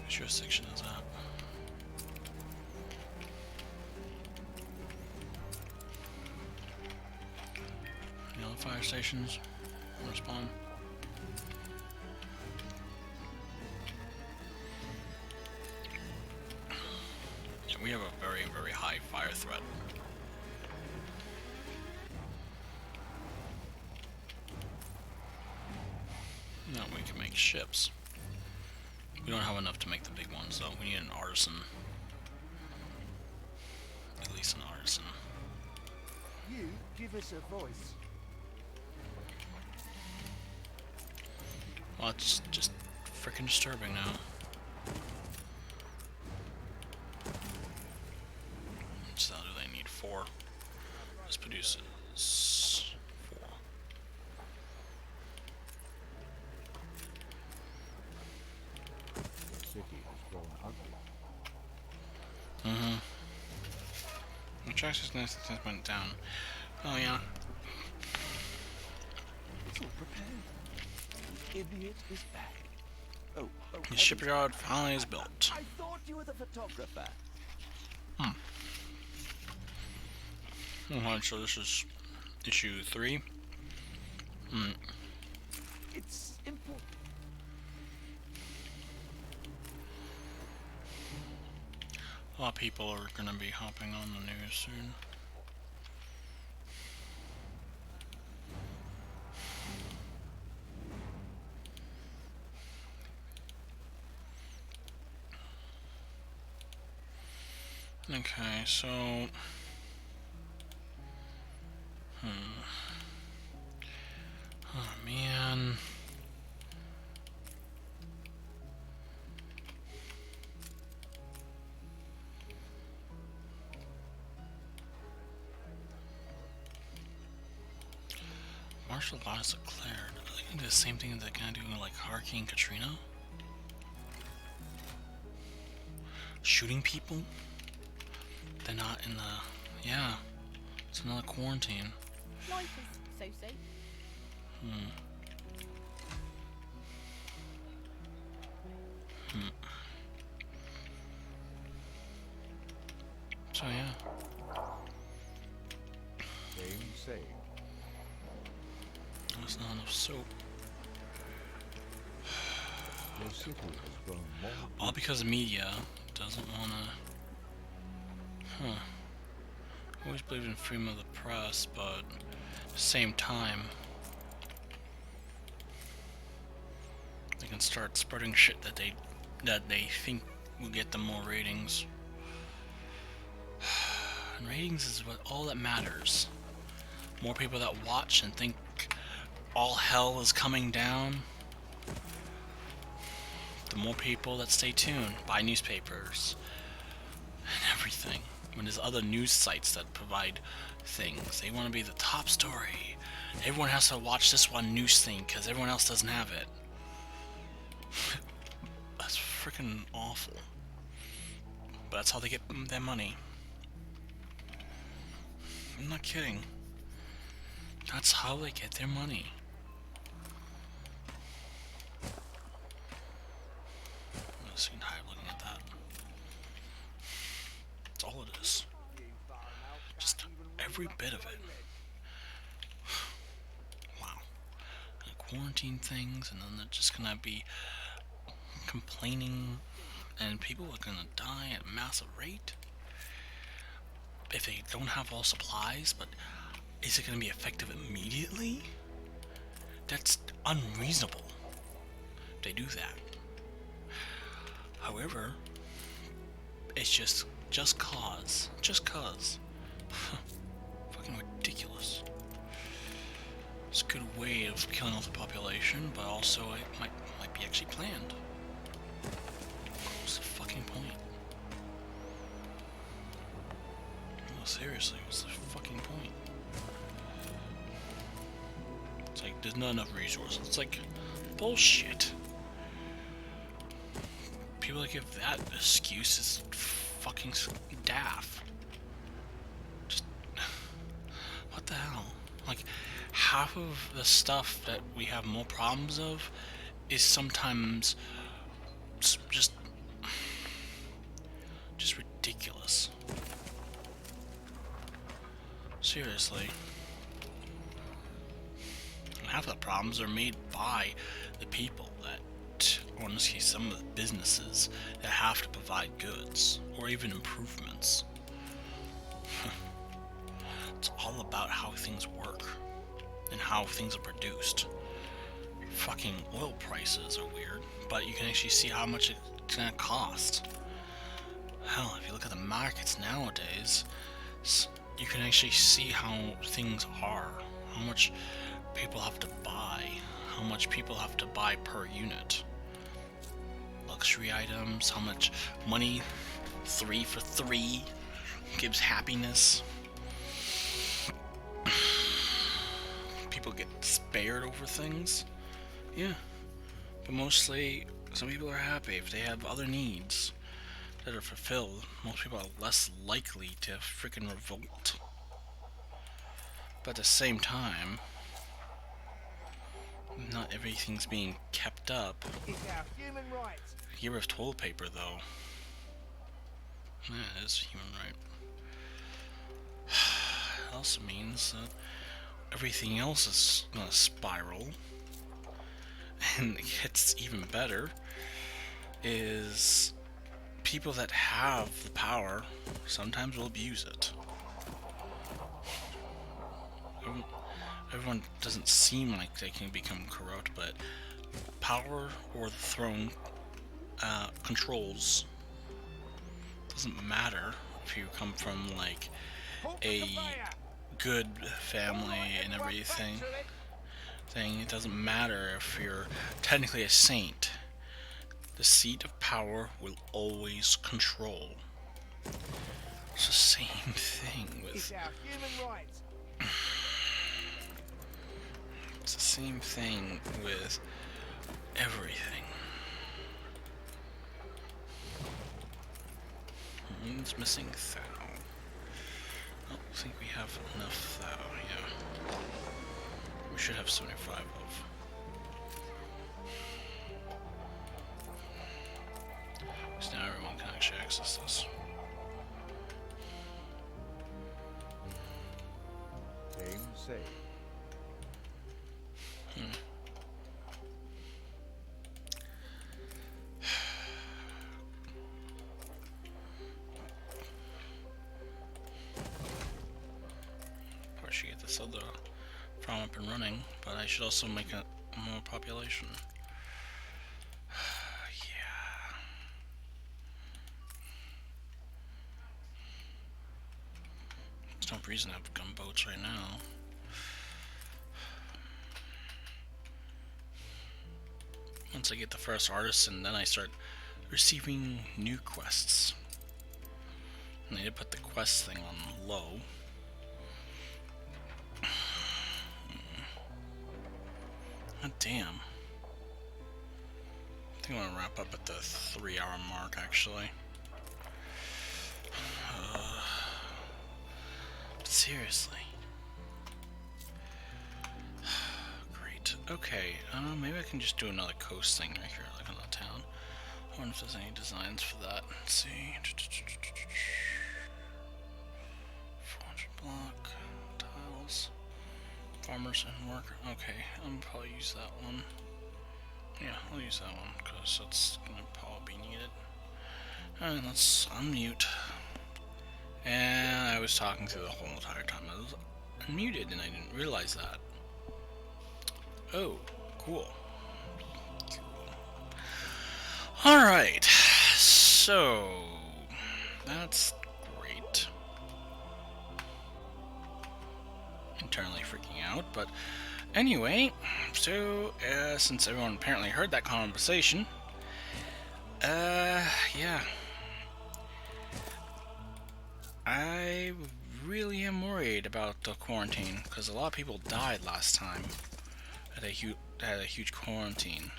Speaker 1: Which jurisdiction is that? Any other fire stations? Respond. Yeah, we have a very, very high fire threat. Now we can make ships. We don't have enough to make the big ones, though. We need an artisan. At least an artisan.
Speaker 3: You give us a voice.
Speaker 1: Well, it's just freaking disturbing now. So do they need 4? This produces 4.
Speaker 3: The city has grown ugly.
Speaker 1: The tracks went down. Oh yeah.
Speaker 6: It's all prepared. The idiot is back. Oh,
Speaker 1: The shipyard finally is built.
Speaker 6: I thought you were the photographer.
Speaker 1: Alright, so this is issue 3.
Speaker 6: It's important.
Speaker 1: A lot of people are gonna be hopping on the news soon. Okay, so oh man. Martial law is declared. Are they gonna do the same thing that they're gonna do like Hurricane Katrina? Shooting people? They're not in the... Yeah. It's another quarantine.
Speaker 2: Life is so-so.
Speaker 1: So yeah.
Speaker 3: Same saying?
Speaker 1: There's not enough soap.
Speaker 3: Your city has grown more.
Speaker 1: All because media doesn't wanna... Huh. I always believed in freedom of the press, but at the same time, they can start spreading shit that they think will get them more ratings. And ratings is what all that matters. More people that watch and think all hell is coming down, the more people that stay tuned, buy newspapers and everything. When there's other news sites that provide things, they want to be the top story. Everyone has to watch this one news thing because everyone else doesn't have it. That's freaking awful. But that's how they get their money. I'm not kidding. That's how they get their money. I'm just tired looking at that. That's all it is. Just every bit of it. Wow. Gonna quarantine things, and then they're just gonna be complaining, and people are gonna die at a massive rate if they don't have all supplies. But is it gonna be effective immediately? That's unreasonable if they do that. However, it's just cause. Fucking ridiculous. It's a good way of killing off the population, but also it might be actually planned. What's the fucking point? No, seriously, what's the fucking point? It's like, there's not enough resources. It's like, bullshit. People that give that excuse is fucking daft. Just, what the hell? Like, half of the stuff that we have more problems of is sometimes just ridiculous. Seriously. And half of the problems are made by the people that, or in this case, some of the businesses that have to provide goods or even improvements. It's all about how things work and how things are produced. Fucking oil prices are weird, but you can actually see how much it's gonna cost. Hell, if you look at the markets nowadays, you can actually see how things are, how much people have to buy, how much people have to buy per unit. Luxury items, how much money 3 for 3 gives happiness. People get spared over things. Yeah. But mostly, some people are happy if they have other needs that are fulfilled. Most people are less likely to freaking revolt. But at the same time, not everything's being kept up.
Speaker 5: It's our human right.
Speaker 1: Year of toilet paper, though. Yeah, it is human right. It also means that everything else is gonna spiral. And it gets even better is people that have the power sometimes will abuse it. Everyone doesn't seem like they can become corrupt, but power or the throne controls. Doesn't matter if you come from like a good family and everything. It doesn't matter if you're technically a saint. The seat of power will always control. It's the same thing with.
Speaker 5: It's our human right.
Speaker 1: It's the same thing with everything. It's missing thou. I don't think we have enough thou, yeah. We should have 75 of. So now everyone can actually access this.
Speaker 3: Games say?
Speaker 1: Probably should get this other farm up and running, but I should also make a more population. Yeah. There's no reason to have gunboats right now. Once I get the first artisan, then I start receiving new quests. I need to put the quest thing on low. God damn. I think I'm gonna wrap up at the 3-hour mark, actually. Seriously. Great. Okay, maybe I can just do another coast thing right here, like on the town. I wonder if there's any designs for that. Let's see. 400 block tiles. Farmers and worker. Okay, I'm gonna probably use that one. Yeah, I'll use that one because that's gonna probably be needed. And let's unmute. And I was talking through the whole entire time. I was unmuted and I didn't realize that. Oh, cool. Alright, so that's great. Internally freaking out, but anyway, so since everyone apparently heard that conversation, yeah. I really am worried about the quarantine because a lot of people died last time. Had a huge quarantine.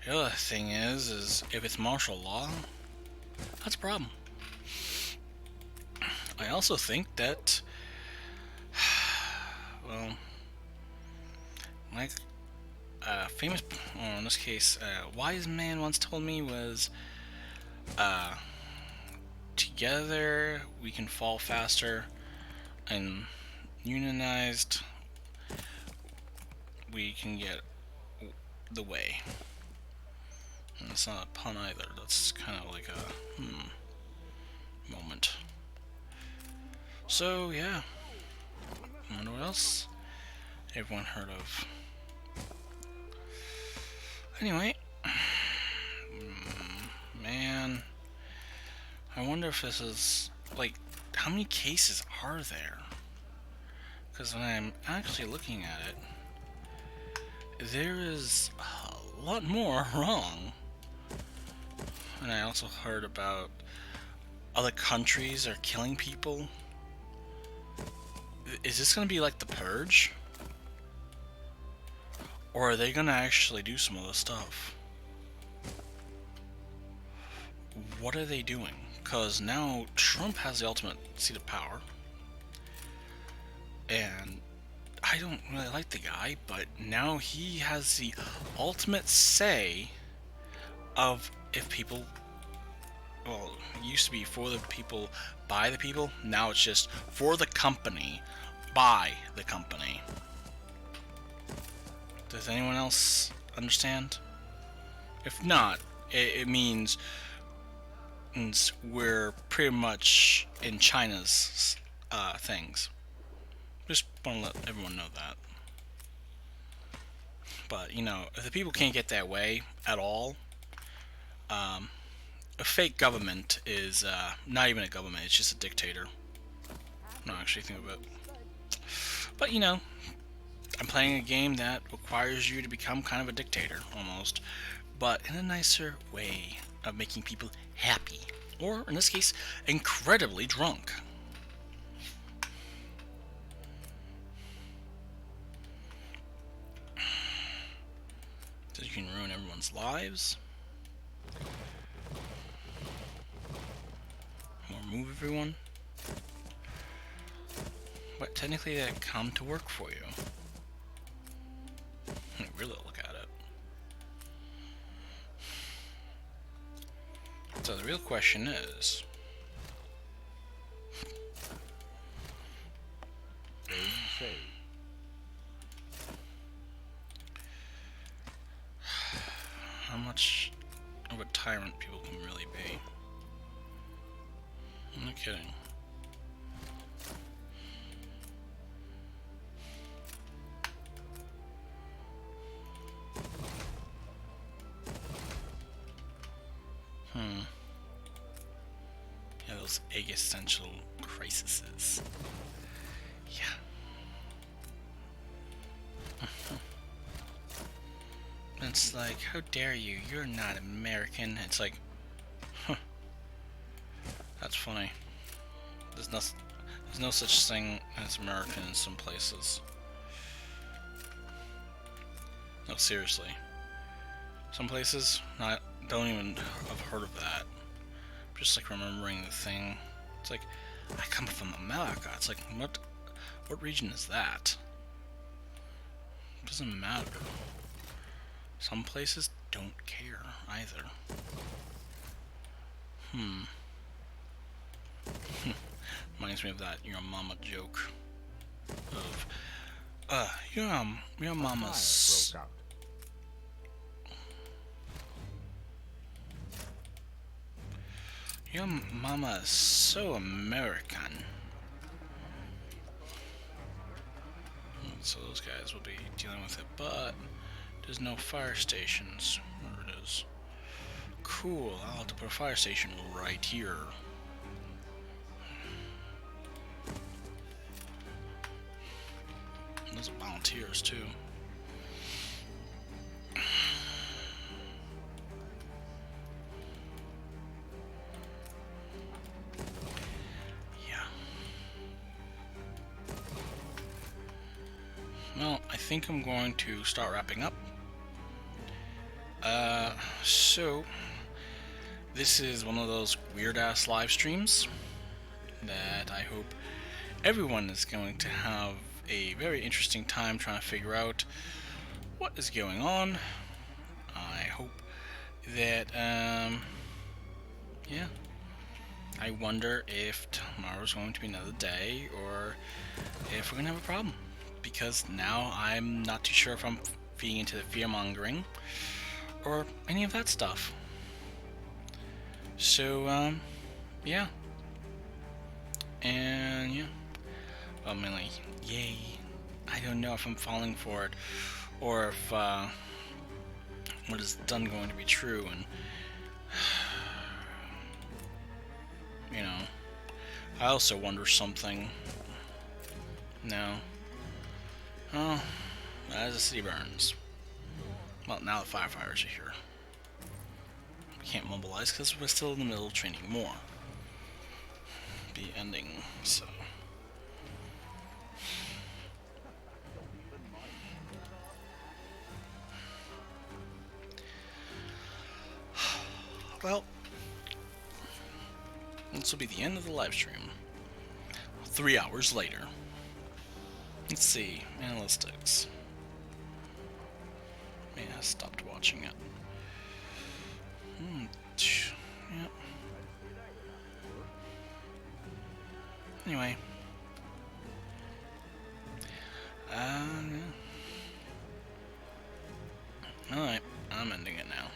Speaker 1: The other thing is if it's martial law, that's a problem. I also think that, well, like famous, well, in this case, wise man once told me was, together we can fall faster, and unionized we can get the way. And it's not a pun either, that's kind of like a moment. So yeah, I wonder what else everyone heard of. Anyway, man, I wonder if this is, like, how many cases are there? Because when I'm actually looking at it, there is a lot more wrong. And I also heard about other countries are killing people. Is this going to be like the Purge? Or are they going to actually do some other stuff? What are they doing? Because now Trump has the ultimate seat of power. And I don't really like the guy, but now he has the ultimate say of if people, well, it used to be for the people, by the people, now it's just for the company, by the company. Does anyone else understand? If not, it means we're pretty much in China's things. Just want to let everyone know that. But, you know, if the people can't get their way at all, a fake government is not even a government, it's just a dictator. No, actually think of it. But, you know, I'm playing a game that requires you to become kind of a dictator, almost. But in a nicer way of making people happy. Or, in this case, incredibly drunk. So you can ruin everyone's lives. Or move everyone. But technically they come to work for you. Really look at it. So the real question is,
Speaker 3: So you say.
Speaker 1: how much of a tyrant people can really be. I'm not kidding. Yeah, those existential crises. Yeah. It's like, how dare you? You're not American. It's like, huh. That's funny. There's no such thing as American in some places. No, seriously. Some places, don't even have heard of that. Just like remembering the thing. It's like, I come from America. It's like, what region is that? It doesn't matter. Some places don't care either. Reminds me of that your mama joke of your mama's
Speaker 4: Broke out.
Speaker 1: your mama is so American. So those guys will be dealing with it, but there's no fire stations. Where it is. Cool, I'll have to put a fire station right here. And those are volunteers too. Well, I think I'm going to start wrapping up. So this is one of those weird-ass live streams that I hope everyone is going to have a very interesting time trying to figure out what is going on. I hope that, yeah. I wonder if tomorrow's going to be another day, or if we're gonna have a problem. Because now I'm not too sure if I'm feeding into the fear-mongering or any of that stuff. So, yeah. And, yeah. Well, I mean, like, yay. I don't know if I'm falling for it, or if, what is done going to be true, and, you know. I also wonder something. No. Oh, as the city burns. Well, now the firefighters are here. We can't mobilize because we're still in the middle of training more. Be ending, so. Well, this will be the end of the live stream. 3 hours later. Let's see, analytics. Man, I stopped watching it. Yep. Anyway. Yeah. Alright, I'm ending it now.